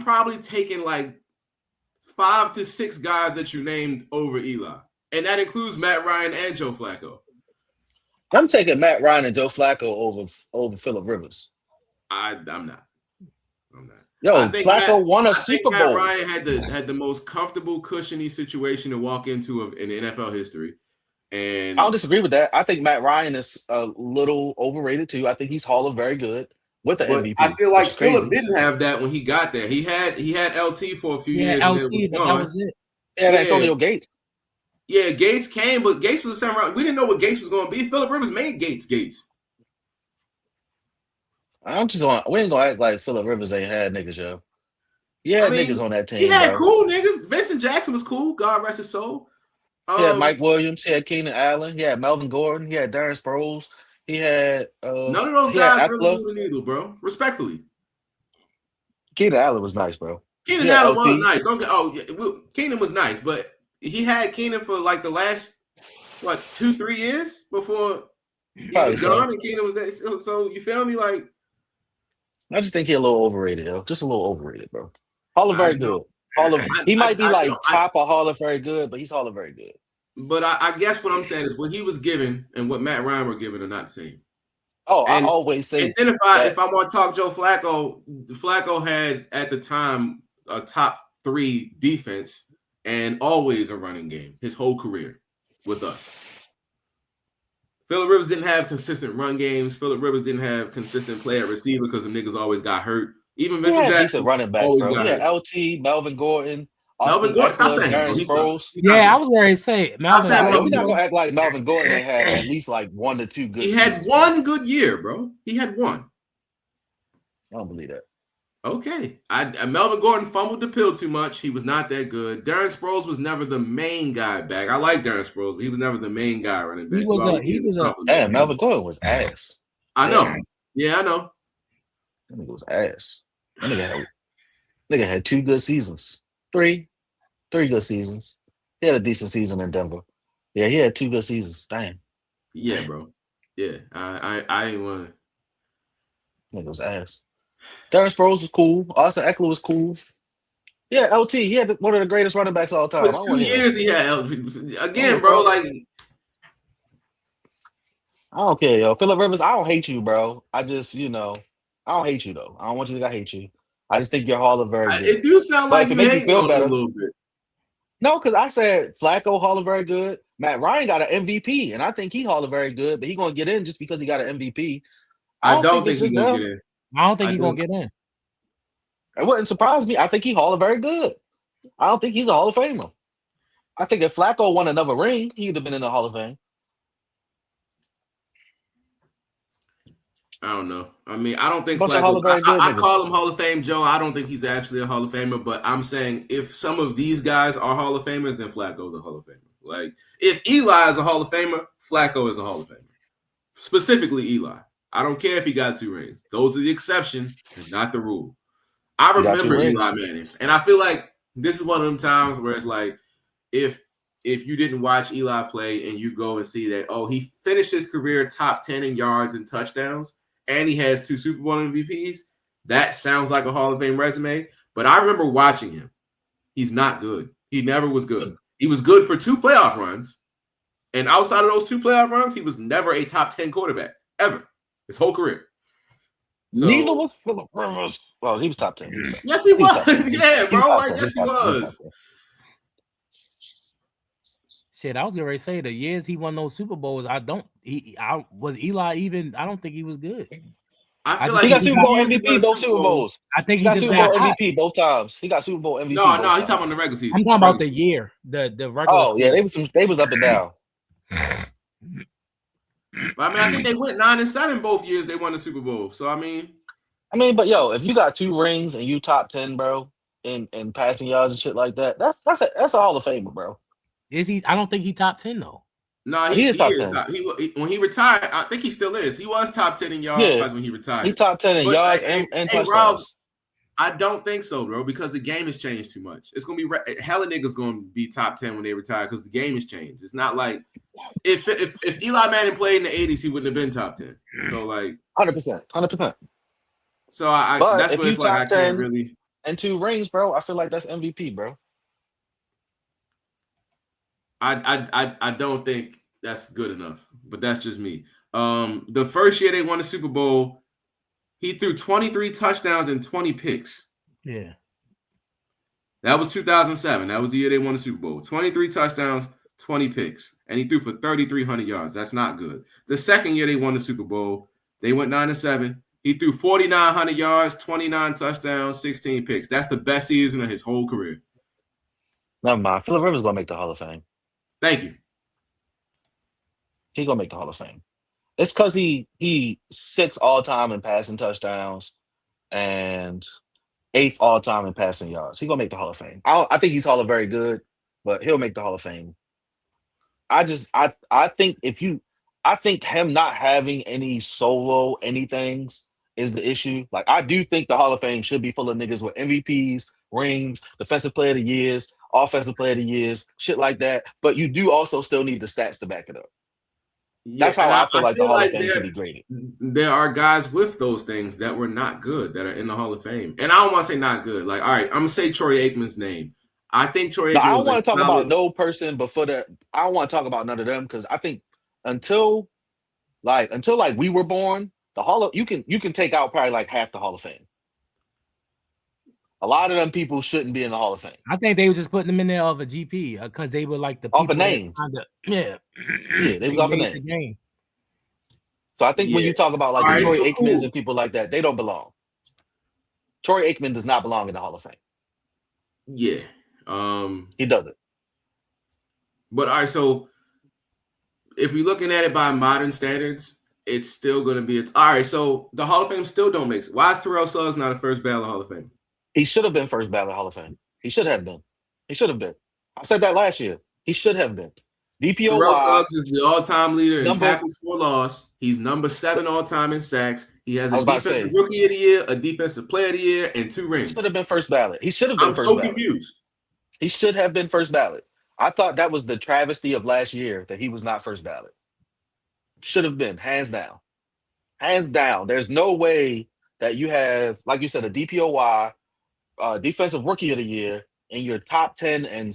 [SPEAKER 2] probably taking like 5 to 6 guys that you named over Eli, and that includes Matt Ryan and Joe Flacco.
[SPEAKER 1] I'm taking Matt Ryan and Joe Flacco over Phillip Rivers.
[SPEAKER 2] I'm not.
[SPEAKER 1] Yo, Flacco won a Super Bowl.
[SPEAKER 2] Matt Ryan had the most comfortable, cushiony situation to walk into in NFL history. And
[SPEAKER 1] I don't disagree with that. I think Matt Ryan is a little overrated too. I think he's Hall of Very Good with the MVP.
[SPEAKER 2] I feel like Phillip didn't have that when he got there. He had LT for a few years.
[SPEAKER 3] LT,
[SPEAKER 2] and
[SPEAKER 3] that was it.
[SPEAKER 1] Yeah, Antonio Gates.
[SPEAKER 2] Yeah, Gates came, but Gates was the same route. We didn't know what Gates was going to be. Phillip Rivers made Gates.
[SPEAKER 1] I'm just on. We ain't gonna act like Phillip Rivers ain't had niggas, yo. Yeah, niggas on that team.
[SPEAKER 2] He had cool niggas. Vincent Jackson was cool. God rest his soul.
[SPEAKER 1] He had Mike Williams. He had Keenan Allen. He had Melvin Gordon. He had Darren Sproles. He had
[SPEAKER 2] none of those guys really moved the needle, bro. Respectfully,
[SPEAKER 1] Keenan Allen was nice, bro.
[SPEAKER 2] Keenan Allen was nice. Keenan was nice, but he had Keenan for like the last 2-3 years before he was gone, and Keenan was there. So you feel me? Like,
[SPEAKER 1] I just think he's a little overrated, yo. Just a little overrated, bro. Hall of Very Good. He might be top of Hall of Very Good, but he's Hall of Very Good.
[SPEAKER 2] But I guess what I'm saying is what he was given and what Matt Ryan were given are not the same.
[SPEAKER 1] Oh, I
[SPEAKER 2] And
[SPEAKER 1] always
[SPEAKER 2] and
[SPEAKER 1] say
[SPEAKER 2] then
[SPEAKER 1] that.
[SPEAKER 2] if I want to talk Joe Flacco, Flacco had at the time a top 3 defense and always a running game his whole career with us. Phillip Rivers didn't have consistent run games. Phillip Rivers didn't have consistent play at receiver because the niggas always got hurt. Even
[SPEAKER 1] He
[SPEAKER 2] Vincent
[SPEAKER 1] had decent
[SPEAKER 2] Jackson
[SPEAKER 1] running backs,
[SPEAKER 2] always
[SPEAKER 1] bro. He
[SPEAKER 2] got
[SPEAKER 1] had
[SPEAKER 2] hurt.
[SPEAKER 1] LT, Melvin Gordon,
[SPEAKER 2] Melvin
[SPEAKER 1] Austin
[SPEAKER 2] Gordon, stop
[SPEAKER 1] Eckler,
[SPEAKER 2] saying him, bro.
[SPEAKER 1] Darren
[SPEAKER 2] He sucks.
[SPEAKER 1] Sproles.
[SPEAKER 2] He's not
[SPEAKER 3] Yeah, I
[SPEAKER 2] good.
[SPEAKER 3] was going to say
[SPEAKER 2] Stop
[SPEAKER 3] Melvin
[SPEAKER 2] saying
[SPEAKER 1] Nah,
[SPEAKER 2] Melvin
[SPEAKER 1] we're not
[SPEAKER 3] Gordon.
[SPEAKER 1] gonna
[SPEAKER 2] Gordon.
[SPEAKER 1] act like Melvin Gordon ain't had at least like 1 to 2 good
[SPEAKER 2] He had
[SPEAKER 1] seasons, bro.
[SPEAKER 2] one good year, bro. He had one.
[SPEAKER 1] I don't believe that.
[SPEAKER 2] Okay. Melvin Gordon fumbled the pill too much. He was not that good. Darren Sproles was never the main guy back. I like Darren Sproles, but he was never the main guy running back.
[SPEAKER 3] He
[SPEAKER 2] You
[SPEAKER 3] was a
[SPEAKER 2] always
[SPEAKER 3] he
[SPEAKER 2] needed
[SPEAKER 3] was
[SPEAKER 2] a
[SPEAKER 3] a
[SPEAKER 2] compliment.
[SPEAKER 1] Damn, Melvin Gordon was ass.
[SPEAKER 2] I know.
[SPEAKER 1] Damn,
[SPEAKER 2] Yeah, I know.
[SPEAKER 1] that nigga was ass. That nigga had 2 good seasons. 3 good seasons. He had a decent season in Denver. Yeah, he had 2 good seasons. Damn.
[SPEAKER 2] Yeah, bro. Yeah. I ain't want to.
[SPEAKER 1] Nigga was ass. Darren Sproles was cool. Austin Eckler was cool. Yeah, LT. He had one of the greatest running backs of all time.
[SPEAKER 2] For
[SPEAKER 1] I don't
[SPEAKER 2] 2
[SPEAKER 1] want to hear that
[SPEAKER 2] years
[SPEAKER 1] shit.
[SPEAKER 2] he had
[SPEAKER 1] I don't give
[SPEAKER 2] again,
[SPEAKER 1] a
[SPEAKER 2] bro.
[SPEAKER 1] fuck.
[SPEAKER 2] Like
[SPEAKER 1] I don't care, yo. Phillip Rivers, I don't hate you, bro. I just, I don't hate you though. I don't want you to think I hate you. I just think your Hall of very good.
[SPEAKER 2] it do sound
[SPEAKER 1] But
[SPEAKER 2] like
[SPEAKER 1] if it
[SPEAKER 2] you
[SPEAKER 1] make you
[SPEAKER 2] hating
[SPEAKER 1] feel
[SPEAKER 2] on him a
[SPEAKER 1] better,
[SPEAKER 2] little bit.
[SPEAKER 1] no, because I said Flacco Hall of very good. Matt Ryan got an MVP, and I think he Hall of very good, but he gonna get in just because he got an MVP. I
[SPEAKER 2] I
[SPEAKER 1] don't
[SPEAKER 2] don't
[SPEAKER 1] think it's
[SPEAKER 2] think he's
[SPEAKER 1] just
[SPEAKER 2] gonna
[SPEAKER 1] them.
[SPEAKER 2] get in.
[SPEAKER 3] I don't think
[SPEAKER 2] I
[SPEAKER 3] he's gonna
[SPEAKER 2] don't.
[SPEAKER 3] get in.
[SPEAKER 1] It wouldn't surprise me. I think he Hall of very good. I don't think he's a Hall of Famer. I think if Flacco won another ring, he'd have been in the Hall of Fame.
[SPEAKER 2] I don't know. I mean, I don't
[SPEAKER 1] It's a
[SPEAKER 2] think
[SPEAKER 1] bunch of Hall
[SPEAKER 2] Flacco.
[SPEAKER 1] of very good
[SPEAKER 2] I
[SPEAKER 1] niggas.
[SPEAKER 2] call him Hall of Fame Joe. I don't think he's actually a Hall of Famer, but I'm saying if some of these guys are Hall of Famers, then Flacco's a Hall of Famer. Like if Eli is a Hall of Famer, Flacco is a Hall of Famer. Specifically Eli. I don't care if he got 2 rings. Those are the exception and not the rule. I
[SPEAKER 1] He got 2
[SPEAKER 2] remember
[SPEAKER 1] rings.
[SPEAKER 2] Eli Manning, and I feel like this is one of them times where it's like if you didn't watch Eli play and you go and see that, oh, he finished his career top 10 in yards and touchdowns, and he has 2 Super Bowl MVPs, that sounds like a Hall of Fame resume. But I remember watching him. He's not good. He never was good. He was good for 2 playoff runs. And outside of those 2 playoff runs, he was never a top 10 quarterback, ever, his whole career.
[SPEAKER 1] Neither
[SPEAKER 2] So,
[SPEAKER 1] was Phillip Rivers. Well, he was top 10. He was top 10.
[SPEAKER 2] yes, he
[SPEAKER 1] He was top 10.
[SPEAKER 2] was. Yeah,
[SPEAKER 1] He was
[SPEAKER 2] bro.
[SPEAKER 1] top
[SPEAKER 2] Like,
[SPEAKER 1] 10. He
[SPEAKER 2] yes,
[SPEAKER 1] was
[SPEAKER 2] he
[SPEAKER 1] top 10. He was top
[SPEAKER 2] was.
[SPEAKER 1] 10.
[SPEAKER 3] Shit, I was gonna say the years he won those Super Bowls. I don't was Eli even. I don't think he was good.
[SPEAKER 2] I
[SPEAKER 3] I
[SPEAKER 2] feel
[SPEAKER 3] just
[SPEAKER 1] He
[SPEAKER 2] like
[SPEAKER 3] think
[SPEAKER 1] got
[SPEAKER 2] the
[SPEAKER 3] he
[SPEAKER 1] Super
[SPEAKER 3] got.
[SPEAKER 1] Bowl
[SPEAKER 2] years he won a
[SPEAKER 1] MVP both
[SPEAKER 2] Super
[SPEAKER 1] Super
[SPEAKER 2] Bowl.
[SPEAKER 1] Bowls.
[SPEAKER 3] I think
[SPEAKER 1] He
[SPEAKER 3] he
[SPEAKER 1] got
[SPEAKER 3] just
[SPEAKER 1] Super
[SPEAKER 3] got
[SPEAKER 1] Bowl
[SPEAKER 3] hot.
[SPEAKER 1] MVP both times. He got Super Bowl MVP
[SPEAKER 2] No,
[SPEAKER 1] both
[SPEAKER 2] no, he's talking
[SPEAKER 1] times.
[SPEAKER 2] about the regular season.
[SPEAKER 3] I'm talking about
[SPEAKER 2] Regular
[SPEAKER 3] the
[SPEAKER 2] season.
[SPEAKER 3] year, the regular
[SPEAKER 1] Oh yeah,
[SPEAKER 3] season.
[SPEAKER 1] they was up and down.
[SPEAKER 2] But I mean, I think they went 9-7 both years they won the Super Bowl. So I mean,
[SPEAKER 1] But yo, if you got 2 rings and you top 10, bro, in passing yards and shit like that, that's a Hall of Famer, bro.
[SPEAKER 3] Is he? I don't think he top 10 though.
[SPEAKER 2] no,
[SPEAKER 1] He is
[SPEAKER 2] he
[SPEAKER 1] top
[SPEAKER 2] is
[SPEAKER 1] 10.
[SPEAKER 2] top. When he retired, I think he still is. He was top 10 in
[SPEAKER 1] Yeah,
[SPEAKER 2] yards when he
[SPEAKER 1] he
[SPEAKER 2] retired.
[SPEAKER 1] top 10 in
[SPEAKER 2] But
[SPEAKER 1] yards and
[SPEAKER 2] hey, Rob,
[SPEAKER 1] touchdowns.
[SPEAKER 2] I don't think so, bro, because the game has changed too much. It's gonna be hella niggas gonna be top 10 when they retire because the game has changed. It's not like if Eli Manning played in the 80s, he wouldn't have been top 10. So like,
[SPEAKER 1] 100%. 100%.
[SPEAKER 2] so I
[SPEAKER 1] But
[SPEAKER 2] that's
[SPEAKER 1] if
[SPEAKER 2] what
[SPEAKER 1] you
[SPEAKER 2] it's like. I
[SPEAKER 1] top
[SPEAKER 2] can't
[SPEAKER 1] 10
[SPEAKER 2] really.
[SPEAKER 1] and 2 rings, bro, I feel like that's MVP, bro.
[SPEAKER 2] I don't think that's good enough, but that's just me. The first year they won the Super Bowl, he threw 23 touchdowns and 20 picks.
[SPEAKER 3] Yeah.
[SPEAKER 2] That was 2007. That was the year they won the Super Bowl. 23 touchdowns, 20 picks, and he threw for 3,300 yards. That's not good. The second year they won the Super Bowl, they went 9-7. He threw 4,900 yards, 29 touchdowns, 16 picks. That's the best season of his whole career.
[SPEAKER 1] Never mind. Phillip Rivers gonna make the Hall of Fame.
[SPEAKER 2] Thank you.
[SPEAKER 1] He gonna make the Hall of Fame. It's because he 6th all time in passing touchdowns and 8th all time in passing yards. He gonna make the Hall of Fame. I think he's Hall of very good, but he'll make the Hall of Fame. I think I think him not having any solo anythings is the issue. Like I do think the Hall of Fame should be full of niggas with MVPs, rings, defensive player of the years, offensive player of the years, shit like that. But you do also still need the stats to back it up.
[SPEAKER 2] Yeah,
[SPEAKER 1] That's how
[SPEAKER 2] and
[SPEAKER 1] I feel
[SPEAKER 2] I
[SPEAKER 1] like the
[SPEAKER 2] feel
[SPEAKER 1] Hall of
[SPEAKER 2] like
[SPEAKER 1] Fame should be graded.
[SPEAKER 2] there are guys with those things that were not good that are in the Hall of Fame. And I don't want to say not good. Like, all right, I'm gonna say Troy Aikman's name. I think Troy
[SPEAKER 1] No, I
[SPEAKER 2] Aikman
[SPEAKER 1] don't
[SPEAKER 2] was a
[SPEAKER 1] want to talk about
[SPEAKER 2] solid.
[SPEAKER 1] no person before that. I don't want to talk about none of them because I think until until we were born, the Hall of you can take out probably like half the Hall of Fame. A lot of them people shouldn't be in the Hall of Fame
[SPEAKER 3] I think they were just putting them in there of a GP because they were like the
[SPEAKER 1] off of
[SPEAKER 3] people that
[SPEAKER 1] names.
[SPEAKER 3] kind of
[SPEAKER 1] Yeah, they was
[SPEAKER 3] they
[SPEAKER 1] off a
[SPEAKER 3] made the
[SPEAKER 1] name.
[SPEAKER 3] game.
[SPEAKER 1] So I think when
[SPEAKER 2] Yeah.
[SPEAKER 1] you talk about like
[SPEAKER 2] All
[SPEAKER 1] the
[SPEAKER 2] right.
[SPEAKER 1] Troy
[SPEAKER 2] So
[SPEAKER 1] Aikmans
[SPEAKER 2] cool.
[SPEAKER 1] and people like that, they don't belong. Troy Aikman does not belong in the Hall of Fame.
[SPEAKER 2] Yeah.
[SPEAKER 1] He doesn't.
[SPEAKER 2] But all right. So if we're looking at it by modern standards, it's still going to be. All right. So the Hall of Fame still don't make sense. Why is Terrell Suggs not a first ballot Hall of Fame?
[SPEAKER 1] He should have been first ballot Hall of Fame. He should have been. He should have been. I said that last year. He should have been.
[SPEAKER 2] Terrell
[SPEAKER 1] DPOY
[SPEAKER 2] Suggs is the all-time leader in
[SPEAKER 1] number.
[SPEAKER 2] tackles for loss. He's number 7 all-time in sacks. He has
[SPEAKER 1] I
[SPEAKER 2] a
[SPEAKER 1] was about to
[SPEAKER 2] defensive
[SPEAKER 1] say
[SPEAKER 2] rookie of the year, a defensive player of the year, and 2
[SPEAKER 1] he should
[SPEAKER 2] rings.
[SPEAKER 1] have been first ballot. He should have been
[SPEAKER 2] I'm
[SPEAKER 1] first
[SPEAKER 2] so
[SPEAKER 1] ballot.
[SPEAKER 2] confused.
[SPEAKER 1] He should have been first ballot. I thought that was the travesty of last year that he was not first ballot. Should have been, hands down. Hands down. There's no way that you have, like you said, a DPOY, defensive rookie of the year, in your top 10 and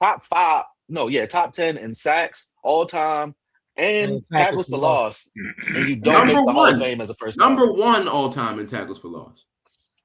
[SPEAKER 1] top five. No, yeah, top 10 in sacks all time and
[SPEAKER 3] And tackles
[SPEAKER 1] tackles
[SPEAKER 3] for
[SPEAKER 1] for
[SPEAKER 3] loss.
[SPEAKER 1] loss, and you don't
[SPEAKER 2] Number
[SPEAKER 1] make the Hall of
[SPEAKER 2] 1.
[SPEAKER 1] Fame as a first ballot.
[SPEAKER 2] Number 1 all-time in tackles for loss.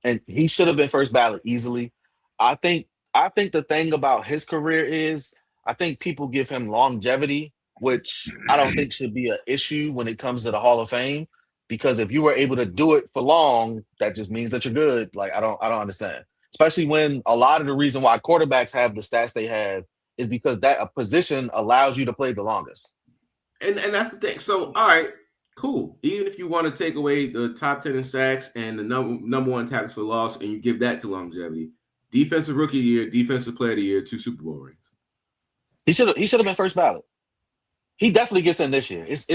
[SPEAKER 1] And he should have been first ballot easily. I think I think the thing about his career is I think people give him longevity, which I don't think should be an issue when it comes to the Hall of Fame. Because if you were able to do it for long, that just means that you're good. Like I don't understand. Especially when a lot of the reason why quarterbacks have the stats they have is because that a position allows you to play the longest.
[SPEAKER 2] And that's the thing. So, all right, cool. Even if you want to take away the top 10 in sacks and the number 1 tackles for loss, and you give that to longevity, defensive rookie of the year, defensive player of the year, 2 Super Bowl rings.
[SPEAKER 1] He should have been first ballot. He definitely gets in this year. It's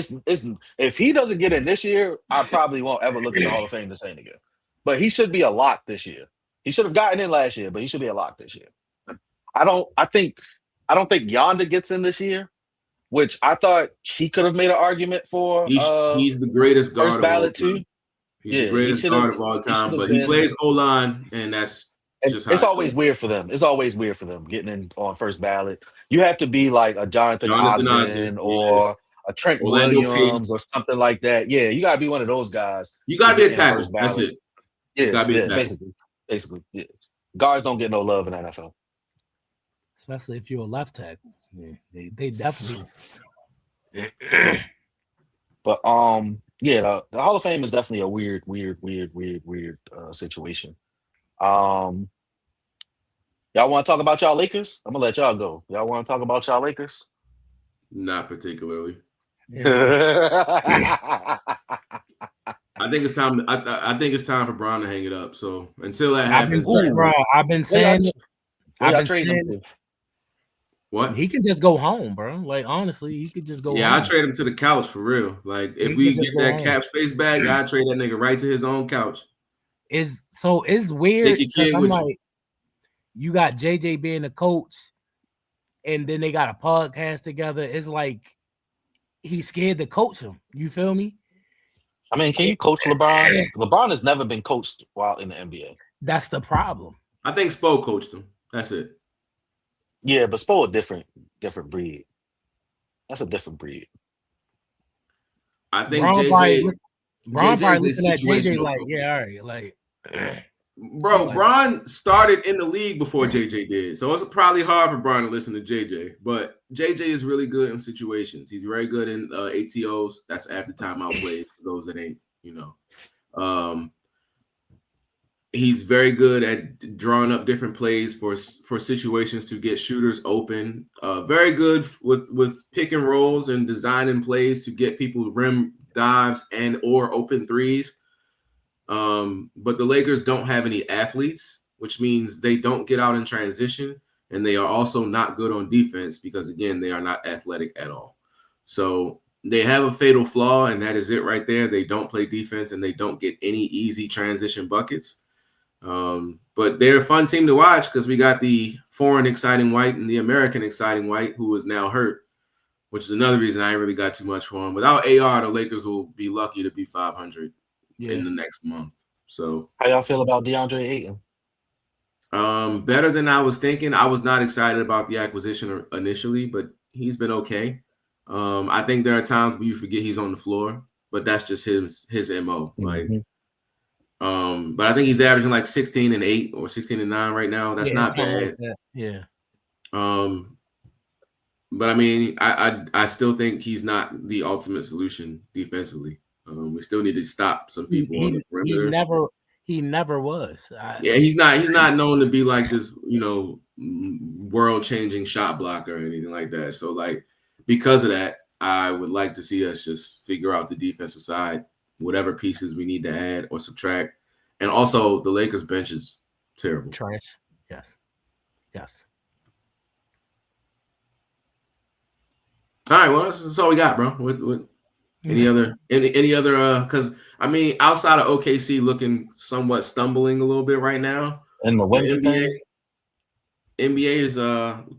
[SPEAKER 1] if he doesn't get in this year, I probably won't ever look at the Hall of Fame the same again. But he should be a lock this year. He should have gotten in last year, but he should be a lock this year. I don't I think I don't think Yonda gets in this year, which I thought he could have made an argument for
[SPEAKER 2] He's the greatest
[SPEAKER 1] first
[SPEAKER 2] guard of all
[SPEAKER 1] ballot
[SPEAKER 2] time.
[SPEAKER 1] too.
[SPEAKER 2] He's the
[SPEAKER 1] Yeah,
[SPEAKER 2] greatest guard of all
[SPEAKER 1] he should
[SPEAKER 2] time,
[SPEAKER 1] have
[SPEAKER 2] but he
[SPEAKER 1] been.
[SPEAKER 2] plays O-line, and that's
[SPEAKER 1] And
[SPEAKER 2] just how
[SPEAKER 1] it's
[SPEAKER 2] it goes.
[SPEAKER 1] always weird for them. It's always weird for them getting in on first ballot. You have to be like a Jonathan
[SPEAKER 2] Jonathan Ogden,
[SPEAKER 1] Ogden
[SPEAKER 2] yeah.
[SPEAKER 1] or a Trent
[SPEAKER 2] Orlando
[SPEAKER 1] Williams
[SPEAKER 2] Pace.
[SPEAKER 1] or something like that. Yeah, you gotta be one of those guys
[SPEAKER 2] You
[SPEAKER 1] to
[SPEAKER 2] got to be a
[SPEAKER 1] get in
[SPEAKER 2] tackle.
[SPEAKER 1] first
[SPEAKER 2] That's
[SPEAKER 1] ballot.
[SPEAKER 2] it. You
[SPEAKER 1] Yeah,
[SPEAKER 2] got to be a
[SPEAKER 1] yeah,
[SPEAKER 2] tackle.
[SPEAKER 1] basically, yeah. Guards don't get no love in the NFL.
[SPEAKER 3] Especially if you're a left tackle. Yeah, they definitely.
[SPEAKER 1] But yeah, the Hall of Fame is definitely a weird situation. Um, y'all want to talk about y'all Lakers? I'm gonna let y'all go. Y'all want to talk about y'all Lakers?
[SPEAKER 2] Not particularly.
[SPEAKER 3] Yeah.
[SPEAKER 2] I think it's time. I think it's time for Brown to hang it up. So until that
[SPEAKER 3] I've been
[SPEAKER 2] happens,
[SPEAKER 3] saying, bro. I've been saying it.
[SPEAKER 1] Where
[SPEAKER 3] I've
[SPEAKER 1] y'all
[SPEAKER 3] been
[SPEAKER 1] trading him
[SPEAKER 3] saying
[SPEAKER 1] to?
[SPEAKER 2] what?
[SPEAKER 3] he can just go home, bro. Like honestly, he could just go
[SPEAKER 2] Yeah, I
[SPEAKER 3] home.
[SPEAKER 2] trade him to the couch for real. Like if
[SPEAKER 3] He
[SPEAKER 2] we
[SPEAKER 3] could just
[SPEAKER 2] get
[SPEAKER 3] go
[SPEAKER 2] that
[SPEAKER 3] home.
[SPEAKER 2] cap space back, I trade that nigga right to his own couch.
[SPEAKER 3] It's weird
[SPEAKER 2] Take your
[SPEAKER 3] because
[SPEAKER 2] kid
[SPEAKER 3] I'm
[SPEAKER 2] with you.
[SPEAKER 3] like, you got JJ being the coach, and then they got a podcast together. It's like he's scared to coach him. You feel me?
[SPEAKER 1] I mean, can you coach LeBron? LeBron has never been coached while in the NBA.
[SPEAKER 3] That's the problem.
[SPEAKER 2] I think Spo coached him. That's it.
[SPEAKER 1] Yeah, but Spo a different breed. That's a different breed.
[SPEAKER 2] I think
[SPEAKER 3] Bron probably
[SPEAKER 2] JJ's a
[SPEAKER 3] looking at JJ
[SPEAKER 2] situational
[SPEAKER 3] like,
[SPEAKER 2] coach.
[SPEAKER 3] yeah, all right, like,
[SPEAKER 2] Bro,
[SPEAKER 3] like,
[SPEAKER 2] Bron started in the league before JJ did. So it's probably hard for Bron to listen to JJ. But JJ is really good in situations. He's very good in ATOs. That's after timeout plays for those that ain't, he's very good at drawing up different plays for situations to get shooters open. Very good with pick and rolls and designing plays to get people rim dives and or open threes. But the Lakers don't have any athletes, which means they don't get out in transition, and they are also not good on defense because, again, they are not athletic at all. So they have a fatal flaw, and that is it right there. They don't play defense, and they don't get any easy transition buckets. But they're a fun team to watch because we got the foreign exciting white and the American exciting white who is now hurt, which is another reason I ain't really got too much for him. Without AR, the Lakers will be lucky to be 500 in the next month. So
[SPEAKER 1] How y'all feel about DeAndre Ayton?
[SPEAKER 2] Better than I was thinking. I was not excited about the acquisition initially, but he's been okay. I think there are times where you forget he's on the floor, but that's just his mo. Like,
[SPEAKER 1] Mhm.
[SPEAKER 2] but I think he's averaging like 16 and 8 or 16 and 9 right now. That's
[SPEAKER 3] Yeah,
[SPEAKER 2] not
[SPEAKER 3] something like
[SPEAKER 2] bad.
[SPEAKER 3] that. Yeah.
[SPEAKER 2] Um, but I mean, I still think he's not the ultimate solution defensively. We still need to stop some
[SPEAKER 3] He
[SPEAKER 2] people on the
[SPEAKER 3] he he
[SPEAKER 2] perimeter.
[SPEAKER 3] never he never was.
[SPEAKER 2] Yeah, he's not known to be like this, world changing shot blocker or anything like that. So like because of that, I would like to see us just figure out the defensive side, whatever pieces we need to add or subtract. And also the Lakers bench is terrible.
[SPEAKER 3] Trash. Yes. Yes.
[SPEAKER 2] All right, well that's all we got, bro. What any other because I mean outside of OKC looking somewhat stumbling a little bit right now,
[SPEAKER 1] And the
[SPEAKER 2] the
[SPEAKER 1] Wemby thing.
[SPEAKER 2] NBA is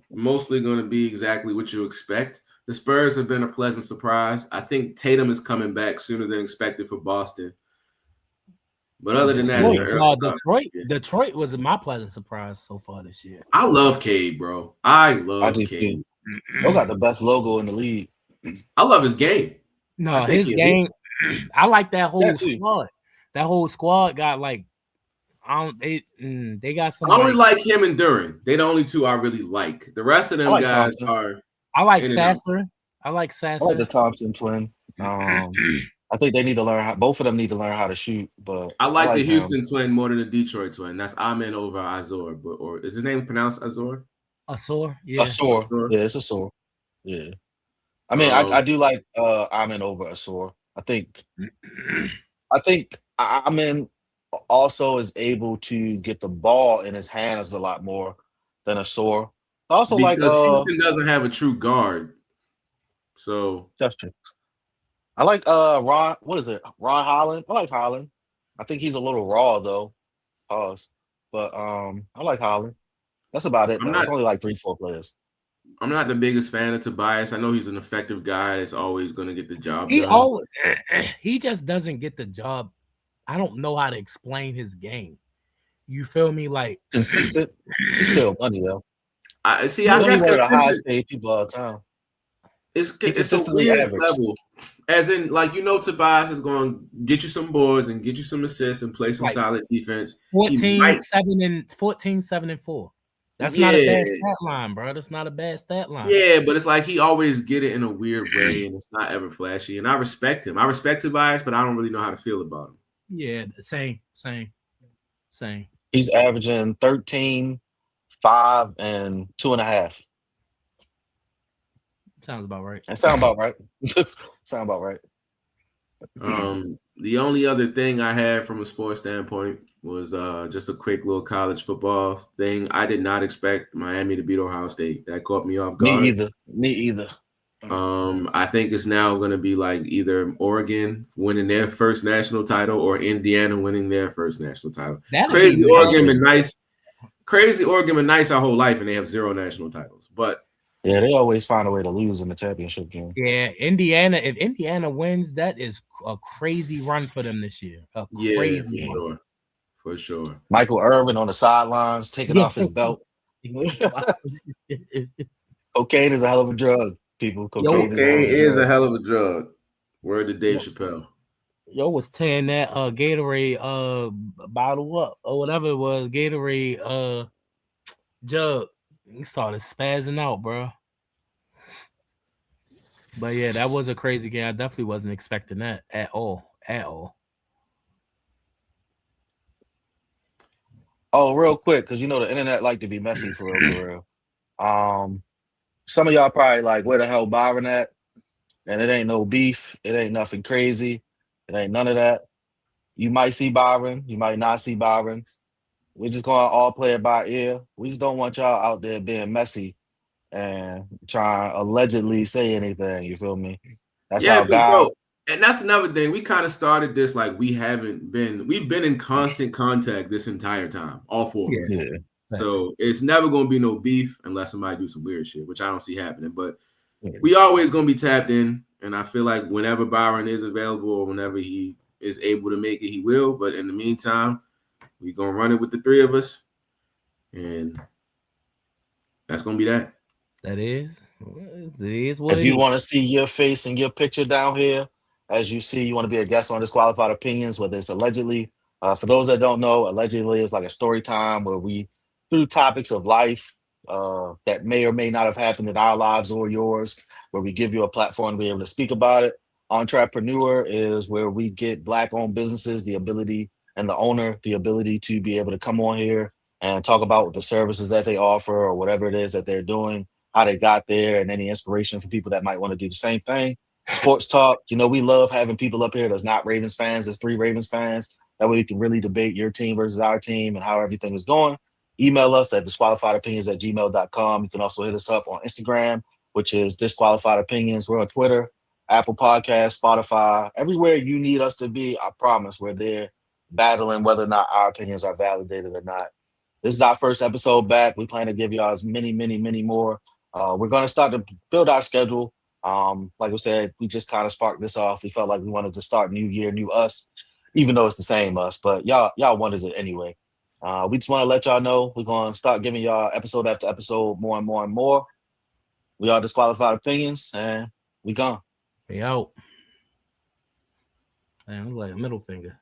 [SPEAKER 2] mostly going to be exactly what you expect. The Spurs have been a pleasant surprise. I think Tatum is coming back sooner than expected for Boston. But other than that, it's
[SPEAKER 3] Detroit.
[SPEAKER 2] an
[SPEAKER 1] Yeah,
[SPEAKER 2] early
[SPEAKER 3] No,
[SPEAKER 2] thought.
[SPEAKER 3] Detroit.
[SPEAKER 2] Yeah.
[SPEAKER 3] Detroit was my pleasant surprise so far this year.
[SPEAKER 2] I love Cade, bro. I
[SPEAKER 1] I
[SPEAKER 2] love
[SPEAKER 1] do
[SPEAKER 2] Cade.
[SPEAKER 1] too. They got the best logo in the league.
[SPEAKER 2] I love his game. I
[SPEAKER 3] No,
[SPEAKER 2] think
[SPEAKER 3] his
[SPEAKER 2] he elite.
[SPEAKER 3] game. I like that
[SPEAKER 1] That
[SPEAKER 3] whole
[SPEAKER 1] too.
[SPEAKER 3] squad. That whole squad got like I don't they got some
[SPEAKER 2] I only
[SPEAKER 3] like
[SPEAKER 2] like him and Duran. They're the only two I really like. The rest of
[SPEAKER 1] I
[SPEAKER 2] them
[SPEAKER 1] like
[SPEAKER 2] guys
[SPEAKER 1] Thompson.
[SPEAKER 2] are
[SPEAKER 3] I like
[SPEAKER 2] in and out.
[SPEAKER 3] Sasser. I like
[SPEAKER 1] I like the
[SPEAKER 3] Sasser.
[SPEAKER 1] Thompson twin. I think they need to learn how. Both of them need to learn how to shoot. But
[SPEAKER 2] I
[SPEAKER 1] I
[SPEAKER 2] like the
[SPEAKER 1] like him.
[SPEAKER 2] Houston twin more than the Detroit twin. That's Amen over Azor, or is his name pronounced Azor?
[SPEAKER 3] Asor,
[SPEAKER 1] A
[SPEAKER 3] yeah.
[SPEAKER 1] sore.
[SPEAKER 2] Azor.
[SPEAKER 1] Yeah, it's a sore. Yeah. I mean, I
[SPEAKER 2] Um,
[SPEAKER 1] do like Amin over a sore. I think Amin also is able to get the ball in his hands a lot more than a sore. I also like
[SPEAKER 2] because Houston doesn't have a true guard, so
[SPEAKER 1] Justin. I like Ron. What is it? Ron Holland. I like Holland. I think he's a little raw though. Pause. But I like Holland. That's about it
[SPEAKER 2] I'm
[SPEAKER 1] though.
[SPEAKER 2] not
[SPEAKER 1] It's only like 3, 4 players.
[SPEAKER 2] I'm not the biggest fan of Tobias. I know he's an effective guy that's always going to get the job
[SPEAKER 3] He
[SPEAKER 2] done.
[SPEAKER 3] always he just doesn't get the job. I don't know how to explain his game. You feel me? Like
[SPEAKER 1] Consistent. He's still money though.
[SPEAKER 2] I see.
[SPEAKER 1] He's
[SPEAKER 2] I
[SPEAKER 1] only
[SPEAKER 2] guess
[SPEAKER 1] one of the highest
[SPEAKER 2] consistent.
[SPEAKER 1] paid people all the time. He
[SPEAKER 2] It's a
[SPEAKER 1] consistently
[SPEAKER 2] weird
[SPEAKER 1] average.
[SPEAKER 2] level, as in like Tobias is going to get you some boards and get you some assists and play some
[SPEAKER 3] like
[SPEAKER 2] solid defense. He
[SPEAKER 3] 14,
[SPEAKER 2] might,
[SPEAKER 3] 7, and 14, 7, and 4. That's not a bad
[SPEAKER 2] yeah,
[SPEAKER 3] stat line, bro. That's not a bad stat line.
[SPEAKER 2] yeah, but it's like he always get it in a weird way, and it's not ever flashy. And I respect him. I respect Tobias, but I don't really know how to feel about him.
[SPEAKER 3] Yeah, same.
[SPEAKER 1] He's averaging 13, 5, and 2.5.
[SPEAKER 3] Sounds about right.
[SPEAKER 1] That sound about right. Sound about right.
[SPEAKER 2] The only other thing I had from a sports standpoint was just a quick little college football thing. I did not expect Miami to beat Ohio State. That caught me off
[SPEAKER 1] Me
[SPEAKER 2] guard.
[SPEAKER 1] either. Me either.
[SPEAKER 2] I think it's now going to be like either Oregon winning their first national title or Indiana winning their first national title.
[SPEAKER 3] That'd be
[SPEAKER 2] Crazy
[SPEAKER 3] nice.
[SPEAKER 2] Oregon been nice. Crazy Oregon been nice our whole life, and they have 0 national titles. But
[SPEAKER 1] Yeah, they always find a way to lose in the championship game.
[SPEAKER 3] Yeah, Indiana. If Indiana wins, that is a crazy run for them this year. A
[SPEAKER 2] yeah, for
[SPEAKER 3] crazy run.
[SPEAKER 2] sure, for sure.
[SPEAKER 1] Michael Irvin on the sidelines taking
[SPEAKER 3] Yeah.
[SPEAKER 1] off his belt. Cocaine is a hell of a drug, people. Cocaine is a hell
[SPEAKER 2] Cocaine
[SPEAKER 1] of a
[SPEAKER 2] is a
[SPEAKER 1] drug.
[SPEAKER 2] hell of a drug. Word to Dave Chappelle.
[SPEAKER 3] Yo was tearing that Gatorade bottle up or whatever it was, Gatorade jug. He started spazzing out, bro. But yeah, that was a crazy game. I definitely wasn't expecting that at all. At all.
[SPEAKER 1] Oh, real quick, because the internet like to be messy for real, for real. Some of y'all probably like, where the hell Byron at? And it ain't no beef. It ain't nothing crazy. It ain't none of that. You might see Byron. You might not see Byron. We're just going to all play it by ear. We just don't want y'all out there being messy and trying to allegedly say anything. You feel me? That's
[SPEAKER 2] Yeah,
[SPEAKER 1] our
[SPEAKER 2] but
[SPEAKER 1] guy.
[SPEAKER 2] bro, and that's another thing. We kind of started this like we've been in constant contact this entire time, all four of us.
[SPEAKER 1] Yeah.
[SPEAKER 2] So it's never gonna be no beef unless somebody do some weird shit, which I don't see happening. But
[SPEAKER 1] Yeah.
[SPEAKER 2] we always gonna be tapped in, and I feel like whenever Byron is available or whenever he is able to make it, he will. But in the meantime, we gonna run it with the three of us. And that's gonna be that.
[SPEAKER 3] That is. It is what
[SPEAKER 1] If
[SPEAKER 3] it
[SPEAKER 1] you
[SPEAKER 3] is.
[SPEAKER 1] want to see your face and your picture down here, as you see, you want to be a guest on Disqualified Opinions, whether it's allegedly. For those that don't know, allegedly is like a story time where we do topics of life that may or may not have happened in our lives or yours, where we give you a platform to be able to speak about it. Entrepreneur is where we get Black-owned businesses the ability and the owner the ability to be able to come on here and talk about the services that they offer or whatever it is that they're doing, how they got there, and any inspiration for people that might want to do the same thing. Sports talk, we love having people up here that's not Ravens fans, that's three Ravens fans. That way we can really debate your team versus our team and how everything is going. Email us at disqualifiedopinions@gmail.com. You can also hit us up on Instagram, which is Disqualified Opinions. We're on Twitter, Apple Podcasts, Spotify, everywhere you need us to be. I promise we're there battling whether or not our opinions are validated or not. This is our first episode back. We plan to give y'all as many, many, many more. We're going to start to build our schedule. Like I said, we just kind of sparked this off. We felt like we wanted to start new year, new us, even though it's the same us. But y'all wanted it anyway. We just want to let y'all know we're going to start giving y'all episode after episode more and more and more. We are Disqualified Opinions, and we gone.
[SPEAKER 3] We out. Man, look like a middle finger.